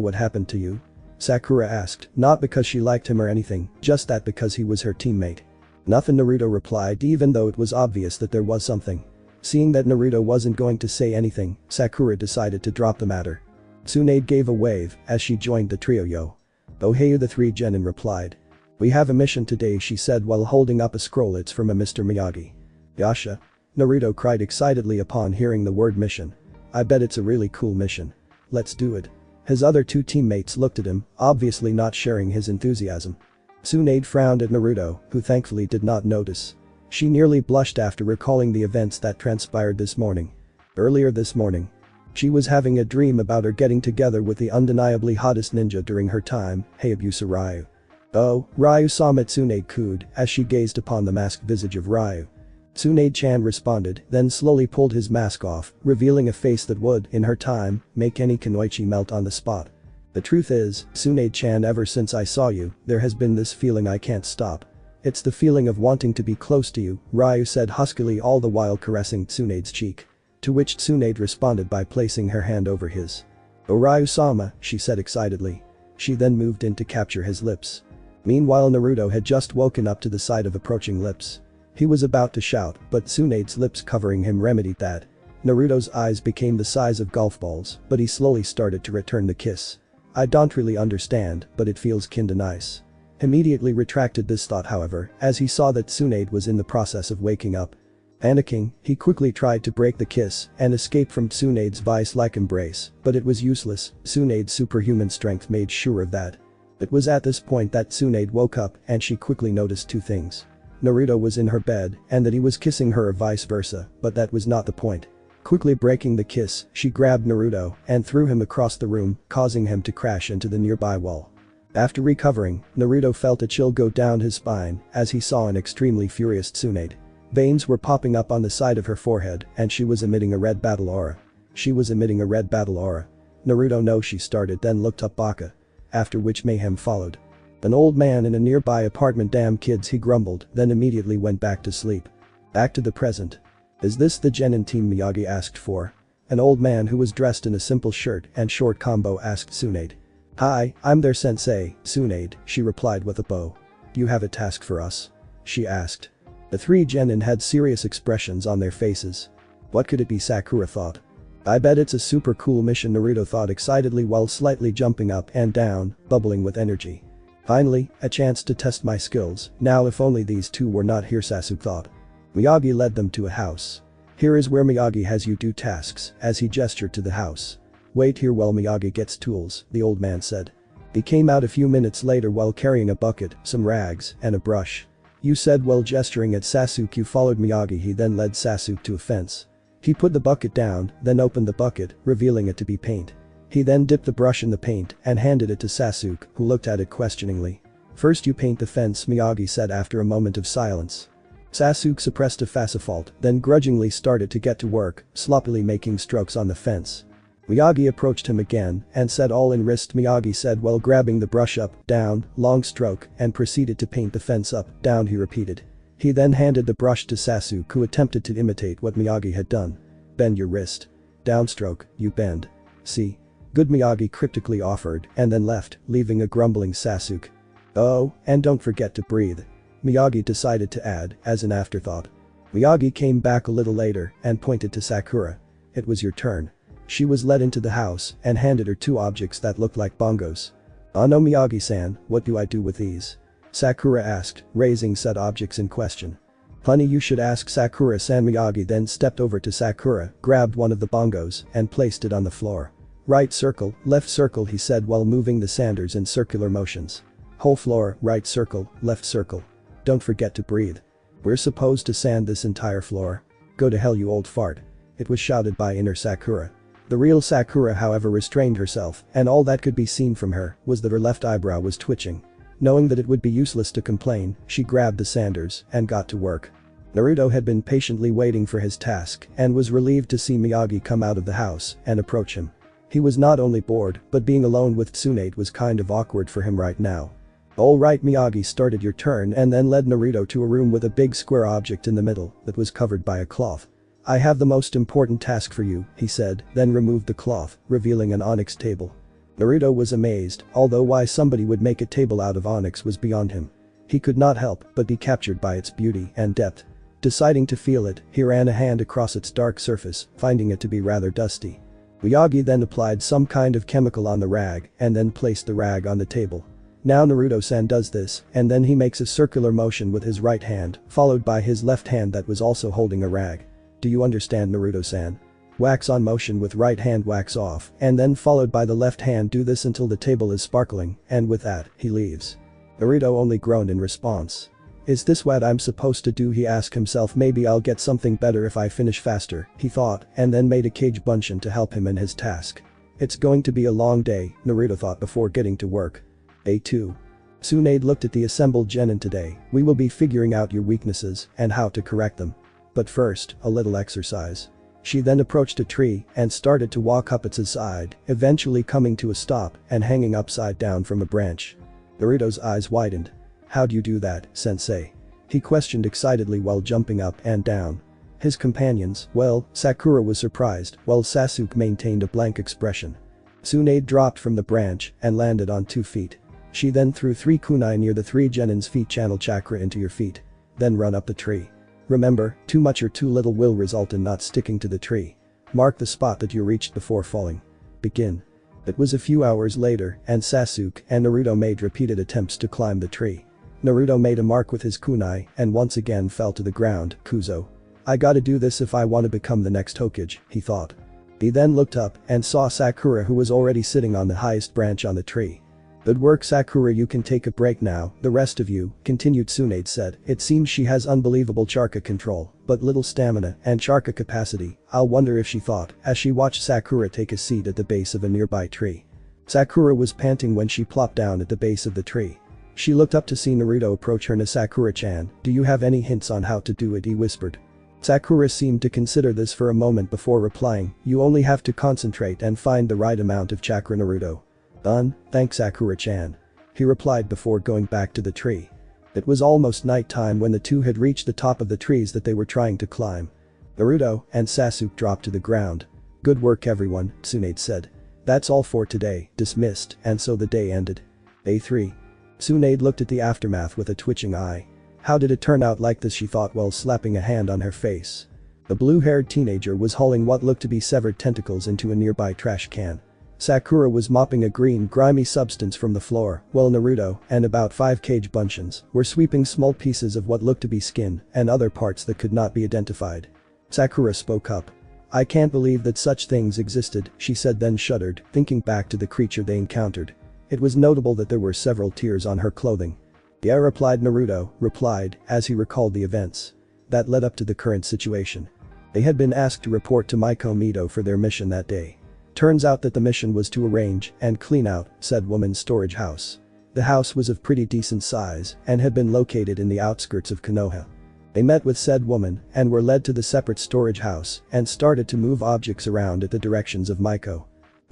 what happened to you? Sakura asked, not because she liked him or anything, just that because he was her teammate. Nothing, Naruto replied, even though it was obvious that there was something. Seeing that Naruto wasn't going to say anything, Sakura decided to drop the matter. Tsunade gave a wave as she joined the trio. Yo. Oheu, the three Genin replied. We have a mission today, she said while holding up a scroll. It's from a Mr. Miyagi. Yasha. Naruto cried excitedly upon hearing the word mission. I bet it's a really cool mission. Let's do it. His other two teammates looked at him, obviously not sharing his enthusiasm. Tsunade frowned at Naruto, who thankfully did not notice. She nearly blushed after recalling the events that transpired this morning. Earlier this morning. She was having a dream about her getting together with the undeniably hottest ninja during her time, Hayabusa Ryu. Oh, Ryu-sama, Tsunade cooed as she gazed upon the masked visage of Ryu. Tsunade-chan responded, then slowly pulled his mask off, revealing a face that would, in her time, make any kunoichi melt on the spot. The truth is, Tsunade-chan, ever since I saw you, there has been this feeling I can't stop. It's the feeling of wanting to be close to you, Ryu said huskily, all the while caressing Tsunade's cheek. To which Tsunade responded by placing her hand over his. Oh, Ryu-sama, she said excitedly. She then moved in to capture his lips. Meanwhile, Naruto had just woken up to the sight of approaching lips. He was about to shout, but Tsunade's lips covering him remedied that. Naruto's eyes became the size of golf balls, but he slowly started to return the kiss. I don't really understand, but it feels kinda nice. Immediately retracted this thought, however, as he saw that Tsunade was in the process of waking up. Panicking, he quickly tried to break the kiss and escape from Tsunade's vice-like embrace, but it was useless. Tsunade's superhuman strength made sure of that. It was at this point that Tsunade woke up and she quickly noticed two things. Naruto was in her bed and that he was kissing her or vice versa, but that was not the point. Quickly breaking the kiss, she grabbed Naruto and threw him across the room, causing him to crash into the nearby wall. After recovering, Naruto felt a chill go down his spine as he saw an extremely furious Tsunade. Veins were popping up on the side of her forehead and she was emitting a red battle aura. Naruto knows she started then looked up Baka. After which mayhem followed. An old man in a nearby apartment, damn kids, he grumbled, then immediately went back to sleep. Back to the present. Is this the Genin team Miyagi asked for? An old man who was dressed in a simple shirt and short combo asked Tsunade. Hi, I'm their sensei, Tsunade, she replied with a bow. Do you have a task for us? She asked. The three Genin had serious expressions on their faces. What could it be, Sakura thought. I bet it's a super cool mission, Naruto thought excitedly while slightly jumping up and down, bubbling with energy. Finally, a chance to test my skills, now if only these two were not here, Sasuke thought. Miyagi led them to a house. Here is where Miyagi has you do tasks, as he gestured to the house. Wait here while Miyagi gets tools, the old man said. He came out a few minutes later while carrying a bucket, some rags, and a brush. You said while gesturing at Sasuke you followed Miyagi. He then led Sasuke to a fence. He put the bucket down, then opened the bucket, revealing it to be paint. He then dipped the brush in the paint and handed it to Sasuke, who looked at it questioningly. First you paint the fence, Miyagi said after a moment of silence. Sasuke suppressed a fault, then grudgingly started to get to work, sloppily making strokes on the fence. Miyagi approached him again and said all in wrist, Miyagi said while grabbing the brush up, down, long stroke, and proceeded to paint the fence up, down he repeated. He then handed the brush to Sasuke who attempted to imitate what Miyagi had done. Bend your wrist. Downstroke, you bend. See? Good, Miyagi cryptically offered and then left, leaving a grumbling Sasuke. Oh, and don't forget to breathe. Miyagi decided to add, as an afterthought. Miyagi came back a little later and pointed to Sakura. It was your turn. She was led into the house and handed her two objects that looked like bongos. Oh no, Miyagi-san, what do I do with these? Sakura asked, raising said objects in question. Honey, you should ask Sakura-san. Miyagi then stepped over to Sakura, grabbed one of the bongos, and placed it on the floor. Right circle, left circle, he said while moving the sanders in circular motions. Whole floor, right circle, left circle. Don't forget to breathe. We're supposed to sand this entire floor. Go to hell, you old fart. It was shouted by inner Sakura. The real Sakura, however, restrained herself, and all that could be seen from her was that her left eyebrow was twitching. Knowing that it would be useless to complain, she grabbed the sanders and got to work. Naruto had been patiently waiting for his task and was relieved to see Miyagi come out of the house and approach him. He was not only bored, but being alone with Tsunade was kind of awkward for him right now. Alright, Miyagi started your turn and then led Naruto to a room with a big square object in the middle that was covered by a cloth. I have the most important task for you, he said, then removed the cloth, revealing an onyx table. Naruto was amazed, although why somebody would make a table out of onyx was beyond him. He could not help but be captured by its beauty and depth. Deciding to feel it, he ran a hand across its dark surface, finding it to be rather dusty. Miyagi then applied some kind of chemical on the rag and then placed the rag on the table. Now Naruto-san does this, and then he makes a circular motion with his right hand, followed by his left hand that was also holding a rag. Do you understand, Naruto-san? Wax on motion with right hand, wax off, and then followed by the left hand. Do this until the table is sparkling, and with that, he leaves. Naruto only groaned in response. Is this what I'm supposed to do? He asked himself. Maybe I'll get something better if I finish faster, he thought, and then made a cage Bunshin to help him in his task. It's going to be a long day, Naruto thought before getting to work. A2. Tsunade looked at the assembled genin. Today, we will be figuring out your weaknesses and how to correct them. But first, a little exercise. She then approached a tree and started to walk up its side, eventually coming to a stop and hanging upside down from a branch. Naruto's eyes widened. How do you do that, sensei? He questioned excitedly while jumping up and down. His companions, well, Sakura was surprised while Sasuke maintained a blank expression. Tsunade dropped from the branch and landed on 2 feet. She then threw 3 kunai near the 3 genin's feet. Channel chakra into your feet. Then run up the tree. Remember, too much or too little will result in not sticking to the tree. Mark the spot that you reached before falling. Begin. It was a few hours later and Sasuke and Naruto made repeated attempts to climb the tree. Naruto made a mark with his kunai and once again fell to the ground. Kuzo. I gotta do this if I want to become the next Hokage, he thought. He then looked up and saw Sakura, who was already sitting on the highest branch on the tree. Good work, Sakura, you can take a break now. The rest of you, continued Tsunade said. It seems she has unbelievable chakra control, but little stamina and chakra capacity. I'll wonder if she thought as she watched Sakura take a seat at the base of a nearby tree. Sakura was panting when she plopped down at the base of the tree. She looked up to see Naruto approach her. Sakura-chan, do you have any hints on how to do it? He whispered. Sakura seemed to consider this for a moment before replying, you only have to concentrate and find the right amount of chakra. Naruto. Thanks Sakura-chan. He replied before going back to the tree. It was almost night time when the two had reached the top of the trees that they were trying to climb. Naruto and Sasuke dropped to the ground. Good work everyone, Tsunade said. That's all for today, dismissed, and so the day ended. Day 3. Tsunade looked at the aftermath with a twitching eye. How did it turn out like this, she thought while slapping a hand on her face. The blue-haired teenager was hauling what looked to be severed tentacles into a nearby trash can. Sakura was mopping a green grimy substance from the floor, while Naruto and about 5 cage bunchins were sweeping small pieces of what looked to be skin and other parts that could not be identified. Sakura spoke up. I can't believe that such things existed, she said, then shuddered, thinking back to the creature they encountered. It was notable that there were several tears on her clothing. Yeah, Naruto replied as he recalled the events that led up to the current situation. They had been asked to report to Miko Mito for their mission that day. Turns out that the mission was to arrange and clean out said woman's storage house. The house was of pretty decent size and had been located in the outskirts of Konoha. They met with said woman and were led to the separate storage house and started to move objects around at the directions of Miko.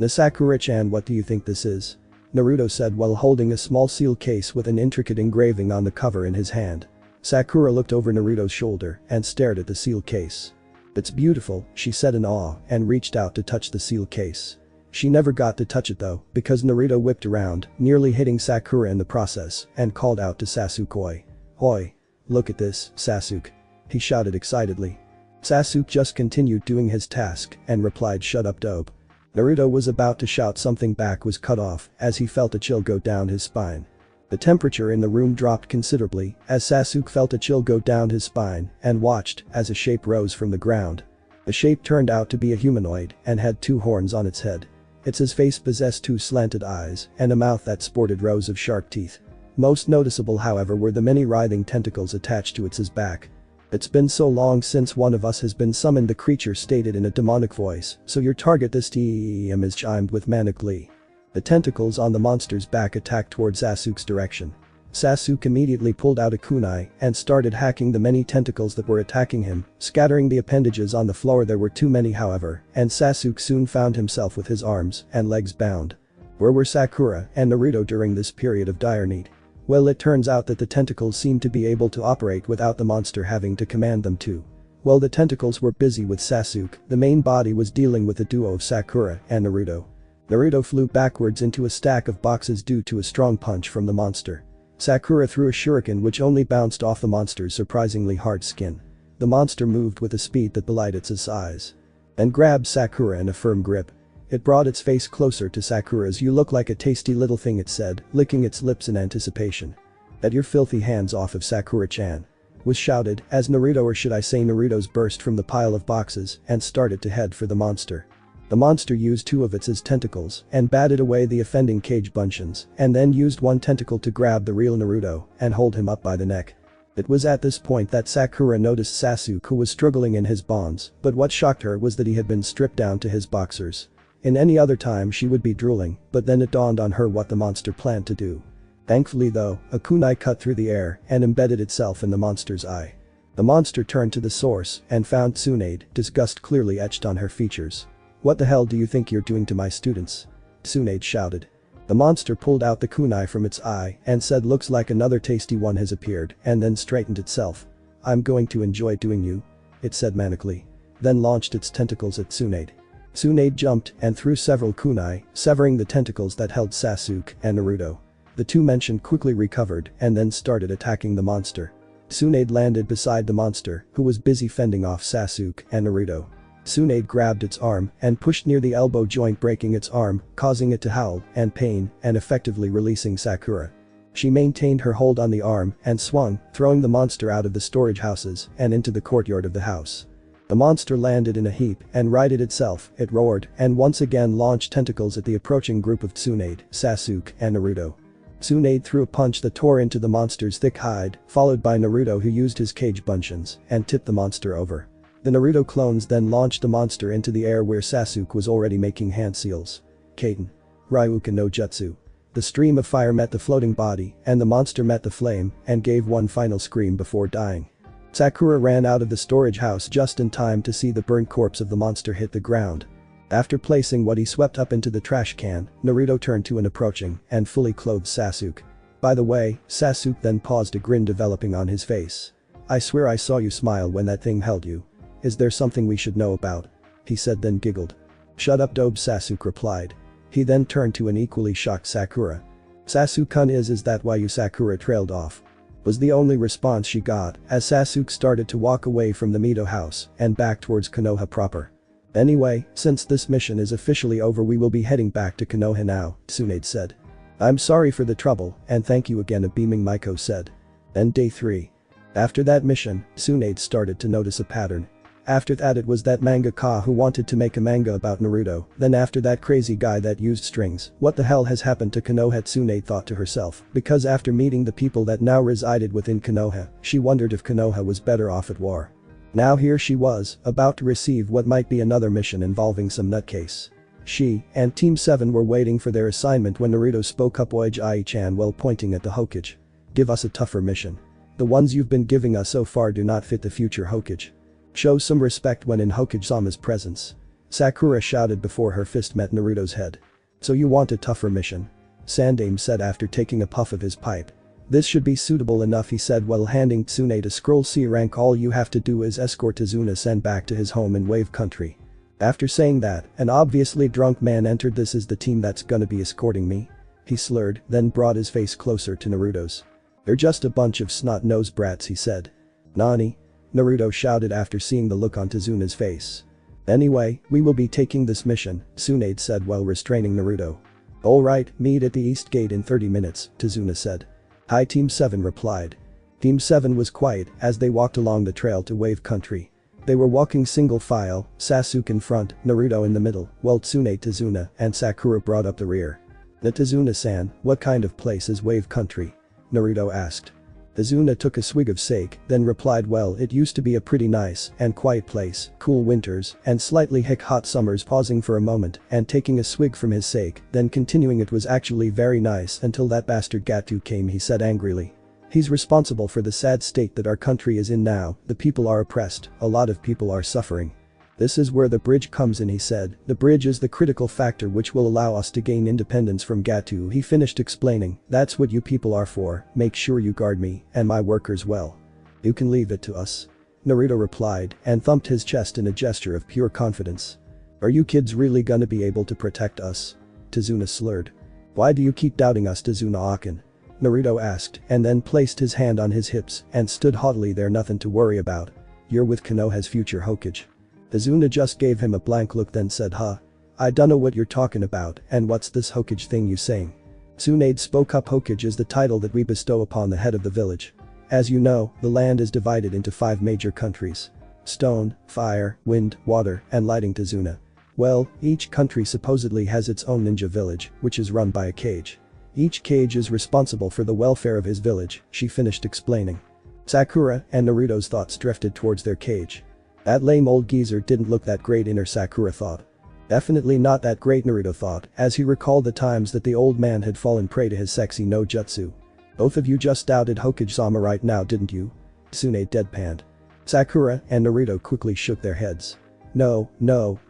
Sakura-chan, what do you think this is? Naruto said while holding a small seal case with an intricate engraving on the cover in his hand. Sakura looked over Naruto's shoulder and stared at the seal case. It's beautiful, she said in awe and reached out to touch the seal case. She never got to touch it though because Naruto whipped around, nearly hitting Sakura in the process, and called out to Sasuke. Hoi! Look at this, Sasuke. He shouted excitedly. Sasuke just continued doing his task and replied, shut up dope. Naruto was about to shout something back was cut off as he felt a chill go down his spine. The temperature in the room dropped considerably as Sasuke felt a chill go down his spine and watched as a shape rose from the ground. The shape turned out to be a humanoid and had 2 horns on its head. Its face possessed 2 slanted eyes and a mouth that sported rows of sharp teeth. Most noticeable however were the many writhing tentacles attached to its back. It's been so long since one of us has been summoned, the creature stated in a demonic voice, so your target this TEM is chimed with manic glee. The tentacles on the monster's back attacked towards Sasuke's direction. Sasuke immediately pulled out a kunai and started hacking the many tentacles that were attacking him, scattering the appendages on the floor. There were too many however, and Sasuke soon found himself with his arms and legs bound. Where were Sakura and Naruto during this period of dire need? Well, it turns out that the tentacles seemed to be able to operate without the monster having to command them to. While the tentacles were busy with Sasuke, the main body was dealing with the duo of Sakura and Naruto. Naruto flew backwards into a stack of boxes due to a strong punch from the monster. Sakura threw a shuriken which only bounced off the monster's surprisingly hard skin. The monster moved with a speed that belied its size. And grabbed Sakura in a firm grip. It brought its face closer to Sakura's. You look like a tasty little thing, it said, licking its lips in anticipation. Get your filthy hands off of Sakura-chan. Was shouted as Naruto, or should I say Naruto's, burst from the pile of boxes and started to head for the monster. The monster used 2 of its tentacles and batted away the offending cage bunchins and then used 1 tentacle to grab the real Naruto and hold him up by the neck. It was at this point that Sakura noticed Sasuke, who was struggling in his bonds, but what shocked her was that he had been stripped down to his boxers. In any other time she would be drooling, but then it dawned on her what the monster planned to do. Thankfully though, a kunai cut through the air and embedded itself in the monster's eye. The monster turned to the source and found Tsunade, disgust clearly etched on her features. What the hell do you think you're doing to my students? Tsunade shouted. The monster pulled out the kunai from its eye and said, looks like another tasty one has appeared, and then straightened itself. I'm going to enjoy doing you. It said manically. Then launched its tentacles at Tsunade. Tsunade jumped and threw several kunai, severing the tentacles that held Sasuke and Naruto. The 2 mentioned quickly recovered and then started attacking the monster. Tsunade landed beside the monster, who was busy fending off Sasuke and Naruto. Tsunade grabbed its arm and pushed near the elbow joint, breaking its arm, causing it to howl and pain and effectively releasing Sakura. She maintained her hold on the arm and swung, throwing the monster out of the storage houses and into the courtyard of the house. The monster landed in a heap and righted itself, it roared, and once again launched tentacles at the approaching group of Tsunade, Sasuke, and Naruto. Tsunade threw a punch that tore into the monster's thick hide, followed by Naruto, who used his cage bunchins and tipped the monster over. The Naruto clones then launched the monster into the air where Sasuke was already making hand seals. Kaiten. Ryuka no Jutsu. The stream of fire met the floating body, and the monster met the flame, and gave one final scream before dying. Sakura ran out of the storage house just in time to see the burnt corpse of the monster hit the ground. After placing what he swept up into the trash can, Naruto turned to an approaching and fully clothed Sasuke. By the way, Sasuke then paused, a grin developing on his face. I swear I saw you smile when that thing held you. Is there something we should know about? He said, then giggled. Shut up, Dobe, Sasuke replied. He then turned to an equally shocked Sakura. Sasuke-kun, is that why you? Sakura trailed off. Was the only response she got as Sasuke started to walk away from the Mito house and back towards Konoha proper. Anyway, since this mission is officially over, we will be heading back to Konoha now, Tsunade said. I'm sorry for the trouble and thank you again, a beaming Maiko said. Then day 3. After that mission, Tsunade started to notice a pattern. After that, it was that mangaka who wanted to make a manga about Naruto, then after that crazy guy that used strings. What the hell has happened to Konoha? Tsunade thought to herself, because after meeting the people that now resided within Konoha, she wondered if Konoha was better off at war. Now here she was, about to receive what might be another mission involving some nutcase. She and Team 7 were waiting for their assignment when Naruto spoke up. Oij Ai-chan, while pointing at the Hokage. Give us a tougher mission. The ones you've been giving us so far do not fit the future Hokage. Show some respect when in Hokage-sama's presence. Sakura shouted before her fist met Naruto's head. So you want a tougher mission? Sandaime said after taking a puff of his pipe. This should be suitable enough, he said while handing Tsunade a scroll C rank. All you have to do is escort Tazuna back to his home in Wave Country. After saying that, an obviously drunk man entered. This is the team that's gonna be escorting me? He slurred, then brought his face closer to Naruto's. They're just a bunch of snot-nosed brats, he said. Nani? Naruto shouted after seeing the look on Tazuna's face. Anyway, we will be taking this mission, Tsunade said while restraining Naruto. Alright, meet at the East Gate in 30 minutes, Tazuna said. Hi, Team 7 replied. Team 7 was quiet as they walked along the trail to Wave Country. They were walking single file, Sasuke in front, Naruto in the middle, while Tsunade, Tazuna, and Sakura brought up the rear. Tazuna-san, what kind of place is Wave Country? Naruto asked. Tazuna took a swig of sake, then replied, well, it used to be a pretty nice and quiet place, cool winters and slightly hot summers. Pausing for a moment and taking a swig from his sake, then continuing, it was actually very nice until that bastard Gato came, he said angrily. He's responsible for the sad state that our country is in now. The people are oppressed, a lot of people are suffering. This is where the bridge comes in, he said. The bridge is the critical factor which will allow us to gain independence from Gato. He finished explaining, that's what you people are for, make sure you guard me and my workers well. You can leave it to us. Naruto replied and thumped his chest in a gesture of pure confidence. Are you kids really gonna be able to protect us? Tazuna slurred. Why do you keep doubting us, Tazuna-akin? Naruto asked and then placed his hand on his hips and stood haughtily there. Nothing to worry about. You're with Konoha's future Hokage. Tazuna just gave him a blank look then said, huh? I dunno what you're talking about, and what's this Hokage thing you saying? Tsunade spoke up. Hokage is the title that we bestow upon the head of the village. As you know, the land is divided into 5 major countries. Stone, fire, wind, water, and lighting. Tazuna. Well, each country supposedly has its own ninja village, which is run by a Kage. Each Kage is responsible for the welfare of his village, she finished explaining. Sakura and Naruto's thoughts drifted towards their Kage. That lame old geezer didn't look that great, inner Sakura thought. Definitely not that great, Naruto thought as he recalled the times that the old man had fallen prey to his sexy no jutsu. Both of you just doubted Hokage-sama right now, didn't you? Tsunade deadpanned. Sakura and Naruto quickly shook their heads. No,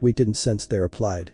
we didn't, sense they replied.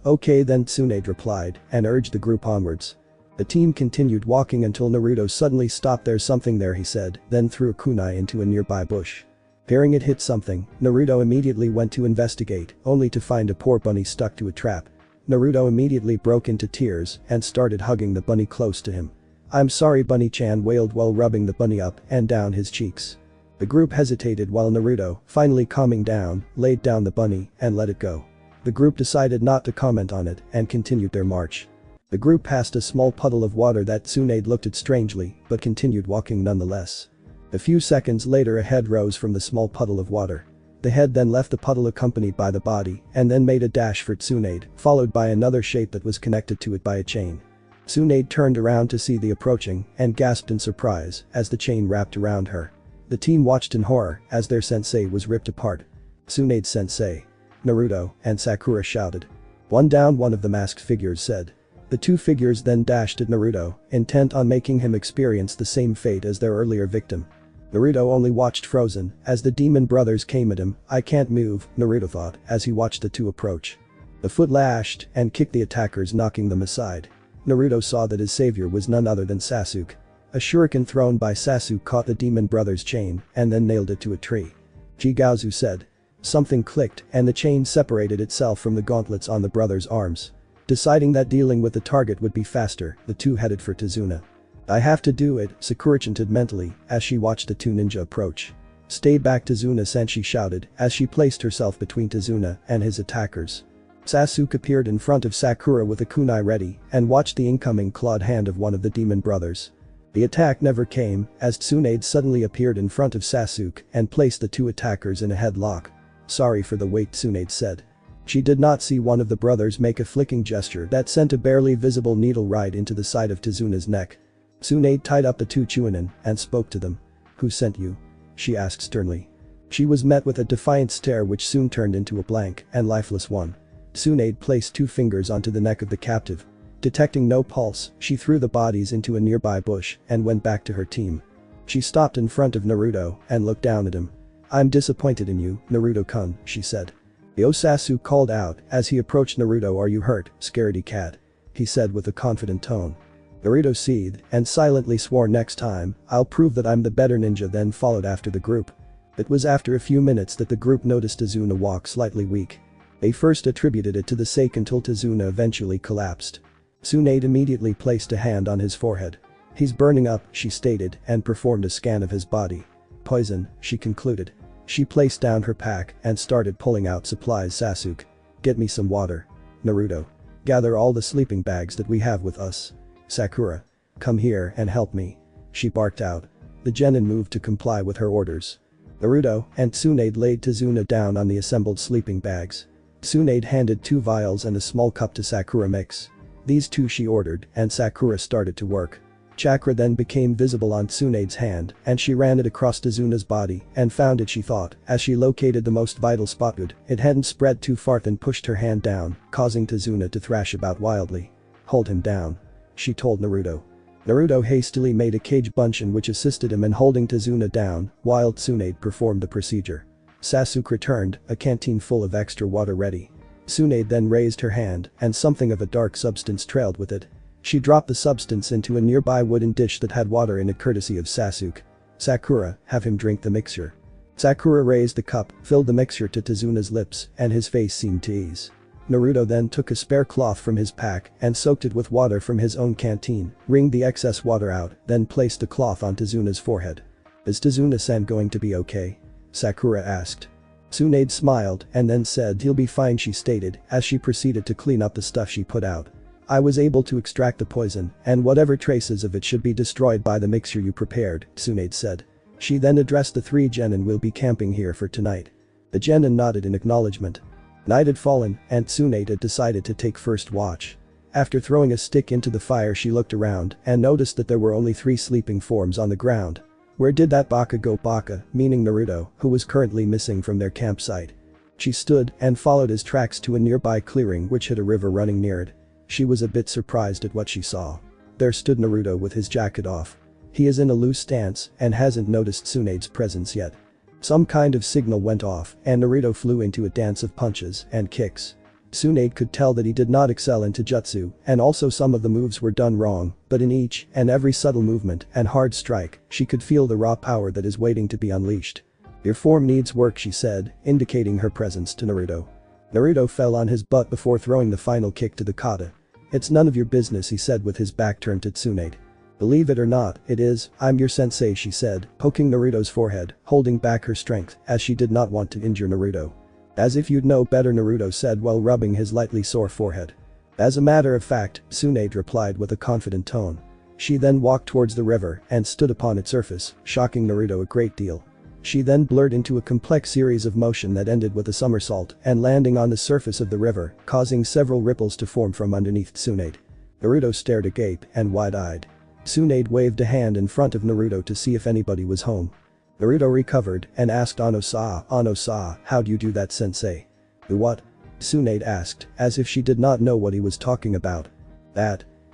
Okay then, Tsunade replied and urged the group onwards. The team continued walking until Naruto suddenly stopped. There's something there, he said, then threw a kunai into a nearby bush. Hearing it hit something, Naruto immediately went to investigate, only to find a poor bunny stuck to a trap. Naruto immediately broke into tears and started hugging the bunny close to him. I'm sorry, Bunny-chan wailed while rubbing the bunny up and down his cheeks. The group hesitated while Naruto, finally calming down, laid down the bunny and let it go. The group decided not to comment on it and continued their march. The group passed a small puddle of water that Tsunade looked at strangely but continued walking nonetheless. A few seconds later, a head rose from the small puddle of water. The head then left the puddle accompanied by the body and then made a dash for Tsunade, followed by another shape that was connected to it by a chain. Tsunade turned around to see the approaching and gasped in surprise as the chain wrapped around her. The team watched in horror as their sensei was ripped apart. Tsunade-sensei. Naruto and Sakura shouted. One down, one of the masked figures said. The two figures then dashed at Naruto, intent on making him experience the same fate as their earlier victim. Naruto only watched frozen as the demon brothers came at him. "I can't move," Naruto thought as he watched the two approach. The foot lashed and kicked the attackers, knocking them aside. Naruto saw that his savior was none other than Sasuke. A shuriken thrown by Sasuke caught the demon brothers' chain and then nailed it to a tree. Jigaozu said. Something clicked and the chain separated itself from the gauntlets on the brothers' arms. Deciding that dealing with the target would be faster, the two headed for Tazuna. "I have to do it," Sakura chanted mentally as she watched the two ninja approach. "Stay back, Tazuna-san," she shouted as she placed herself between Tazuna and his attackers. Sasuke appeared in front of Sakura with a kunai ready and watched the incoming clawed hand of one of the demon brothers. The attack never came as Tsunade suddenly appeared in front of Sasuke and placed the two attackers in a headlock. "Sorry for the wait," Tsunade said. She did not see one of the brothers make a flicking gesture that sent a barely visible needle right into the side of Tazuna's neck. Tsunade tied up the two Chunin and spoke to them. "Who sent you?" she asked sternly. She was met with a defiant stare which soon turned into a blank and lifeless one. Tsunade placed two fingers onto the neck of the captive. Detecting no pulse, she threw the bodies into a nearby bush and went back to her team. She stopped in front of Naruto and looked down at him. "I'm disappointed in you, Naruto-kun," she said. Yo, Sasuke called out as he approached Naruto. "Are you hurt, scaredy cat?" he said with a confident tone. Naruto seethed and silently swore, "Next time, I'll prove that I'm the better ninja," then followed after the group. It was after a few minutes that the group noticed Tazuna walk slightly weak. They first attributed it to the sake until Tazuna eventually collapsed. Tsunade immediately placed a hand on his forehead. "He's burning up," she stated and performed a scan of his body. "Poison," she concluded. She placed down her pack and started pulling out supplies. "Sasuke. Get me some water. Naruto. Gather all the sleeping bags that we have with us. Sakura. Come here and help me," she barked out. The genin moved to comply with her orders. Naruto and Tsunade laid Tazuna down on the assembled sleeping bags. Tsunade handed 2 vials and a small cup to Sakura. "Mix these two," she ordered, and Sakura started to work. Chakra then became visible on Tsunade's hand and she ran it across Tazuna's body and found it, she thought, as she located the most vital spot. Good, it hadn't spread too far and pushed her hand down, causing Tazuna to thrash about wildly. "Hold him down," she told Naruto. Naruto hastily made a cage bunchen which assisted him in holding Tazuna down while Tsunade performed the procedure. Sasuke returned, a canteen full of extra water ready. Tsunade then raised her hand and something of a dark substance trailed with it. She dropped the substance into a nearby wooden dish that had water in it, courtesy of Sasuke. "Sakura, have him drink the mixture." Sakura raised the cup, filled the mixture to Tazuna's lips, and his face seemed to ease. Naruto then took a spare cloth from his pack and soaked it with water from his own canteen, wringed the excess water out, then placed the cloth on Tazuna's forehead. "Is Tazuna-san going to be okay?" Sakura asked. Tsunade smiled and then said, "He'll be fine," she stated as she proceeded to clean up the stuff she put out. "I was able to extract the poison, and whatever traces of it should be destroyed by the mixture you prepared," Tsunade said. She then addressed the 3 genin. "We'll be camping here for tonight." The genin nodded in acknowledgement. Night had fallen and Tsunade had decided to take first watch. After throwing a stick into the fire, she looked around and noticed that there were only 3 sleeping forms on the ground. Where did that Baka go? Baka, meaning Naruto, who was currently missing from their campsite. She stood and followed his tracks to a nearby clearing which had a river running near it. She was a bit surprised at what she saw. There stood Naruto with his jacket off. He is in a loose stance and hasn't noticed Tsunade's presence yet. Some kind of signal went off and Naruto flew into a dance of punches and kicks. Tsunade could tell that he did not excel in Taijutsu and also some of the moves were done wrong, but in each and every subtle movement and hard strike, she could feel the raw power that is waiting to be unleashed. "Your form needs work," she said, indicating her presence to Naruto. Naruto fell on his butt before throwing the final kick to the kata. "It's none of your business," he said with his back turned to Tsunade. "Believe it or not, it is. I'm your sensei," she said, poking Naruto's forehead, holding back her strength as she did not want to injure Naruto. "As if you'd know better," Naruto said while rubbing his lightly sore forehead. "As a matter of fact," Tsunade replied with a confident tone. She then walked towards the river and stood upon its surface, shocking Naruto a great deal. She then blurred into a complex series of motion that ended with a somersault and landing on the surface of the river, causing several ripples to form from underneath Tsunade. Naruto stared agape and wide-eyed. Tsunade waved a hand in front of Naruto to see if anybody was home. Naruto recovered and asked Ano-sa, "How'd you do that, sensei?" "The what?" Tsunade asked, as if she did not know what he was talking about.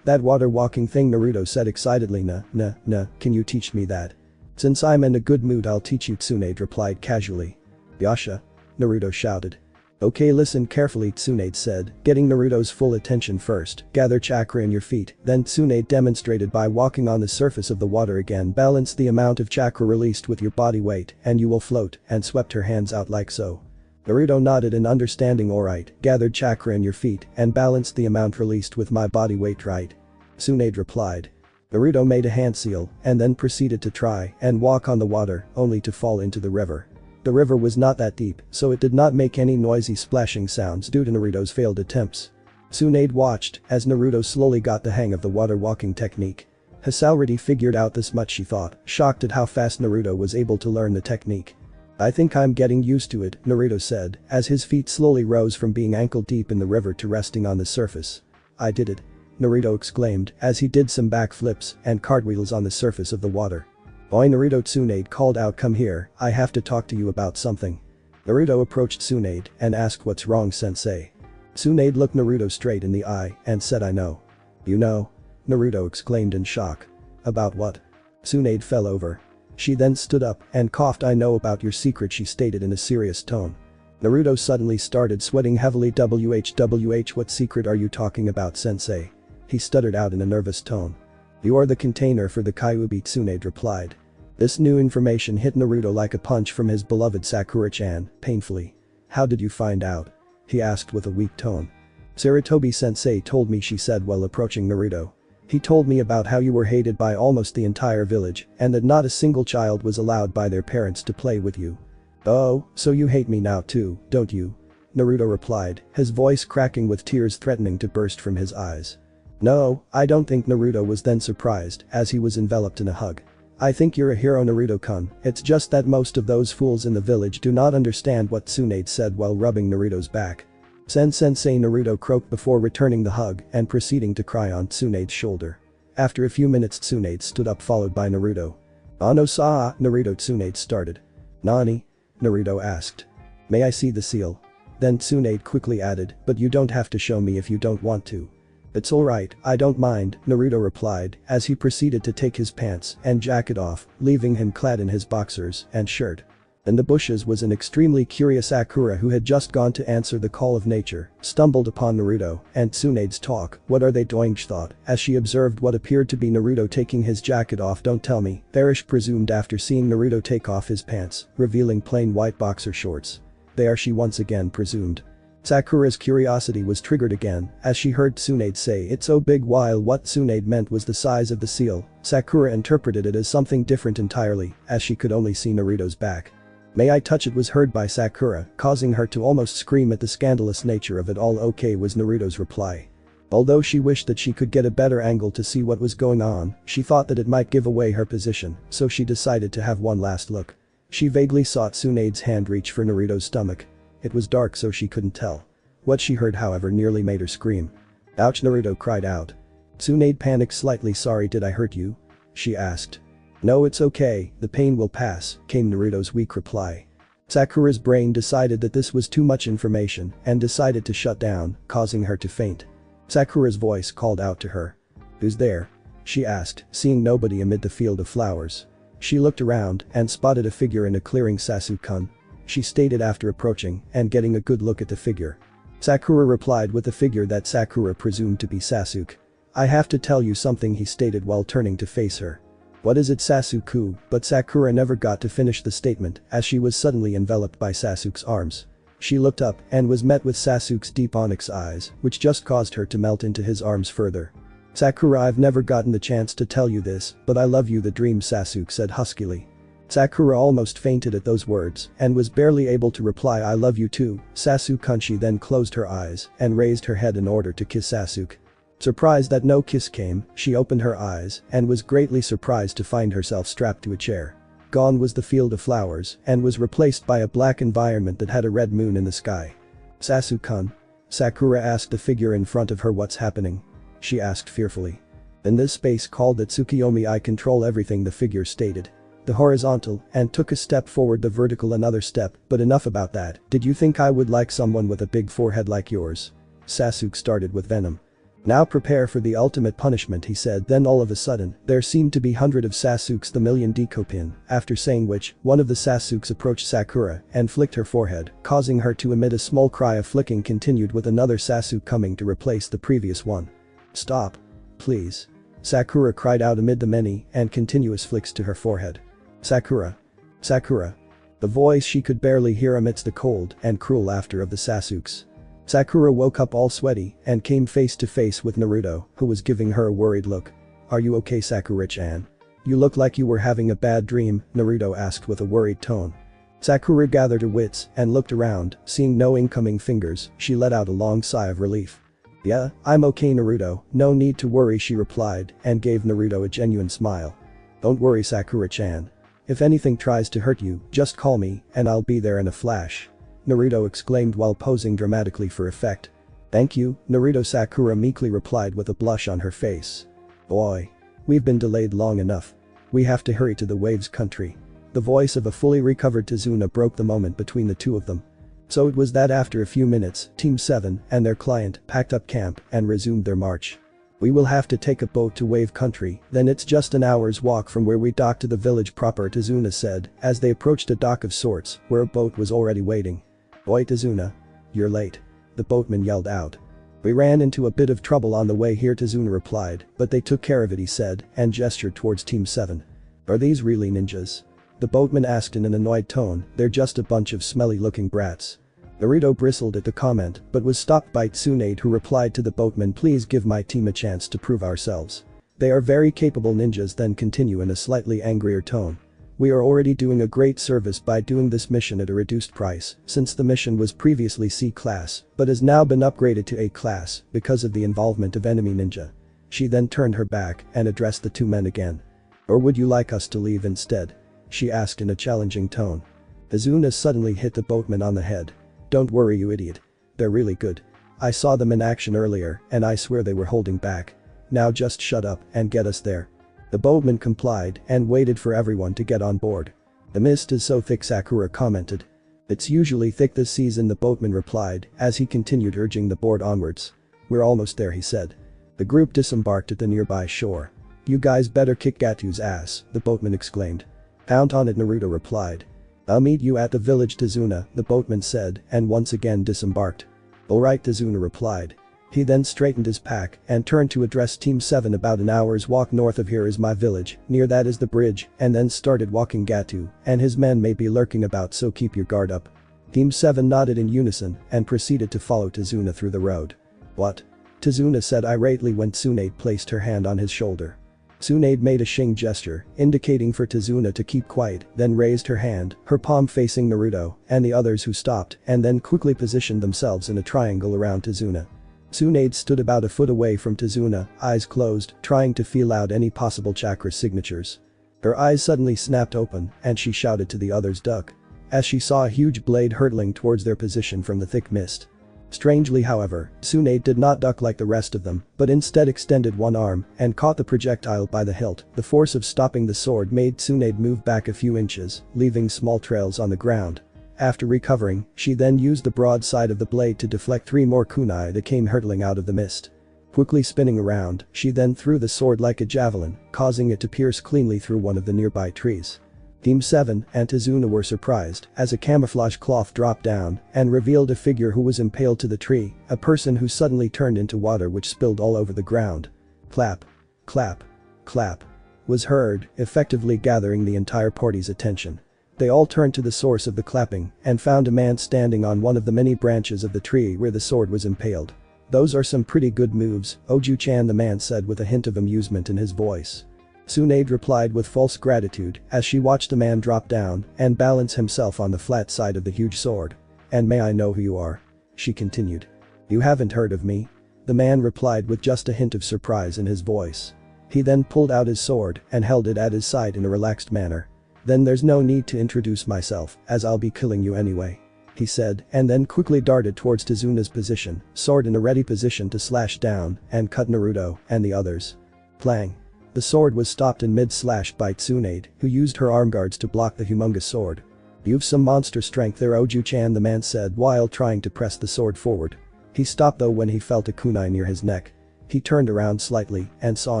That water walking thing, Naruto said excitedly. Nah, can you teach me that? Since I'm in a good mood, I'll teach you, Tsunade replied casually. Yasha? Naruto shouted. Okay, listen carefully, Tsunade said, getting Naruto's full attention first. Gather chakra in your feet, then Tsunade demonstrated by walking on the surface of the water again. Balance the amount of chakra released with your body weight and you will float, and swept her hands out like so. Naruto nodded in understanding. Alright, gathered chakra in your feet and balanced the amount released with my body weight, right? Tsunade replied. Naruto made a hand seal and then proceeded to try and walk on the water, only to fall into the river. The river was not that deep, so it did not make any noisy splashing sounds due to Naruto's failed attempts. Tsunade watched as Naruto slowly got the hang of the water walking technique. Has already figured out this much, she thought, shocked at how fast Naruto was able to learn the technique. I think I'm getting used to it, Naruto said, as his feet slowly rose from being ankle deep in the river to resting on the surface. I did it. Naruto exclaimed as he did some backflips and cartwheels on the surface of the water. Oi, Naruto, Tsunade called out, come here, I have to talk to you about something. Naruto approached Tsunade and asked, what's wrong, sensei? Tsunade looked Naruto straight in the eye and said, I know. You know? Naruto exclaimed in shock. About what? Tsunade fell over. She then stood up and coughed. I know about your secret, she stated in a serious tone. Naruto suddenly started sweating heavily. WH, what secret are you talking about, sensei? He stuttered out in a nervous tone. You are the container for the Kyuubi, Tsunade replied. This new information hit Naruto like a punch from his beloved Sakura-chan, painfully. How did you find out? He asked with a weak tone. Sarutobi-sensei told me, she said while approaching Naruto. He told me about how you were hated by almost the entire village and that not a single child was allowed by their parents to play with you. Oh, so you hate me now too, don't you? Naruto replied, his voice cracking with tears threatening to burst from his eyes. No, I don't think. Naruto was then surprised as he was enveloped in a hug. I think you're a hero, Naruto-kun, it's just that most of those fools in the village do not understand what Tsunade said while rubbing Naruto's back. Sensei, Naruto croaked before returning the hug and proceeding to cry on Tsunade's shoulder. After a few minutes, Tsunade stood up followed by Naruto. Ano-sa, Naruto. Tsunade started. Nani? Naruto asked. May I see the seal? Then Tsunade quickly added, but you don't have to show me if you don't want to. It's alright, I don't mind, Naruto replied as he proceeded to take his pants and jacket off, leaving him clad in his boxers and shirt. In the bushes was an extremely curious Sakura who had just gone to answer the call of nature, stumbled upon Naruto and Tsunade's talk. What are they doing, she thought, as she observed what appeared to be Naruto taking his jacket off. Don't tell me, Therish presumed after seeing Naruto take off his pants, revealing plain white boxer shorts. They are, she once again presumed. Sakura's curiosity was triggered again as she heard Tsunade say it's so big, while what Tsunade meant was the size of the seal. Sakura interpreted it as something different entirely as she could only see Naruto's back. May I touch it was heard by Sakura, causing her to almost scream at the scandalous nature of it all. Okay was Naruto's reply. Although she wished that she could get a better angle to see what was going on, she thought that it might give away her position, so she decided to have one last look. She vaguely saw Tsunade's hand reach for Naruto's stomach. It was dark so she couldn't tell. What she heard, however, nearly made her scream. Ouch, Naruto cried out. Tsunade panicked slightly. Sorry, did I hurt you? She asked. No, it's okay, the pain will pass, came Naruto's weak reply. Sakura's brain decided that this was too much information and decided to shut down, causing her to faint. Sakura's voice called out to her. Who's there? She asked, seeing nobody amid the field of flowers. She looked around and spotted a figure in a clearing. Sasuke-kun, she stated after approaching and getting a good look at the figure. Sakura replied with the figure that Sakura presumed to be Sasuke. I have to tell you something, he stated while turning to face her. What is it, Sasuke? But Sakura never got to finish the statement as she was suddenly enveloped by Sasuke's arms. She looked up and was met with Sasuke's deep onyx eyes, which just caused her to melt into his arms further. Sakura, I've never gotten the chance to tell you this, but I love you, the dream, Sasuke said huskily. Sakura almost fainted at those words and was barely able to reply I love you too, Sasuke-kun. She then closed her eyes and raised her head in order to kiss Sasuke. Surprised that no kiss came, she opened her eyes and was greatly surprised to find herself strapped to a chair. Gone was the field of flowers and was replaced by a black environment that had a red moon in the sky. Sasuke-kun? Sakura asked the figure in front of her. What's happening? She asked fearfully. In this space called the Tsukiyomi I control everything, the figure stated. The horizontal and took a step forward, the vertical another step, but enough about that. Did you think I would like someone with a big forehead like yours? Sasuke started with venom. Now prepare for the ultimate punishment, he said. Then all of a sudden, there seemed to be hundred of Sasuke's the million Dekopin, after saying which, one of the Sasukes approached Sakura and flicked her forehead, causing her to emit a small cry of flicking continued with another Sasuke coming to replace the previous one. Stop. Please. Sakura cried out amid the many and continuous flicks to her forehead. Sakura. Sakura. The voice she could barely hear amidst the cold and cruel laughter of the Sasukes. Sakura woke up all sweaty and came face to face with Naruto, who was giving her a worried look. Are you okay, Sakura-chan? You look like you were having a bad dream, Naruto asked with a worried tone. Sakura gathered her wits and looked around, seeing no incoming fingers, she let out a long sigh of relief. Yeah, I'm okay, Naruto, no need to worry, she replied and gave Naruto a genuine smile. Don't worry, Sakura-chan. If anything tries to hurt you, just call me and I'll be there in a flash. Naruto exclaimed while posing dramatically for effect. Thank you, Naruto, Sakura meekly replied with a blush on her face. Boy. We've been delayed long enough. We have to hurry to the Waves country. The voice of a fully recovered Tazuna broke the moment between the two of them. So it was that after a few minutes, Team 7 and their client packed up camp and resumed their march. We will have to take a boat to Wave country, then it's just an hour's walk from where we dock to the village proper, Tazuna said as they approached a dock of sorts where a boat was already waiting. Boy, Tazuna. You're late. The boatman yelled out. We ran into a bit of trouble on the way here, Tazuna replied, but they took care of it, he said and gestured towards Team 7. Are these really ninjas? The boatman asked in an annoyed tone. They're just a bunch of smelly looking brats. Naruto bristled at the comment but was stopped by Tsunade, who replied to the boatman, please give my team a chance to prove ourselves. They are very capable ninjas, then continue in a slightly angrier tone. We are already doing a great service by doing this mission at a reduced price, since the mission was previously C class, but has now been upgraded to A class because of the involvement of enemy ninja. She then turned her back and addressed the two men again. Or would you like us to leave instead? She asked in a challenging tone. Tazuna suddenly hit the boatman on the head. Don't worry, you idiot. They're really good. I saw them in action earlier and I swear they were holding back. Now just shut up and get us there. The boatman complied and waited for everyone to get on board. The mist is so thick, Sakura commented. It's usually thick this season, the boatman replied as he continued urging the boat onwards. We're almost there, he said. The group disembarked at the nearby shore. You guys better kick Gatu's ass, the boatman exclaimed. Count on it, Naruto replied. I'll meet you at the village, Tazuna, the boatman said and once again disembarked. Alright, Tazuna replied. He then straightened his pack and turned to address Team 7. About an hour's walk north of here is my village, near that is the bridge, and then started walking. Gatu and his men may be lurking about, so keep your guard up. Team 7 nodded in unison and proceeded to follow Tazuna through the road. What? Tazuna said irately when Tsunade placed her hand on his shoulder. Tsunade made a shing gesture, indicating for Tazuna to keep quiet, then raised her hand, her palm facing Naruto and the others, who stopped and then quickly positioned themselves in a triangle around Tazuna. Tsunade stood about a foot away from Tazuna, eyes closed, trying to feel out any possible chakra signatures. Her eyes suddenly snapped open and she shouted to the others, duck, as she saw a huge blade hurtling towards their position from the thick mist. Strangely, however, Tsunade did not duck like the rest of them, but instead extended one arm and caught the projectile by the hilt. The force of stopping the sword made Tsunade move back a few inches, leaving small trails on the ground. After recovering, she then used the broad side of the blade to deflect 3 more kunai that came hurtling out of the mist. Quickly spinning around, she then threw the sword like a javelin, causing it to pierce cleanly through one of the nearby trees. Team 7 and Tazuna were surprised as a camouflage cloth dropped down and revealed a figure who was impaled to the tree, a person who suddenly turned into water which spilled all over the ground. Clap. Clap. Clap. Was heard, effectively gathering the entire party's attention. They all turned to the source of the clapping and found a man standing on one of the many branches of the tree where the sword was impaled. Those are some pretty good moves, Oju-chan, the man said with a hint of amusement in his voice. Tsunade replied with false gratitude as she watched the man drop down and balance himself on the flat side of the huge sword. And may I know who you are? She continued. You haven't heard of me? The man replied with just a hint of surprise in his voice. He then pulled out his sword and held it at his side in a relaxed manner. Then there's no need to introduce myself, as I'll be killing you anyway, he said and then quickly darted towards Tazuna's position, sword in a ready position to slash down and cut Naruto and the others. Clang. The sword was stopped in mid-slash by Tsunade, who used her arm guards to block the humongous sword. You've some monster strength there, Oju-chan, the man said while trying to press the sword forward. He stopped though when he felt a kunai near his neck. He turned around slightly and saw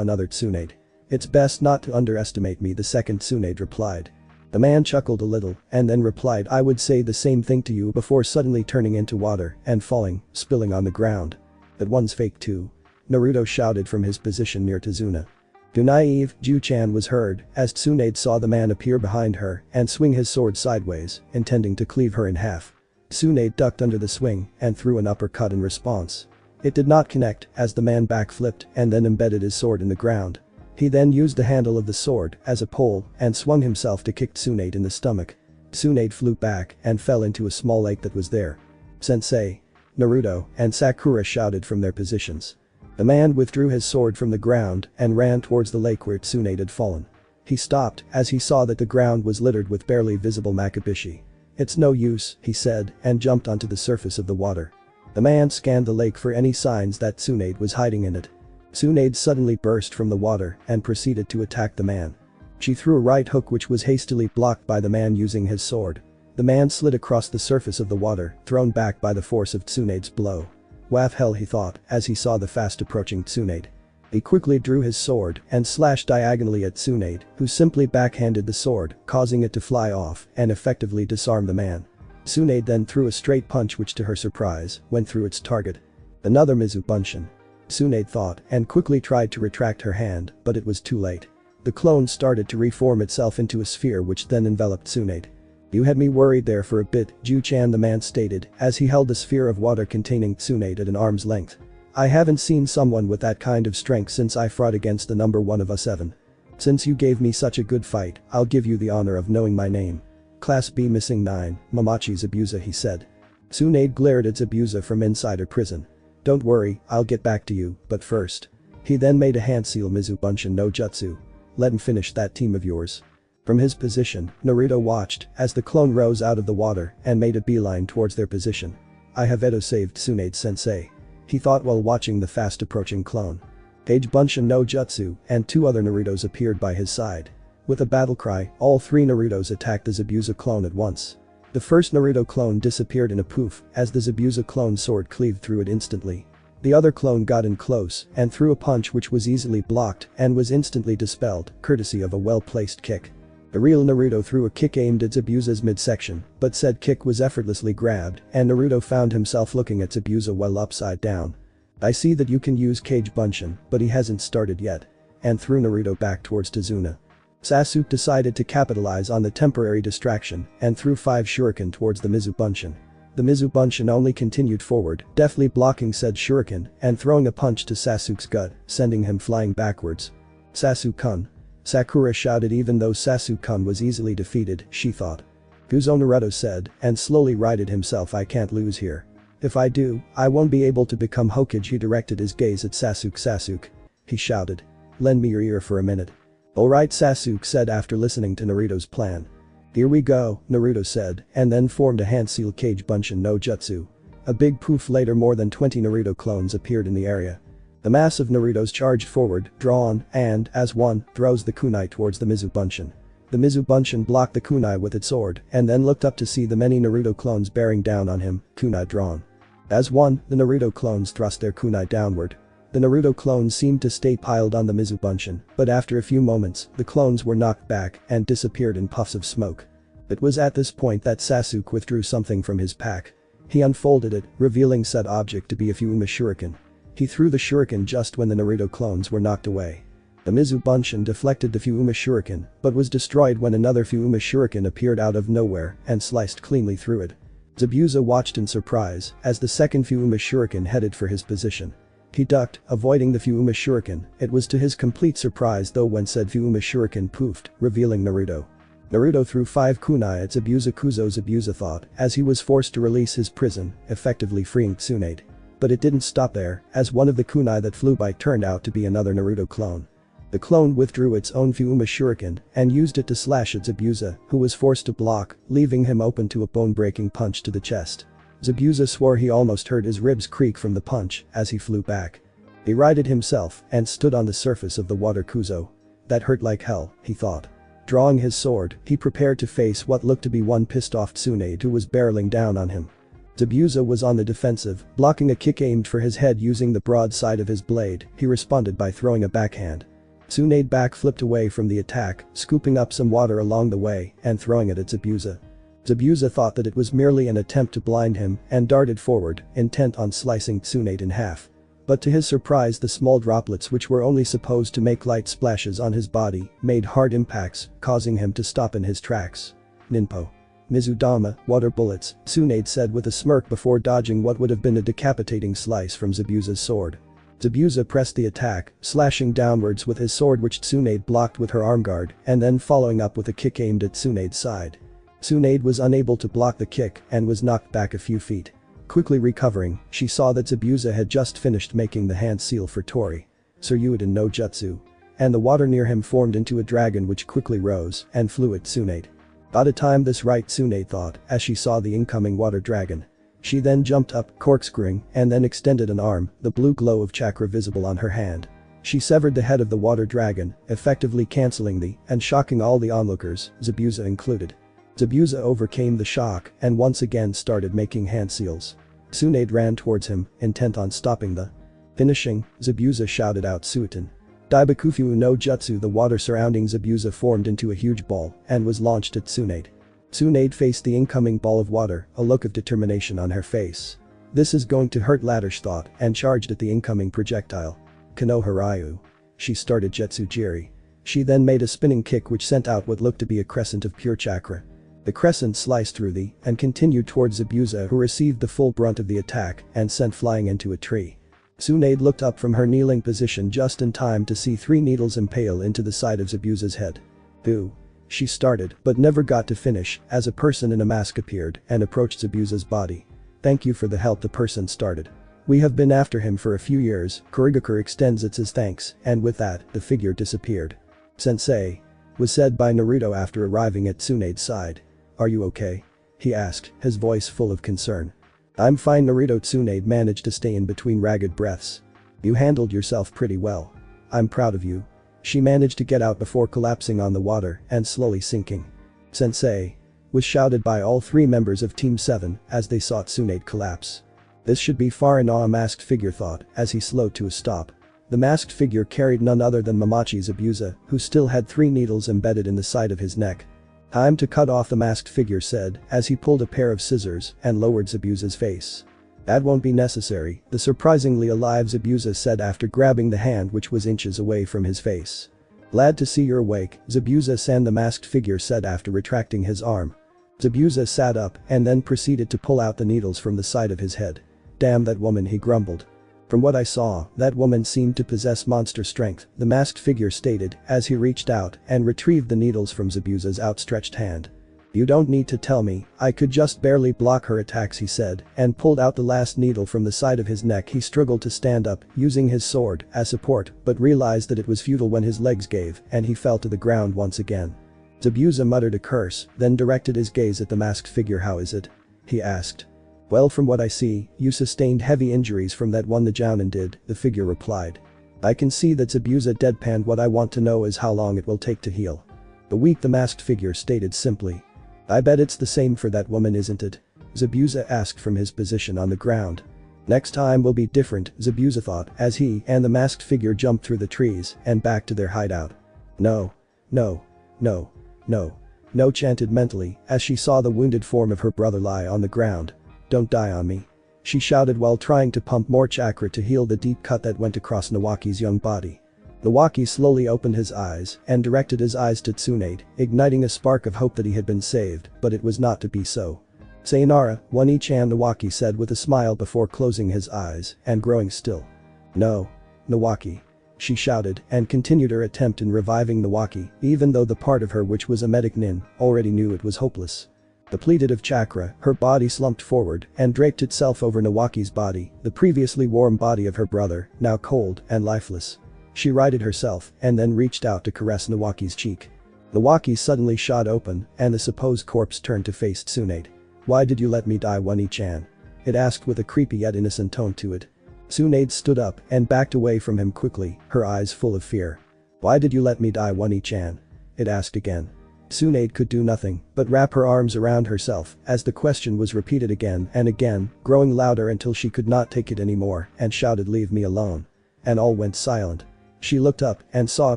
another Tsunade. "It's best not to underestimate me," the second Tsunade replied. The man chuckled a little and then replied, "I would say the same thing to you," before suddenly turning into water and falling, spilling on the ground. "That one's fake too," Naruto shouted from his position near Tazuna. "You naive," Ju-chan was heard as Tsunade saw the man appear behind her and swing his sword sideways, intending to cleave her in half. Tsunade ducked under the swing and threw an uppercut in response. It did not connect as the man backflipped and then embedded his sword in the ground. He then used the handle of the sword as a pole and swung himself to kick Tsunade in the stomach. Tsunade flew back and fell into a small lake that was there. "Sensei!" Naruto and Sakura shouted from their positions. The man withdrew his sword from the ground and ran towards the lake where Tsunade had fallen. He stopped as he saw that the ground was littered with barely visible makibishi. "It's no use," he said and jumped onto the surface of the water. The man scanned the lake for any signs that Tsunade was hiding in it. Tsunade suddenly burst from the water and proceeded to attack the man. She threw a right hook which was hastily blocked by the man using his sword. The man slid across the surface of the water, thrown back by the force of Tsunade's blow. "Waff hell," he thought as he saw the fast approaching Tsunade. He quickly drew his sword and slashed diagonally at Tsunade, who simply backhanded the sword, causing it to fly off and effectively disarm the man. Tsunade then threw a straight punch which to her surprise, went through its target. Another Mizubunshin. Tsunade thought and quickly tried to retract her hand, but it was too late. The clone started to reform itself into a sphere which then enveloped Tsunade. "You had me worried there for a bit," Ju-chan the man stated as he held the sphere of water containing Tsunade at an arm's length. "I haven't seen someone with that kind of strength since I fought against the number one of us seven. Since you gave me such a good fight, I'll give you the honor of knowing my name. Class B missing 9, Mamachi Zabuza," he said. Tsunade glared at Zabuza from inside her prison. "Don't worry, I'll get back to you, but first." He then made a hand seal Mizubunshin no Jutsu. "Let him finish that team of yours." From his position, Naruto watched as the clone rose out of the water and made a beeline towards their position. "I have Edo saved Tsunade sensei," he thought while watching the fast approaching clone. Age Bunshin no Jutsu and two other Narutos appeared by his side. With a battle cry, all three Narutos attacked the Zabuza clone at once. The first Naruto clone disappeared in a poof as the Zabuza clone sword cleaved through it instantly. The other clone got in close and threw a punch which was easily blocked and was instantly dispelled, courtesy of a well-placed kick. The real Naruto threw a kick aimed at Zabuza's midsection, but said kick was effortlessly grabbed and Naruto found himself looking at Zabuza while upside down. "I see that you can use Kage Bunshin, but he hasn't started yet," and threw Naruto back towards Tazuna. Sasuke decided to capitalize on the temporary distraction and threw 5 shuriken towards the Mizubunshin. The Mizubunshin only continued forward, deftly blocking said shuriken and throwing a punch to Sasuke's gut, sending him flying backwards. "Sasuke-kun," Sakura shouted even though Sasuke-kun was easily defeated, she thought. "Guzo," Naruto said and slowly righted himself. "I can't lose here. If I do, I won't be able to become Hokage." He directed his gaze at Sasuke. "Sasuke," he shouted. "Lend me your ear for a minute." "Alright," Sasuke said after listening to Naruto's plan. "Here we go," Naruto said and then formed a hand seal Kage Bunshin no Jutsu. A big poof later more than 20 Naruto clones appeared in the area. The mass of Narutos charged forward, drawn, and, as one, throws the kunai towards the Mizubunshin. The Mizubunshin blocked the kunai with its sword and then looked up to see the many Naruto clones bearing down on him, kunai drawn. As one, the Naruto clones thrust their kunai downward. The Naruto clones seemed to stay piled on the Mizubunshin, but after a few moments, the clones were knocked back and disappeared in puffs of smoke. It was at this point that Sasuke withdrew something from his pack. He unfolded it, revealing said object to be a Fuuma shuriken. He threw the shuriken just when the Naruto clones were knocked away. The Mizubunshin deflected the Fuuma shuriken, but was destroyed when another Fuuma shuriken appeared out of nowhere and sliced cleanly through it. Zabuza watched in surprise as the second Fuuma shuriken headed for his position. He ducked, avoiding the Fuuma shuriken. It was to his complete surprise though when said Fuuma shuriken poofed, revealing Naruto. Naruto threw 5 kunai at Zabuza Kuzo, Zabuza thought, as he was forced to release his prison, effectively freeing Tsunade. But it didn't stop there, as one of the kunai that flew by turned out to be another Naruto clone. The clone withdrew its own Fuuma shuriken and used it to slash at Zabuza, who was forced to block, leaving him open to a bone-breaking punch to the chest. Zabuza swore he almost heard his ribs creak from the punch as he flew back. He righted himself and stood on the surface of the water. Kuzo. That hurt like hell, he thought. Drawing his sword, he prepared to face what looked to be one pissed-off Tsunade who was barreling down on him. Zabuza was on the defensive, blocking a kick aimed for his head using the broad side of his blade. He responded by throwing a backhand. Tsunade back-flipped away from the attack, scooping up some water along the way and throwing it at Zabuza. Zabuza thought that it was merely an attempt to blind him and darted forward, intent on slicing Tsunade in half. But to his surprise, the small droplets, which were only supposed to make light splashes on his body, made hard impacts, causing him to stop in his tracks. Ninpo. Mizudama, water bullets, Tsunade said with a smirk before dodging what would have been a decapitating slice from Zabuza's sword. Zabuza pressed the attack, slashing downwards with his sword which Tsunade blocked with her arm guard and then following up with a kick aimed at Tsunade's side. Tsunade was unable to block the kick and was knocked back a few feet. Quickly recovering, she saw that Zabuza had just finished making the hand seal for Tori. Tsuryuiden no Jutsu. And the water near him formed into a dragon which quickly rose and flew at Tsunade. By the time this right, Tsunade thought as she saw the incoming water dragon. She then jumped up, corkscrewing, and then extended an arm, the blue glow of chakra visible on her hand. She severed the head of the water dragon, effectively cancelling the and shocking all the onlookers, Zabuza included. Zabuza overcame the shock and once again started making hand seals. Tsunade ran towards him, intent on stopping the finishing. Zabuza shouted out Suiten. Daibakufu no Jutsu. The water surrounding Zabuza formed into a huge ball and was launched at Tsunade. Tsunade faced the incoming ball of water, a look of determination on her face. This is going to hurt, Laddersh thought, and charged at the incoming projectile. Konoha Ryu. She started Jetsujiri. She then made a spinning kick which sent out what looked to be a crescent of pure chakra. The crescent sliced through the and continued towards Zabuza, who received the full brunt of the attack and sent flying into a tree. Tsunade looked up from her kneeling position just in time to see 3 needles impale into the side of Zabuza's head. Boo. She started but never got to finish as a person in a mask appeared and approached Zabuza's body. Thank you for the help, the person started. We have been after him for a few years. Kurigakure extends its thanks, and with that, the figure disappeared. Sensei. Was said by Naruto after arriving at Tsunade's side. Are you okay? He asked, his voice full of concern. I'm fine, Naruto. Tsunade managed to stay in between ragged breaths. You handled yourself pretty well. I'm proud of you. She managed to get out before collapsing on the water and slowly sinking. Sensei. Was shouted by all 3 members of Team 7 as they saw Tsunade collapse. This should be far in awe, a masked figure thought as he slowed to a stop. The masked figure carried none other than Mamachi Zabuza, who still had 3 needles embedded in the side of his neck. Time to cut off, the masked figure said as he pulled a pair of scissors and lowered Zabuza's face. That won't be necessary, the surprisingly alive Zabuza said after grabbing the hand which was inches away from his face. Glad to see you're awake, Zabuza-san, the masked figure said after retracting his arm. Zabuza sat up and then proceeded to pull out the needles from the side of his head. Damn that woman, he grumbled. From what I saw, that woman seemed to possess monster strength, the masked figure stated as he reached out and retrieved the needles from Zabuza's outstretched hand. You don't need to tell me, I could just barely block her attacks, he said, and pulled out the last needle from the side of his neck. He struggled to stand up, using his sword as support, but realized that it was futile when his legs gave and he fell to the ground once again. Zabuza muttered a curse, then directed his gaze at the masked figure. How is it? He asked. Well, from what I see, you sustained heavy injuries from that one the Jounin did, the figure replied. I can see that Zabuza deadpanned. What I want to know is how long it will take to heal. The weak, the masked figure stated simply. I bet it's the same for that woman, isn't it? Zabuza asked from his position on the ground. Next time will be different, Zabuza thought as he and the masked figure jumped through the trees and back to their hideout. No. No. No. No. No, chanted mentally as she saw the wounded form of her brother lie on the ground. Don't die on me. She shouted while trying to pump more chakra to heal the deep cut that went across Nawaki's young body. Nawaki slowly opened his eyes and directed his eyes to Tsunade, igniting a spark of hope that he had been saved, but it was not to be so. Sayonara, One-chan, Nawaki said with a smile before closing his eyes and growing still. No. Nawaki. She shouted and continued her attempt in reviving Nawaki, even though the part of her which was a medic nin already knew it was hopeless. Depleted of chakra, her body slumped forward and draped itself over Nawaki's body, the previously warm body of her brother, now cold and lifeless. She righted herself and then reached out to caress Nawaki's cheek. Nawaki suddenly shot open and the supposed corpse turned to face Tsunade. Why did you let me die, One-chan? It asked with a creepy yet innocent tone to it. Tsunade stood up and backed away from him quickly, her eyes full of fear. Why did you let me die, One-chan? It asked again. Tsunade could do nothing but wrap her arms around herself as the question was repeated again and again, growing louder until she could not take it anymore and shouted, "Leave me alone." And all went silent. She looked up and saw a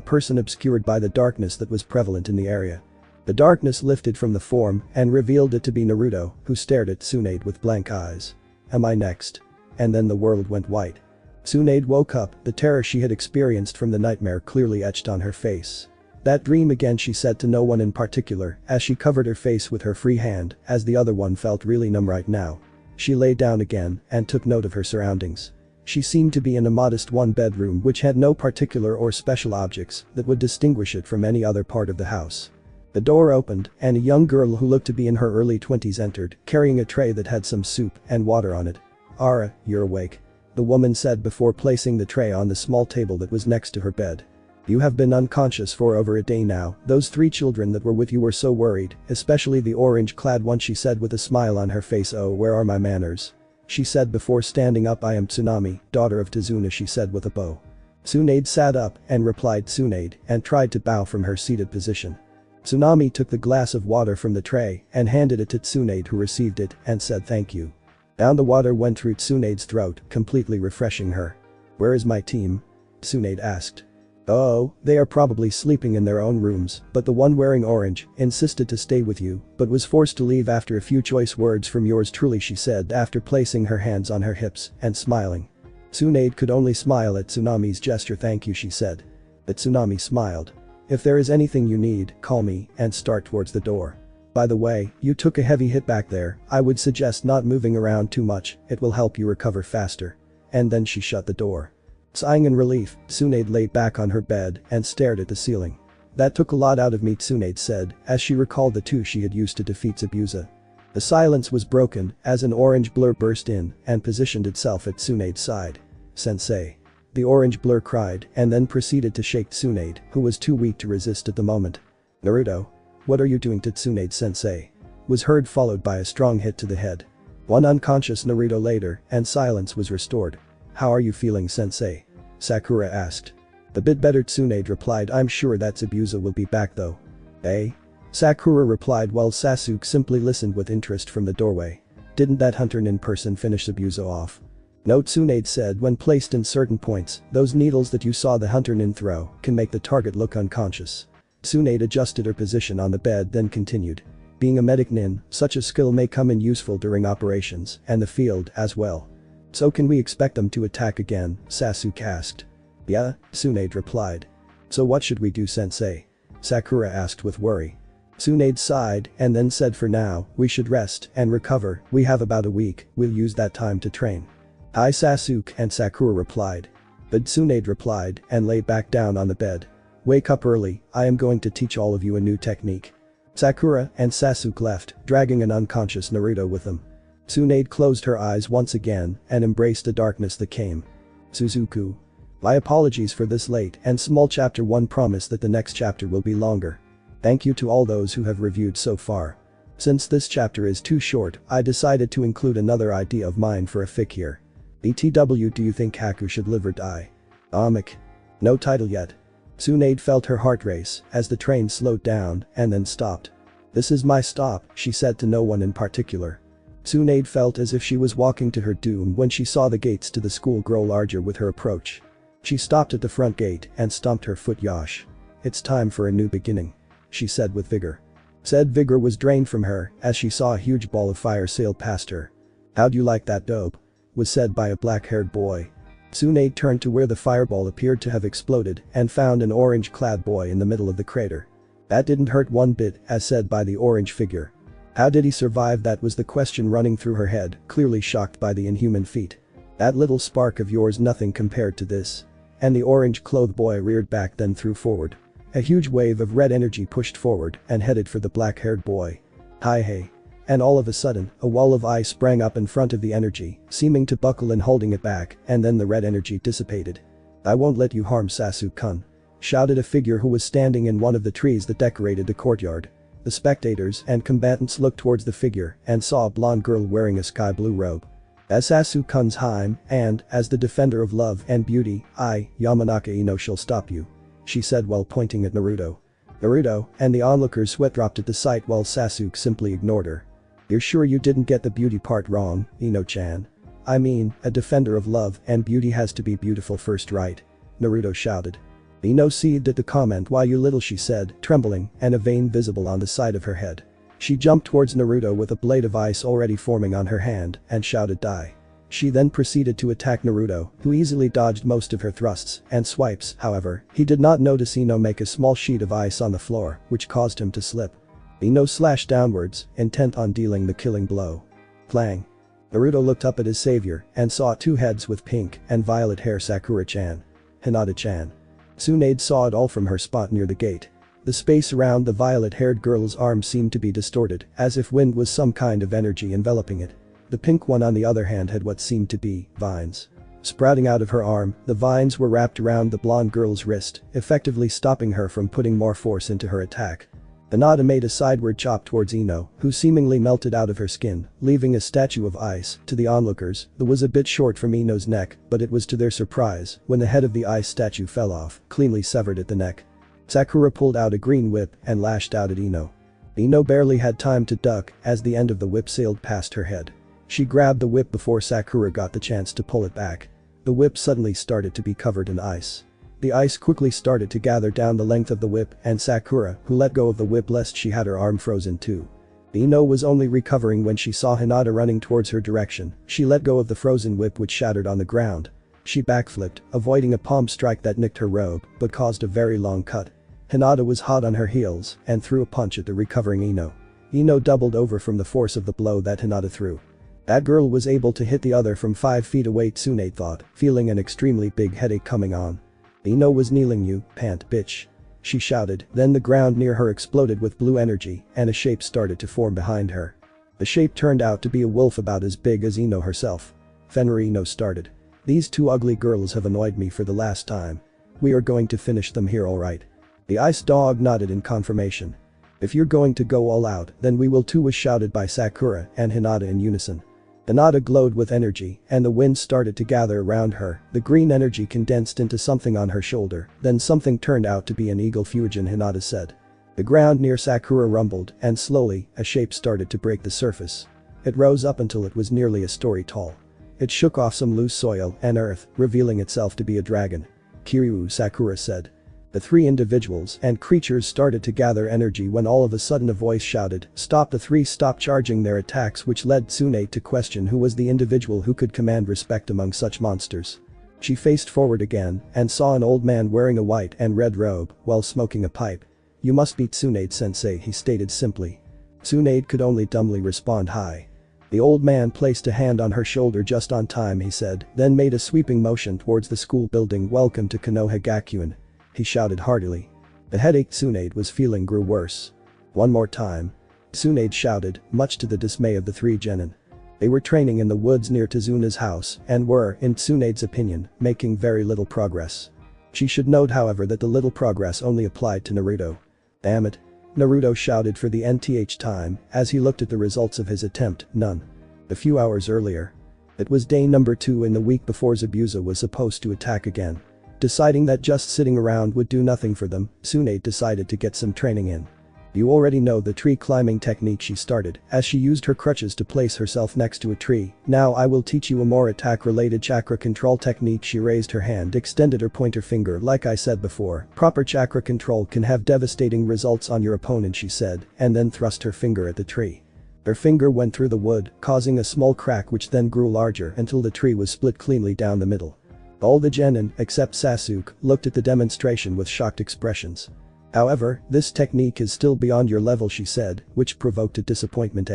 person obscured by the darkness that was prevalent in the area. The darkness lifted from the form and revealed it to be Naruto, who stared at Tsunade with blank eyes. "Am I next?" And then the world went white. Tsunade woke up, the terror she had experienced from the nightmare clearly etched on her face. "That dream again," she said to no one in particular as she covered her face with her free hand as the other one felt really numb right now. She lay down again and took note of her surroundings. She seemed to be in a modest one-bedroom which had no particular or special objects that would distinguish it from any other part of the house. The door opened and a young girl who looked to be in her early 20s entered, carrying a tray that had some soup and water on it. "Ara, you're awake," the woman said before placing the tray on the small table that was next to her bed. "You have been unconscious for over a day now. Those 3 children that were with you were so worried, especially the orange-clad one," she said with a smile on her face. "Oh, where are my manners?" she said before standing up. "I am Tsunade, daughter of Tazuna," she said with a bow. Tsunade sat up and replied Tsunade and tried to bow from her seated position. Tsunade took the glass of water from the tray and handed it to Tsunade, who received it and said thank you. Down the water went through Tsunade's throat, completely refreshing her. "Where is my team?" Tsunade asked. "Oh, they are probably sleeping in their own rooms, but the one wearing orange insisted to stay with you but was forced to leave after a few choice words from yours truly," she said after placing her hands on her hips and smiling. Tsunade could only smile at Tsunade's gesture. "Thank you," she said. But Tsunade smiled. "If there is anything you need, call me," and start towards the door. "By the way, you took a heavy hit back there. I would suggest not moving around too much, it will help you recover faster." And then she shut the door. Sighing in relief, Tsunade lay back on her bed and stared at the ceiling. "That took a lot out of me," Tsunade said as she recalled the 2 she had used to defeat Zabuza. The silence was broken as an orange blur burst in and positioned itself at Tsunade's side. "Sensei." The orange blur cried and then proceeded to shake Tsunade, who was too weak to resist at the moment. "Naruto? What are you doing to Tsunade, Sensei?" was heard, followed by a strong hit to the head. One unconscious Naruto later and silence was restored. "How are you feeling, Sensei?" Sakura asked. "A bit better," Tsunade replied. "I'm sure that Zabuza will be back though." "Eh?" Sakura replied while Sasuke simply listened with interest from the doorway. "Didn't that hunter in person finish Zabuza off?" "No," Tsunade said. "When placed in certain points, those needles that you saw the hunter nin throw can make the target look unconscious." Tsunade adjusted her position on the bed then continued. "Being a medic nin, such a skill may come in useful during operations and the field as well." "So can we expect them to attack again?" Sasuke asked. "Yeah," Tsunade replied. "So what should we do, Sensei?" Sakura asked with worry. Tsunade sighed and then said, "For now, we should rest and recover. We have about a week, we'll use that time to train." "Hi, Sasuke," and Sakura replied. But Tsunade replied and lay back down on the bed. "Wake up early, I am going to teach all of you a new technique." Sakura and Sasuke left, dragging an unconscious Naruto with them. Tsunade closed her eyes once again and embraced the darkness that came. Suzuku. My apologies for this late and small chapter 1. Promise that the next chapter will be longer. Thank you to all those who have reviewed so far. Since this chapter is too short, I decided to include another idea of mine for a fic here. BTW, do you think Haku should live or die? Amic. No title yet. Tsunade felt her heart race as the train slowed down and then stopped. "This is my stop," she said to no one in particular. Tsunade felt as if she was walking to her doom when she saw the gates to the school grow larger with her approach. She stopped at the front gate and stomped her foot. "Yosh. It's time for a new beginning," she said with vigor. Said vigor was drained from her as she saw a huge ball of fire sail past her. "How'd you like that, dope?" was said by a black-haired boy. Tsunade turned to where the fireball appeared to have exploded and found an orange-clad boy in the middle of the crater. "That didn't hurt one bit," as said by the orange figure. How did he survive? That was the question running through her head, clearly shocked by the inhuman feat. "That little spark of yours, nothing compared to this." And the orange-clothed boy reared back then threw forward. A huge wave of red energy pushed forward and headed for the black-haired boy. "Hi hey." And all of a sudden, a wall of ice sprang up in front of the energy, seeming to buckle and holding it back, and then the red energy dissipated. "I won't let you harm Sasuke-kun," shouted a figure who was standing in one of the trees that decorated the courtyard. The spectators and combatants looked towards the figure and saw a blonde girl wearing a sky blue robe. "As Sasuke-kun's Heim, and, as the defender of love and beauty, I, Yamanaka Ino, shall stop you," she said while pointing at Naruto. Naruto and the onlookers sweat dropped at the sight while Sasuke simply ignored her. "You're sure you didn't get the beauty part wrong, Ino-chan? I mean, a defender of love and beauty has to be beautiful first, right?" Naruto shouted. Ino seethed at the comment. "Why you little," she said, trembling, and a vein visible on the side of her head. She jumped towards Naruto with a blade of ice already forming on her hand and shouted, "Die." She then proceeded to attack Naruto, who easily dodged most of her thrusts and swipes. However, he did not notice Ino make a small sheet of ice on the floor, which caused him to slip. Ino slashed downwards, intent on dealing the killing blow. Clang. Naruto looked up at his savior and saw two heads with pink and violet hair. Sakura-chan. Hinata-chan. Tsunade saw it all from her spot near the gate. The space around the violet-haired girl's arm seemed to be distorted, as if wind was some kind of energy enveloping it. The pink one on the other hand had what seemed to be vines. Sprouting out of her arm, the vines were wrapped around the blonde girl's wrist, effectively stopping her from putting more force into her attack. Hinata made a sideward chop towards Ino, who seemingly melted out of her skin, leaving a statue of ice. To the onlookers, that was a bit short from Ino's neck, but it was to their surprise when the head of the ice statue fell off, cleanly severed at the neck. Sakura pulled out a green whip and lashed out at Ino. Ino barely had time to duck as the end of the whip sailed past her head. She grabbed the whip before Sakura got the chance to pull it back. The whip suddenly started to be covered in ice. The ice quickly started to gather down the length of the whip, and Sakura, who let go of the whip lest she had her arm frozen too. Ino was only recovering when she saw Hinata running towards her direction. She let go of the frozen whip, which shattered on the ground. She backflipped, avoiding a palm strike that nicked her robe but caused a very long cut. Hinata was hot on her heels and threw a punch at the recovering Ino. Ino doubled over from the force of the blow that Hinata threw. That girl was able to hit the other from 5 feet away, Tsunade thought, feeling an extremely big headache coming on. "Ino was kneeling, you pant bitch," she shouted. Then the ground near her exploded with blue energy and a shape started to form behind her. The shape turned out to be a wolf about as big as Ino herself. Fenrir. Ino started. "These two ugly girls have annoyed me for the last time. We are going to finish them here, alright?" The ice dog nodded in confirmation. "If you're going to go all out, then we will too," was shouted by Sakura and Hinata in unison. Hinata glowed with energy and the wind started to gather around her. The green energy condensed into something on her shoulder, then something turned out to be an eagle. Fusion, Hinata said. The ground near Sakura rumbled and slowly a shape started to break the surface. It rose up until it was nearly a story tall. It shook off some loose soil and earth, revealing itself to be a dragon. "Kiryu," Sakura said. The three individuals and creatures started to gather energy when all of a sudden a voice shouted, "Stop!" The three stopped charging their attacks, which led Tsunade to question who was the individual who could command respect among such monsters. She faced forward again and saw an old man wearing a white and red robe while smoking a pipe. "You must be Tsunade Sensei," he stated simply. Tsunade could only dumbly respond, "Hi." The old man placed a hand on her shoulder. "Just on time," he said, then made a sweeping motion towards the school building. "Welcome to Konoha Gakuen," he shouted heartily. The headache Tsunade was feeling grew worse. "One more time," Tsunade shouted, much to the dismay of the three genin. They were training in the woods near Tazuna's house and were, in Tsunade's opinion, making very little progress. She should note, however, that the little progress only applied to Naruto. "Damn it," Naruto shouted for the nth time as he looked at the results of his attempt. None. A few hours earlier. It was day number 2 in the week before Zabuza was supposed to attack again. Deciding that just sitting around would do nothing for them, Tsunade decided to get some training in. "You already know the tree climbing technique," she started, as she used her crutches to place herself next to a tree. "Now I will teach you a more attack-related chakra control technique." She raised her hand, extended her pointer finger. "Like I said before, proper chakra control can have devastating results on your opponent," she said, and then thrust her finger at the tree. Her finger went through the wood, causing a small crack which then grew larger until the tree was split cleanly down the middle. All the genin, except Sasuke, looked at the demonstration with shocked expressions. "However, this technique is still beyond your level," she said, which provoked a disappointment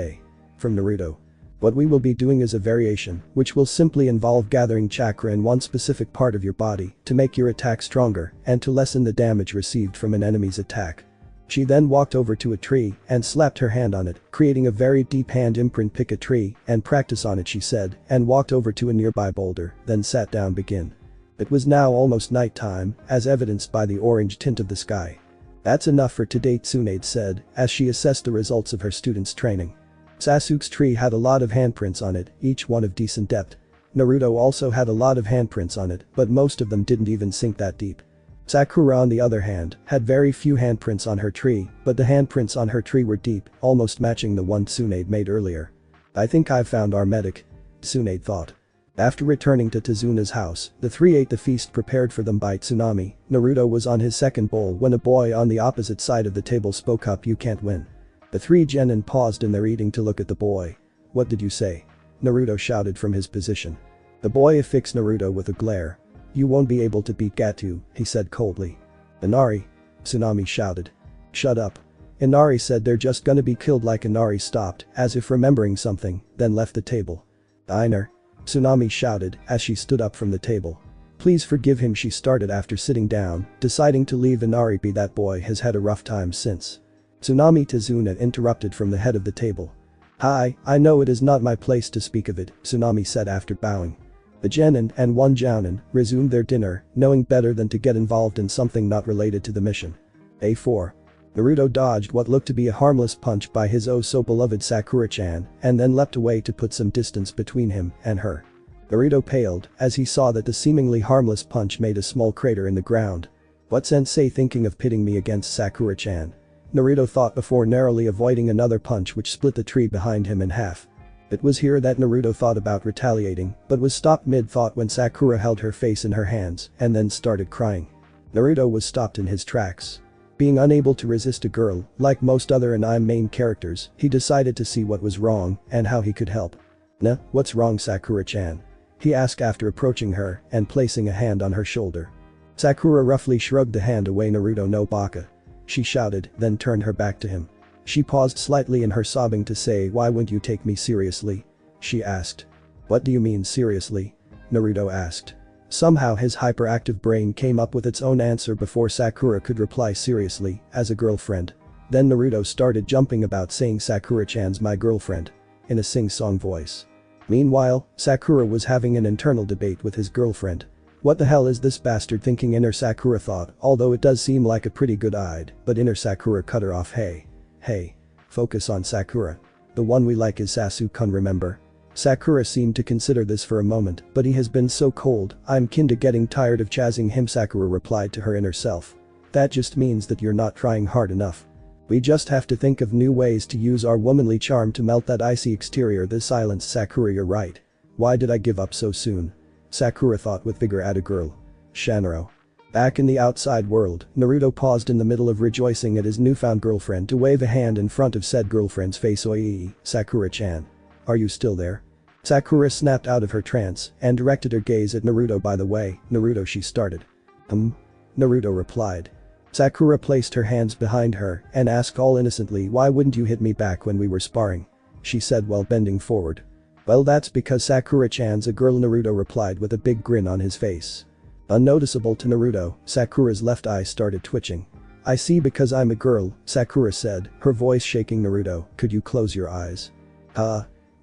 from Naruto. "What we will be doing is a variation, which will simply involve gathering chakra in one specific part of your body to make your attack stronger and to lessen the damage received from an enemy's attack." She then walked over to a tree and slapped her hand on it, creating a very deep hand imprint. "Pick a tree and practice on it," she said, and walked over to a nearby boulder, then sat down. "Begin." It was now almost night time, as evidenced by the orange tint of the sky. "That's enough for today," Tsunade said, as she assessed the results of her students' training. Sasuke's tree had a lot of handprints on it, each one of decent depth. Naruto also had a lot of handprints on it, but most of them didn't even sink that deep. Sakura on the other hand, had very few handprints on her tree, but the handprints on her tree were deep, almost matching the one Tsunade made earlier. I think I've found our medic, Tsunade thought. After returning to Tazuna's house, the three ate the feast prepared for them by Tsunami. Naruto was on his second bowl when a boy on the opposite side of the table spoke up. "You can't win." The three genin paused in their eating to look at the boy. "What did you say?" Naruto shouted from his position. The boy affixed Naruto with a glare. "You won't be able to beat Gatu," he said coldly. "Inari," Tsunami shouted. "Shut up." Inari said they're just gonna be killed. Like Inari stopped, as if remembering something, then left the table. "Einer," Tsunami shouted as she stood up from the table. "Please forgive him," she started after sitting down, deciding to leave Inari be. "That boy has had a rough time since." Tsunami Tazuna interrupted from the head of the table. "Hi, I know it is not my place to speak of it," Tsunami said after bowing. The genin and one jounin resumed their dinner, knowing better than to get involved in something not related to the mission. A4. Naruto dodged what looked to be a harmless punch by his oh-so-beloved Sakura-chan and then leapt away to put some distance between him and her. Naruto paled as he saw that the seemingly harmless punch made a small crater in the ground. "What's Sensei thinking of pitting me against Sakura-chan?" Naruto thought before narrowly avoiding another punch which split the tree behind him in half. It was here that Naruto thought about retaliating but was stopped mid-thought when Sakura held her face in her hands and then started crying. Naruto was stopped in his tracks. Being unable to resist a girl, like most other anime main characters, he decided to see what was wrong and how he could help. "Nah, what's wrong, Sakura-chan?" he asked after approaching her and placing a hand on her shoulder. Sakura roughly shrugged the hand away. "Naruto no baka," she shouted, then turned her back to him. She paused slightly in her sobbing to say, "Why wouldn't you take me seriously?" she asked. "What do you mean seriously?" Naruto asked. Somehow his hyperactive brain came up with its own answer before Sakura could reply. "Seriously, as a girlfriend." Then Naruto started jumping about saying, "Sakura-chan's my girlfriend," in a sing-song voice. Meanwhile, Sakura was having an internal debate with his girlfriend. "What the hell is this bastard thinking?" inner Sakura thought, although it does seem like a pretty good idea, but inner Sakura cut her off. Hey. Focus on Sakura. The one we like is Sasuke-kun, remember? Sakura seemed to consider this for a moment, but he has been so cold, I'm kinda getting tired of chasing him, Sakura replied to her inner self. "That just means that you're not trying hard enough. We just have to think of new ways to use our womanly charm to melt that icy exterior." The silence. "Sakura, you're right. Why did I give up so soon?" Sakura thought with vigor at a girl. Shanro. Back in the outside world, Naruto paused in the middle of rejoicing at his newfound girlfriend to wave a hand in front of said girlfriend's face. "Oi, Sakura-chan. Are you still there?" Sakura snapped out of her trance and directed her gaze at Naruto. "By the way, Naruto," she started. Naruto replied. Sakura placed her hands behind her and asked all innocently, "Why wouldn't you hit me back when we were sparring?" she said while bending forward. "Well, that's because Sakura-chan's a girl," Naruto replied with a big grin on his face. Unnoticeable to Naruto, Sakura's left eye started twitching. "I see, because I'm a girl," Sakura said, her voice shaking. "Naruto, could you close your eyes?"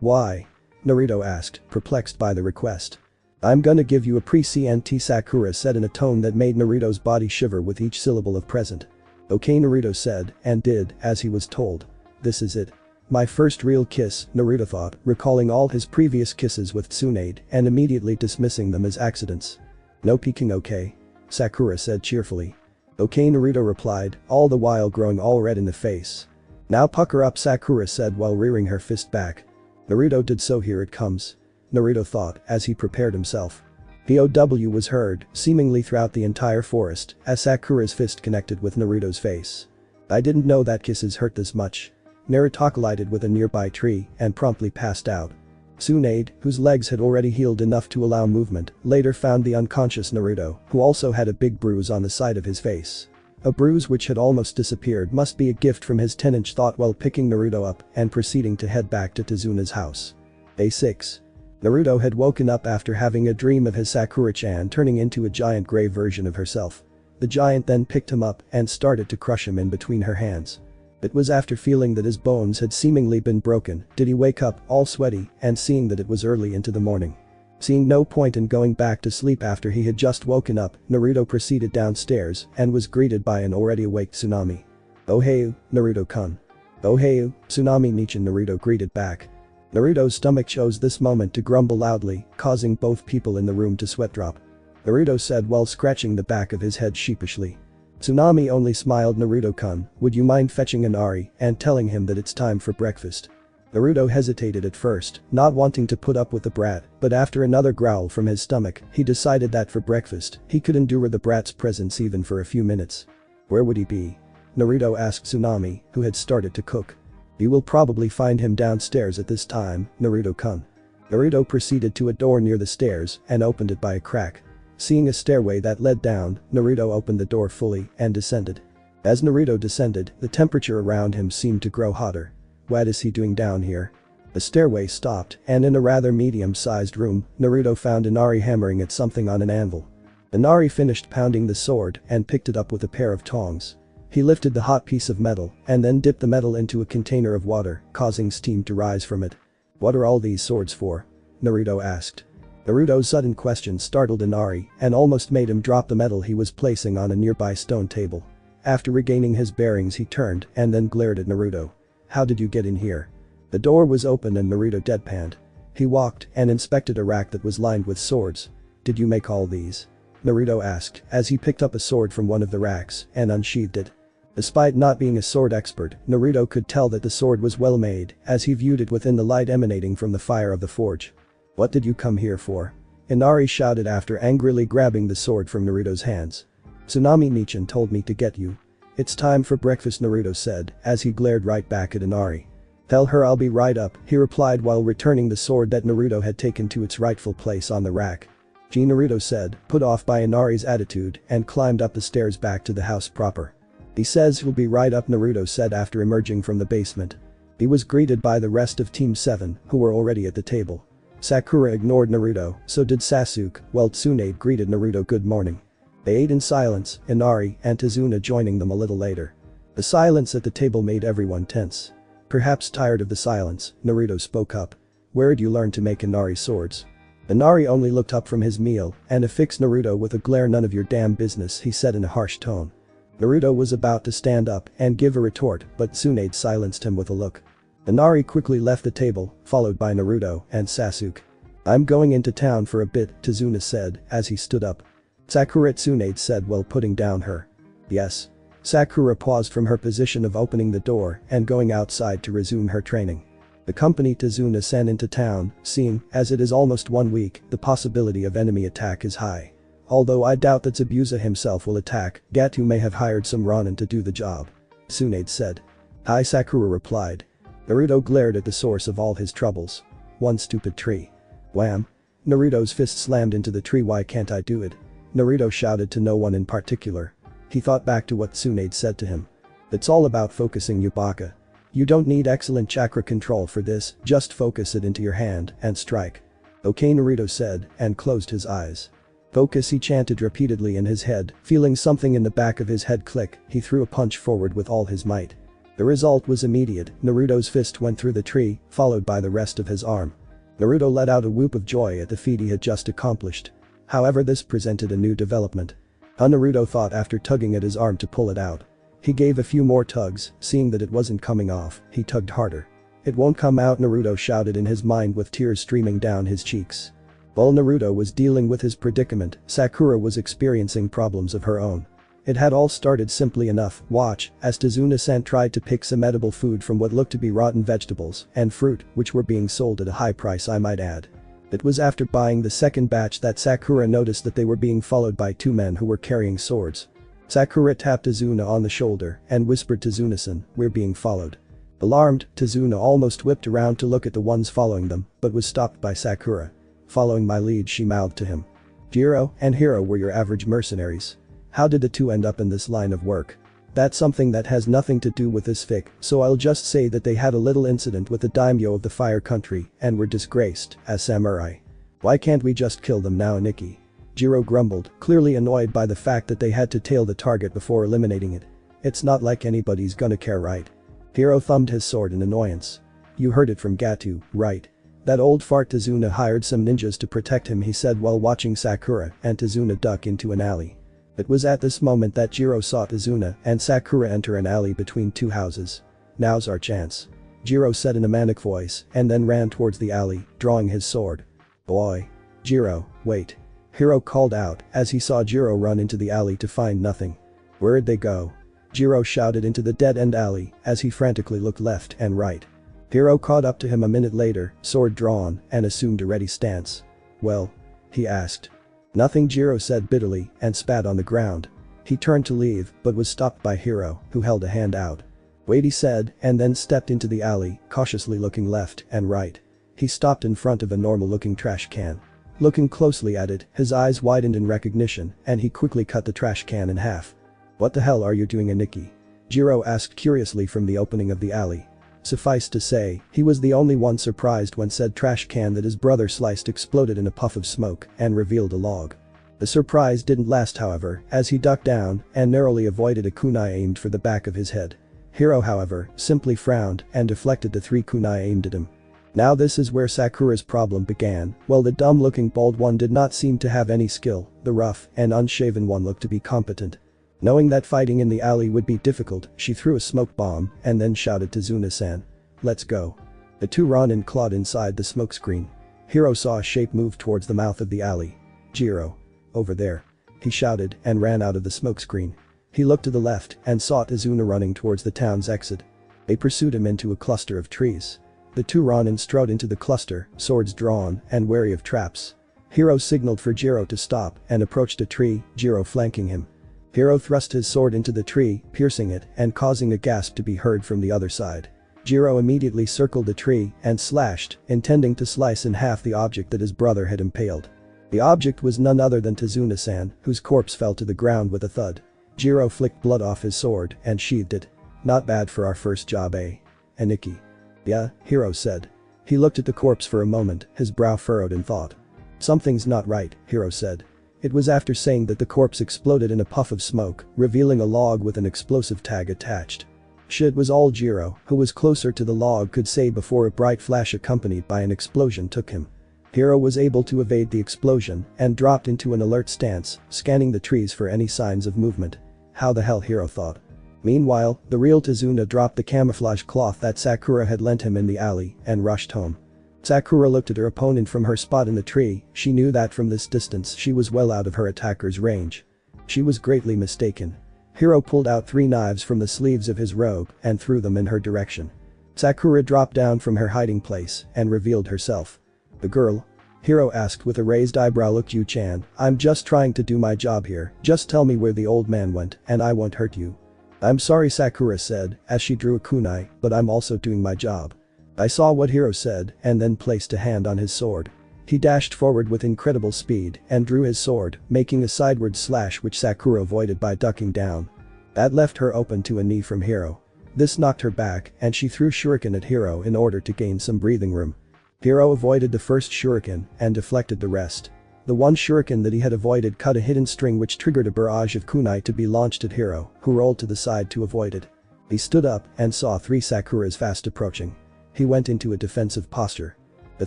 Why?" Naruto asked, perplexed by the request. "I'm gonna give you a pre-CNT," Sakura said in a tone that made Naruto's body shiver with each syllable of present. "Okay," Naruto said, and did as he was told. "This is it. My first real kiss," Naruto thought, recalling all his previous kisses with Tsunade and immediately dismissing them as accidents. "No peeking, okay?" Sakura said cheerfully. "Okay," Naruto replied, all the while growing all red in the face. "Now pucker up," Sakura said while rearing her fist back. Naruto did so. "Here it comes," Naruto thought as he prepared himself. POW was heard, seemingly throughout the entire forest, as Sakura's fist connected with Naruto's face. "I didn't know that kisses hurt this much." Naruto collided with a nearby tree and promptly passed out. Tsunade, whose legs had already healed enough to allow movement, later found the unconscious Naruto, who also had a big bruise on the side of his face. A bruise which had almost disappeared must be a gift from his 10-inch, thought while picking Naruto up and proceeding to head back to Tazuna's house. A6. Naruto had woken up after having a dream of his Sakura-chan turning into a giant gray version of herself. The giant then picked him up and started to crush him in between her hands. It was after feeling that his bones had seemingly been broken did he wake up all sweaty and seeing that it was early into the morning. Seeing no point in going back to sleep after he had just woken up, Naruto proceeded downstairs and was greeted by an already awake Tsunami. "Oh hey, Naruto-kun." "Oh hey, Tsunami Nichin," Naruto greeted back. Naruto's stomach chose this moment to grumble loudly, causing both people in the room to sweat drop. Naruto said while scratching the back of his head sheepishly. Tsunade only smiled. Naruto-kun, would you mind fetching Inari and telling him that it's time for breakfast? Naruto hesitated at first, not wanting to put up with the brat, but after another growl from his stomach, he decided that for breakfast, he could endure the brat's presence even for a few minutes. Where would he be? Naruto asked Tsunade, who had started to cook. You will probably find him downstairs at this time, Naruto-kun. Naruto proceeded to a door near the stairs and opened it by a crack. Seeing a stairway that led down, Naruto opened the door fully and descended. As Naruto descended, the temperature around him seemed to grow hotter. What is he doing down here? The stairway stopped, and in a rather medium-sized room, Naruto found Inari hammering at something on an anvil. Inari finished pounding the sword and picked it up with a pair of tongs. He lifted the hot piece of metal and then dipped the metal into a container of water, causing steam to rise from it. What are all these swords for? Naruto asked. Naruto's sudden question startled Inari and almost made him drop the metal he was placing on a nearby stone table. After regaining his bearings, he turned and then glared at Naruto. How did you get in here? The door was open and Naruto deadpanned. He walked and inspected a rack that was lined with swords. Did you make all these? Naruto asked as he picked up a sword from one of the racks and unsheathed it. Despite not being a sword expert, Naruto could tell that the sword was well made as he viewed it within the light emanating from the fire of the forge. What did you come here for? Inari shouted after angrily grabbing the sword from Naruto's hands. Tsunade Nichan told me to get you. It's time for breakfast, Naruto said as he glared right back at Inari. Tell her I'll be right up, he replied while returning the sword that Naruto had taken to its rightful place on the rack. Gee, Naruto said, put off by Inari's attitude, and climbed up the stairs back to the house proper. He says he'll be right up, Naruto said after emerging from the basement. He was greeted by the rest of Team 7, who were already at the table. Sakura ignored Naruto, so did Sasuke, while Tsunade greeted Naruto good morning. They ate in silence, Inari and Tazuna joining them a little later. The silence at the table made everyone tense. Perhaps tired of the silence, Naruto spoke up. Where'd you learn to make Inari swords? Inari only looked up from his meal and affixed Naruto with a glare. None of your damn business, he said in a harsh tone. Naruto was about to stand up and give a retort, but Tsunade silenced him with a look. Inari quickly left the table, followed by Naruto and Sasuke. I'm going into town for a bit, Tazuna said as he stood up. Sakura, Tsunade said while putting down her. Yes. Sakura paused from her position of opening the door and going outside to resume her training. The company Tazuna sent into town, seeing as it is almost 1 week, the possibility of enemy attack is high. Although I doubt that Zabuza himself will attack, Gato may have hired some Ronin to do the job. Tsunade said. Hi, Sakura replied. Naruto glared at the source of all his troubles. One stupid tree. Wham! Naruto's fist slammed into the tree. Why can't I do it? Naruto shouted to no one in particular. He thought back to what Tsunade said to him. It's all about focusing, you baka. You don't need excellent chakra control for this, just focus it into your hand and strike. Okay, Naruto said and closed his eyes. Focus, he chanted repeatedly in his head, feeling something in the back of his head click. He threw a punch forward with all his might. The result was immediate. Naruto's fist went through the tree, followed by the rest of his arm. Naruto let out a whoop of joy at the feat he had just accomplished. However, this presented a new development. Naruto thought after tugging at his arm to pull it out. He gave a few more tugs, seeing that it wasn't coming off, he tugged harder. It won't come out, Naruto shouted in his mind with tears streaming down his cheeks. While Naruto was dealing with his predicament, Sakura was experiencing problems of her own. It had all started simply enough. Watch, as Tazuna-san tried to pick some edible food from what looked to be rotten vegetables and fruit, which were being sold at a high price, I might add. It was after buying the second batch that Sakura noticed that they were being followed by 2 men who were carrying swords. Sakura tapped Tazuna on the shoulder and whispered, Tazuna-san, we're being followed. Alarmed, Tazuna almost whipped around to look at the ones following them, but was stopped by Sakura. Following my lead, she mouthed to him. Jiro and Hiro were your average mercenaries. How did the 2 end up in this line of work? That's something that has nothing to do with this fic, so I'll just say that they had a little incident with the daimyo of the fire country and were disgraced as samurai. Why can't we just kill them now, Nikki? Jiro grumbled, clearly annoyed by the fact that they had to tail the target before eliminating it. It's not like anybody's gonna care, right? Hiro thumbed his sword in annoyance. You heard it from Gato, right? That old fart. Tazuna hired some ninjas to protect him, he said while watching Sakura and Tazuna duck into an alley. It was at this moment that Jiro saw Tazuna and Sakura enter an alley between 2 houses. Now's our chance. Jiro said in a manic voice and then ran towards the alley, drawing his sword. Boy. Jiro, wait. Hiro called out as he saw Jiro run into the alley to find nothing. Where'd they go? Jiro shouted into the dead-end alley as he frantically looked left and right. Hiro caught up to him a minute later, sword drawn, and assumed a ready stance. Well? He asked. Nothing, Jiro said bitterly and spat on the ground. He turned to leave but was stopped by Hiro, who held a hand out. Wait, he said, and then stepped into the alley, cautiously looking left and right. He stopped in front of a normal-looking trash can. Looking closely at it, his eyes widened in recognition and he quickly cut the trash can in half. What the hell are you doing, Aniki? Jiro asked curiously from the opening of the alley. Suffice to say, he was the only one surprised when said trash can that his brother sliced exploded in a puff of smoke and revealed a log. The surprise didn't last, however, as he ducked down and narrowly avoided a kunai aimed for the back of his head. Hiro, however, simply frowned and deflected the 3 kunai aimed at him. Now this is where Sakura's problem began. While the dumb-looking bald one did not seem to have any skill, the rough and unshaven one looked to be competent. Knowing that fighting in the alley would be difficult, she threw a smoke bomb and then shouted to Tazuna-san. Let's go. The 2 Ronin clawed inside the smokescreen. Hiro saw a shape move towards the mouth of the alley. Jiro. Over there. He shouted and ran out of the smokescreen. He looked to the left and saw Tazuna running towards the town's exit. They pursued him into a cluster of trees. The 2 Ronin strode into the cluster, swords drawn and wary of traps. Hiro signaled for Jiro to stop and approached a tree, Jiro flanking him. Hiro thrust his sword into the tree, piercing it and causing a gasp to be heard from the other side. Jiro immediately circled the tree and slashed, intending to slice in half the object that his brother had impaled. The object was none other than Tazuna-san, whose corpse fell to the ground with a thud. Jiro flicked blood off his sword and sheathed it. Not bad for our first job, eh? Aniki. Yeah, Hiro said. He looked at the corpse for a moment, his brow furrowed in thought. Something's not right, Hiro said. It was after saying that the corpse exploded in a puff of smoke, revealing a log with an explosive tag attached. Shit was all Jiro, who was closer to the log, could say before a bright flash accompanied by an explosion took him. Hiro was able to evade the explosion and dropped into an alert stance, scanning the trees for any signs of movement. How the hell, Hiro thought. Meanwhile, the real Tazuna dropped the camouflage cloth that Sakura had lent him in the alley and rushed home. Sakura looked at her opponent from her spot in the tree. She knew that from this distance she was well out of her attacker's range. She was greatly mistaken. Hiro pulled out 3 knives from the sleeves of his robe and threw them in her direction. Sakura dropped down from her hiding place and revealed herself. The girl? Hiro asked with a raised eyebrow. Look, Yu-chan, I'm just trying to do my job here. Just tell me where the old man went and I won't hurt you. I'm sorry, Sakura said as she drew a kunai, but I'm also doing my job. I saw what Hiro said and then placed a hand on his sword. He dashed forward with incredible speed and drew his sword, making a sideward slash which Sakura avoided by ducking down. That left her open to a knee from Hiro. This knocked her back and she threw shuriken at Hiro in order to gain some breathing room. Hiro avoided the first shuriken and deflected the rest. The one shuriken that he had avoided cut a hidden string which triggered a barrage of kunai to be launched at Hiro, who rolled to the side to avoid it. He stood up and saw 3 Sakuras fast approaching. He went into a defensive posture. The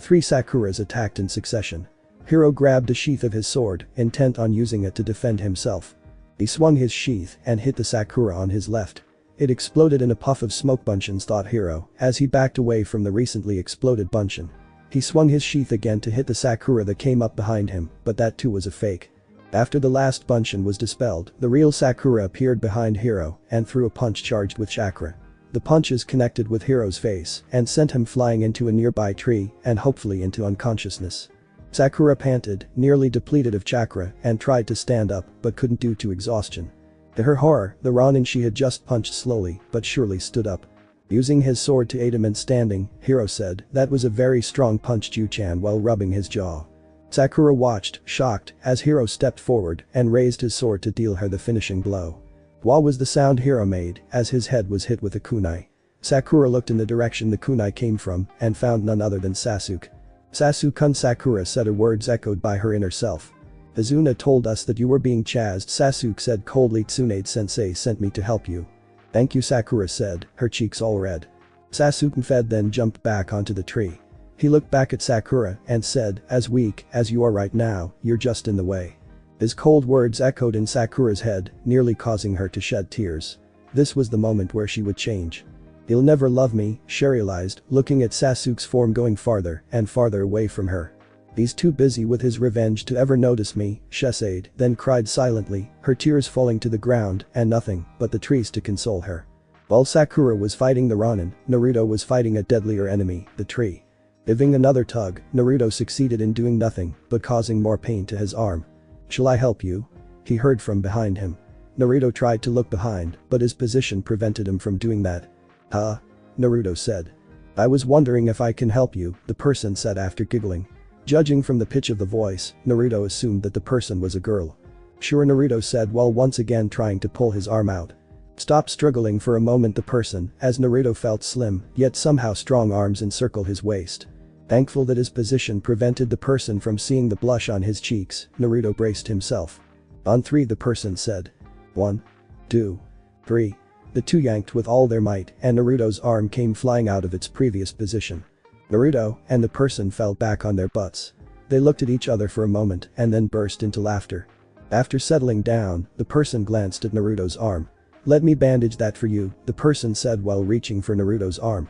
3 Sakuras attacked in succession. Hiro grabbed a sheath of his sword, intent on using it to defend himself. He swung his sheath and hit the Sakura on his left. It exploded in a puff of smoke, buncheons, thought Hiro, as he backed away from the recently exploded buncheon. He swung his sheath again to hit the Sakura that came up behind him, but that too was a fake. After the last buncheon was dispelled, the real Sakura appeared behind Hiro and threw a punch charged with chakra. The punches connected with Hiro's face and sent him flying into a nearby tree and hopefully into unconsciousness. Sakura panted, nearly depleted of chakra, and tried to stand up but couldn't due to exhaustion. To her horror, the Ronin she had just punched slowly but surely stood up. Using his sword to aid him in standing, Hiro said, "That was a very strong punch, Yu-chan," while rubbing his jaw. Sakura watched, shocked, as Hiro stepped forward and raised his sword to deal her the finishing blow. What was the sound Hiro made as his head was hit with a kunai? Sakura looked in the direction the kunai came from and found none other than Sasuke. "Sasuke-kun," Sakura said, her words echoed by her inner self. "Tazuna told us that you were being chased," Sasuke said coldly. "Tsunade-sensei sent me to help you." "Thank you," Sakura said, her cheeks all red. Sasuke fed then jumped back onto the tree. He looked back at Sakura and said, "As weak as you are right now, you're just in the way." His cold words echoed in Sakura's head, nearly causing her to shed tears. This was the moment where she would change. "He'll never love me," she realized, looking at Sasuke's form going farther and farther away from her. He's too busy with his revenge to ever notice me, Tsunade then cried silently, her tears falling to the ground and nothing but the trees to console her. While Sakura was fighting the Ronin, Naruto was fighting a deadlier enemy, the tree. Giving another tug, Naruto succeeded in doing nothing but causing more pain to his arm. "Shall I help you?" he heard from behind him. Naruto tried to look behind, but his position prevented him from doing that. "Huh?" Naruto said. "I was wondering if I can help you," the person said after giggling. Judging from the pitch of the voice, Naruto assumed that the person was a girl. "Sure," Naruto said while once again trying to pull his arm out. "Stop struggling for a moment," the person, as Naruto felt slim, yet somehow strong arms encircle his waist. Thankful that his position prevented the person from seeing the blush on his cheeks, Naruto braced himself. "On three," the person said. 1, 2, 3. The two yanked with all their might and Naruto's arm came flying out of its previous position. Naruto and the person fell back on their butts. They looked at each other for a moment and then burst into laughter. After settling down, the person glanced at Naruto's arm. "Let me bandage that for you," the person said while reaching for Naruto's arm.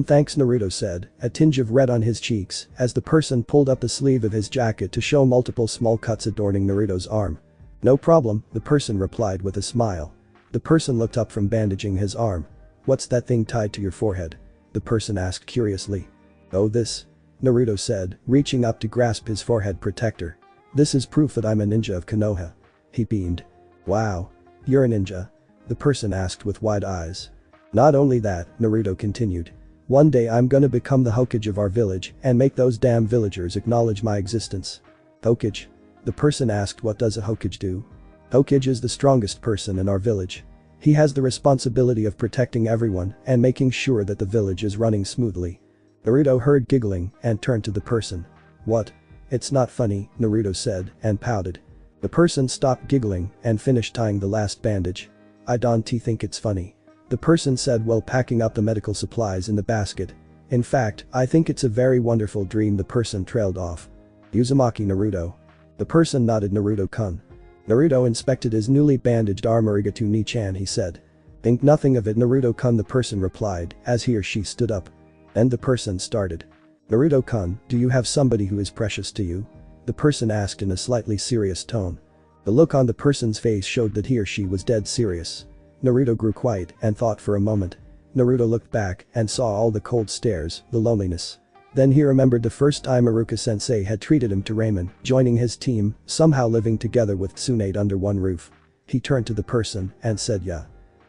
Thanks," Naruto said, a tinge of red on his cheeks as the person pulled up the sleeve of his jacket to show multiple small cuts adorning Naruto's arm. "No problem," the person replied with a smile. The person looked up from bandaging his arm. "What's that thing tied to your forehead?" the person asked curiously. "Oh, this," Naruto said, reaching up to grasp his forehead protector. "This is proof that I'm a ninja of Konoha." He beamed. "Wow. You're a ninja?" the person asked with wide eyes. "Not only that," Naruto continued. "One day I'm gonna become the Hokage of our village and make those damn villagers acknowledge my existence." "Hokage?" the person asked. "What does a Hokage do?" "Hokage is the strongest person in our village. He has the responsibility of protecting everyone and making sure that the village is running smoothly." Naruto heard giggling and turned to the person. "What? It's not funny," Naruto said and pouted. The person stopped giggling and finished tying the last bandage. "I don't think it's funny," the person said while packing up the medical supplies in the basket. "In fact, I think it's a very wonderful dream," the person trailed off. "Uzumaki Naruto." The person nodded. "Naruto-kun." Naruto inspected his newly bandaged arm. "Arigato ni-chan," he said. "Think nothing of it, Naruto-kun," the person replied as he or she stood up. Then the person started. "Naruto-kun, do you have somebody who is precious to you?" the person asked in a slightly serious tone. The look on the person's face showed that he or she was dead serious. Naruto grew quiet and thought for a moment. Naruto looked back and saw all the cold stares, the loneliness. Then he remembered the first time Iruka-sensei had treated him to ramen, joining his team, somehow living together with Tsunade under one roof. He turned to the person and said, "Yeah.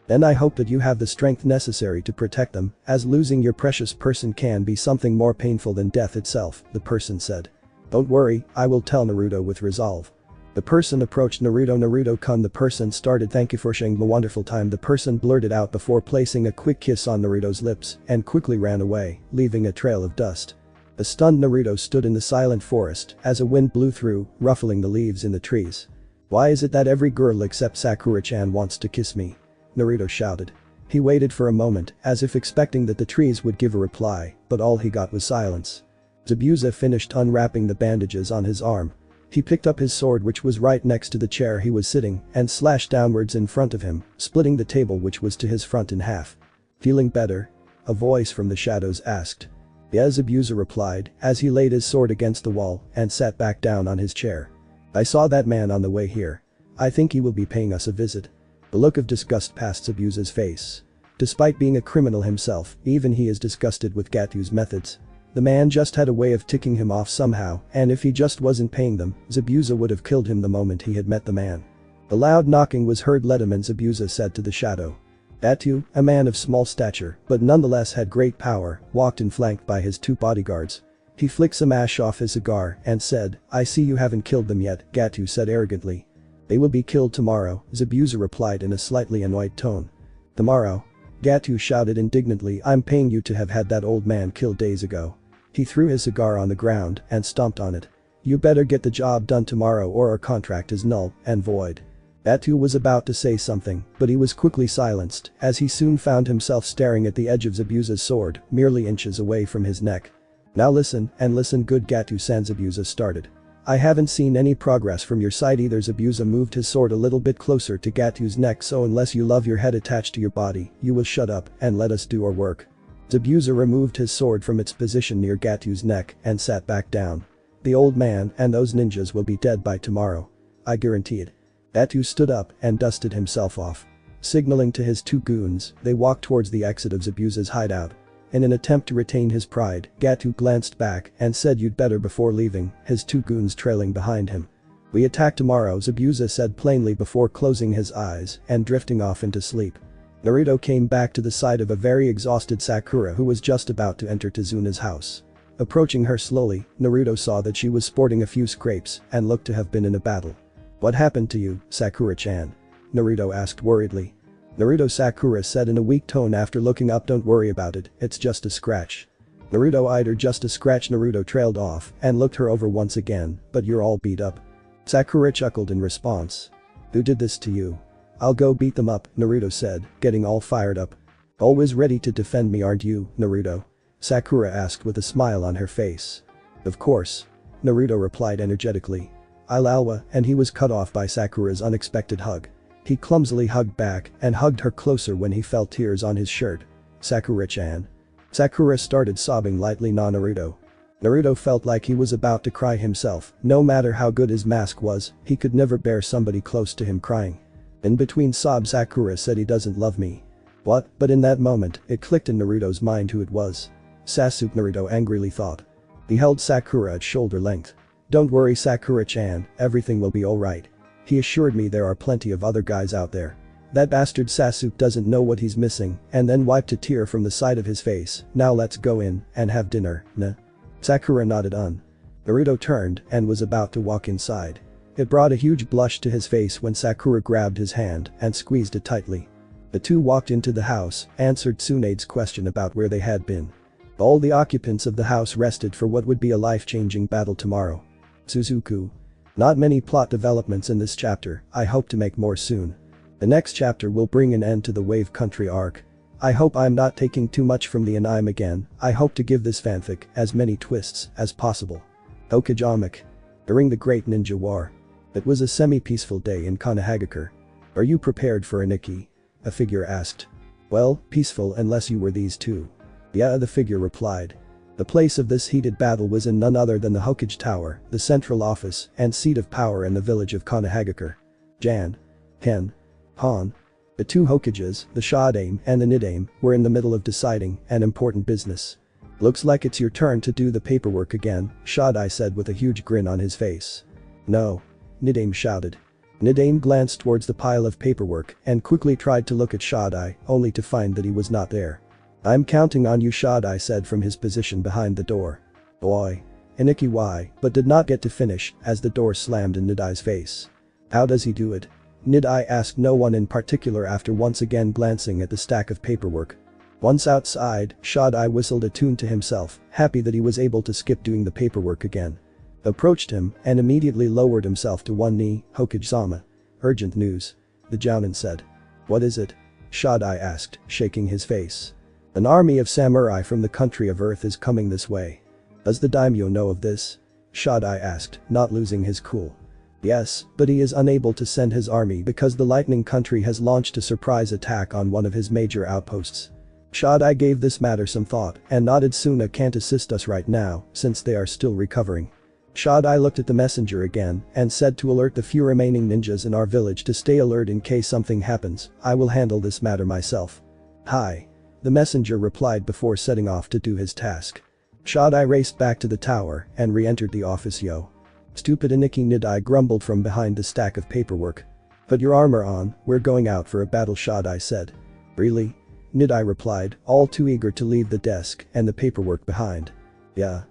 Then I hope that you have the strength necessary to protect them, as losing your precious person can be something more painful than death itself," the person said. "Don't worry, I will tell," Naruto with resolve. The person approached Naruto. "Naruto-kun," the person started. "Thank you for sharing the wonderful time," the person blurted out before placing a quick kiss on Naruto's lips and quickly ran away, leaving a trail of dust. A stunned Naruto stood in the silent forest as a wind blew through, ruffling the leaves in the trees. "Why is it that every girl except Sakura-chan wants to kiss me?" Naruto shouted. He waited for a moment as if expecting that the trees would give a reply, but all he got was silence. Zabuza finished unwrapping the bandages on his arm. He picked up his sword, which was right next to the chair he was sitting, and slashed downwards in front of him, splitting the table which was to his front in half. "Feeling better?" a voice from the shadows asked. "Yeah," Zabuza replied as he laid his sword against the wall and sat back down on his chair. "I saw that man on the way here. I think he will be paying us a visit." The look of disgust passed Zabuza's face. Despite being a criminal himself, even he is disgusted with Gatu's methods. The man just had a way of ticking him off somehow, and if he just wasn't paying them, Zabuza would have killed him the moment he had met the man. A loud knocking was heard. "Let him in," Zabuza said to the shadow. Gatu, a man of small stature, but nonetheless had great power, walked in flanked by his two bodyguards. He flicked some ash off his cigar and said, "I see you haven't killed them yet," Gatu said arrogantly. "They will be killed tomorrow," Zabuza replied in a slightly annoyed tone. "Tomorrow?" Gatu shouted indignantly. "I'm paying you to have had that old man killed days ago." He threw his cigar on the ground and stomped on it. "You better get the job done tomorrow or our contract is null and void." Gatu was about to say something, but he was quickly silenced as he soon found himself staring at the edge of Zabuza's sword, merely inches away from his neck. "Now listen, and listen good, Gatu-san," Zabuza started. "I haven't seen any progress from your side either." Zabuza moved his sword a little bit closer to Gatu's neck. "So unless you love your head attached to your body, you will shut up and let us do our work." Zabuza removed his sword from its position near Gatu's neck and sat back down. The old man and those ninjas will be dead by tomorrow. I guarantee it. Atu stood up and dusted himself off. Signaling to his two goons, they walked towards the exit of Zabuza's hideout. In an attempt to retain his pride, Gatu glanced back and said you'd better before leaving, his two goons trailing behind him. We attack tomorrow, Zabuza said plainly before closing his eyes and drifting off into sleep. Naruto came back to the side of a very exhausted Sakura who was just about to enter Tazuna's house. Approaching her slowly, Naruto saw that she was sporting a few scrapes and looked to have been in a battle. What happened to you, Sakura-chan? Naruto asked worriedly. Naruto, Sakura said in a weak tone after looking up. Don't worry about it, it's just a scratch. Naruto eyed her. Just a scratch? Naruto trailed off and looked her over once again, but you're all beat up. Sakura chuckled in response. Who did this to you? I'll go beat them up, Naruto said, getting all fired up. Always ready to defend me, aren't you, Naruto? Sakura asked with a smile on her face. Of course. Naruto replied energetically. Ilalwa, and he was cut off by Sakura's unexpected hug. He clumsily hugged back and hugged her closer when he felt tears on his shirt. Sakura-chan. Sakura started sobbing lightly. Naruto. Naruto felt like he was about to cry himself. No matter how good his mask was, he could never bear somebody close to him crying. In between sobs, Sakura said he doesn't love me. What? But in that moment, it clicked in Naruto's mind who it was. Sasuke, Naruto angrily thought. He held Sakura at shoulder length. Don't worry, Sakura-chan, everything will be alright. He assured me there are plenty of other guys out there. That bastard Sasuke doesn't know what he's missing, and then wiped a tear from the side of his face. Now let's go in and have dinner, nah. Sakura nodded on. Naruto turned and was about to walk inside. It brought a huge blush to his face when Sakura grabbed his hand and squeezed it tightly. The two walked into the house, answered Tsunade's question about where they had been. All the occupants of the house rested for what would be a life-changing battle tomorrow. Suzuku. Not many plot developments in this chapter. I hope to make more soon. The next chapter will bring an end to the Wave Country arc. I hope I'm not taking too much from the anime again. I hope to give this fanfic as many twists as possible. Hokage. During the Great Ninja War. It was a semi-peaceful day in Konohamaru. Are you prepared for a Nikki? A figure asked. Well, peaceful unless you were these two. Yeah, the figure replied. The place of this heated battle was in none other than the Hokage Tower, the central office and seat of power in the village of Konohamaru. Jan. Ken. Han. The two Hokages, the Shodai and the Nidaime, were in the middle of deciding an important business. Looks like it's your turn to do the paperwork again, Shodai said with a huge grin on his face. No. Nidaime shouted. Nidaime glanced towards the pile of paperwork and quickly tried to look at Shodai, only to find that he was not there. I'm counting on you, Shodai said from his position behind the door. Boy. Iniki why, but did not get to finish as the door slammed in Nidai's face. How does he do it? Nidai asked no one in particular after once again glancing at the stack of paperwork. Once outside, Shodai whistled a tune to himself, happy that he was able to skip doing the paperwork again. Approached him and immediately lowered himself to one knee. Hokage-sama. Urgent news. The Jounin said. What is it? Shodai asked, shaking his face. An army of samurai from the country of Earth is coming this way. Does the daimyo know of this? Shodai asked, not losing his cool. Yes, but he is unable to send his army because the Lightning Country has launched a surprise attack on one of his major outposts. Shodai gave this matter some thought and nodded. Suna can't assist us right now since they are still recovering. Shodai looked at the messenger again and said to alert the few remaining ninjas in our village to stay alert in case something happens. I will handle this matter myself. Hi. The messenger replied before setting off to do his task. Shodai raced back to the tower and re-entered the office. Yo. Stupid Iniki, Nidai grumbled from behind the stack of paperwork. Put your armor on, we're going out for a battle, Shodai said. Really? Nidai replied, all too eager to leave the desk and the paperwork behind. Yeah.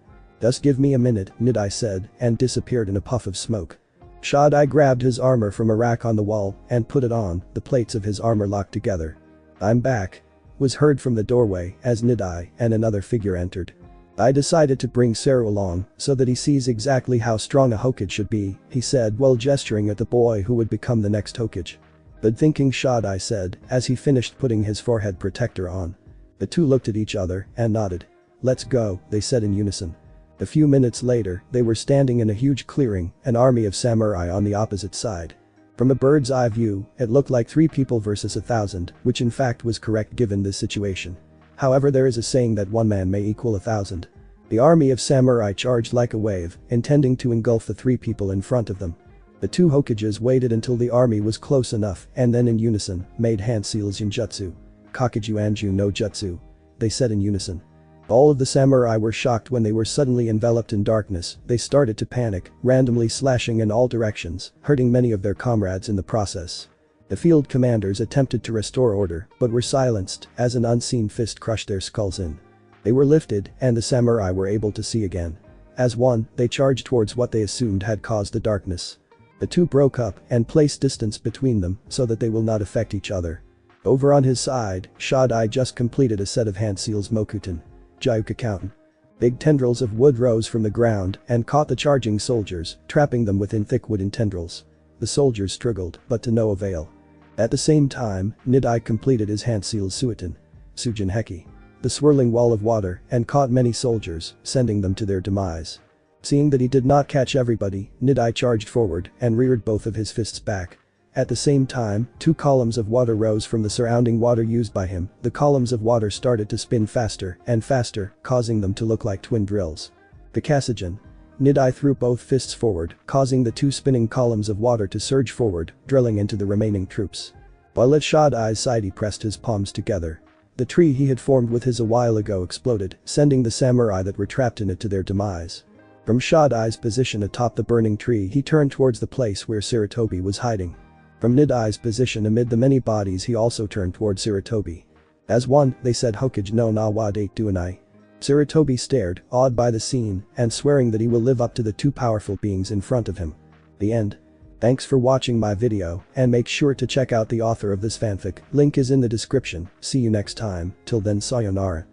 Just give me a minute, Nidai said and disappeared in a puff of smoke. Shodai grabbed his armor from a rack on the wall and put it on. The plates of his armor locked together. I'm back. Was heard from the doorway as Nidai and another figure entered. I decided to bring Seru along so that he sees exactly how strong a Hokage should be, he said while gesturing at the boy who would become the next Hokage. Good thinking, Shodai said as he finished putting his forehead protector on. The two looked at each other and nodded. Let's go, they said in unison. A few minutes later, they were standing in a huge clearing, an army of samurai on the opposite side. From a bird's eye view, it looked like 3 people versus 1,000, which in fact was correct given this situation. However, there is a saying that 1 man may equal 1,000. The army of samurai charged like a wave, intending to engulf the 3 people in front of them. The 2 Hokages waited until the army was close enough and then in unison made Hanseal's Yunjutsu. Kakaju Anju no Jutsu. They said in unison. All of the samurai were shocked when they were suddenly enveloped in darkness. They started to panic, randomly slashing in all directions, hurting many of their comrades in the process. The field commanders attempted to restore order but were silenced as an unseen fist crushed their skulls in. They were lifted and the samurai were able to see again. As one, they charged towards what they assumed had caused the darkness. The 2 broke up and placed distance between them so that they will not affect each other. Over on his side, Shodai just completed a set of Hanseal's Mokuton. Gyuka Counten. Big tendrils of wood rose from the ground and caught the charging soldiers, trapping them within thick wooden tendrils. The soldiers struggled, but to no avail. At the same time, Nidai completed his Hanseal's Suiton. Sujin Heki. The swirling wall of water and caught many soldiers, sending them to their demise. Seeing that he did not catch everybody, Nidai charged forward and reared both of his fists back. At the same time, 2 columns of water rose from the surrounding water used by him. The columns of water started to spin faster and faster, causing them to look like twin drills. The Kasujin. Nidai threw both fists forward, causing the 2 spinning columns of water to surge forward, drilling into the remaining troops. While at Shodai's side he pressed his palms together. The tree he had formed with his a while ago exploded, sending the samurai that were trapped in it to their demise. From Shodai's position atop the burning tree he turned towards the place where Sarutobi was hiding. From Nidai's position amid the many bodies he also turned toward Sarutobi. As one, they said Hokage no na wa date duanai. Sarutobi stared, awed by the scene, and swearing that he will live up to the 2 powerful beings in front of him. The end. Thanks for watching my video, and make sure to check out the author of this fanfic, link is in the description. See you next time, till then sayonara.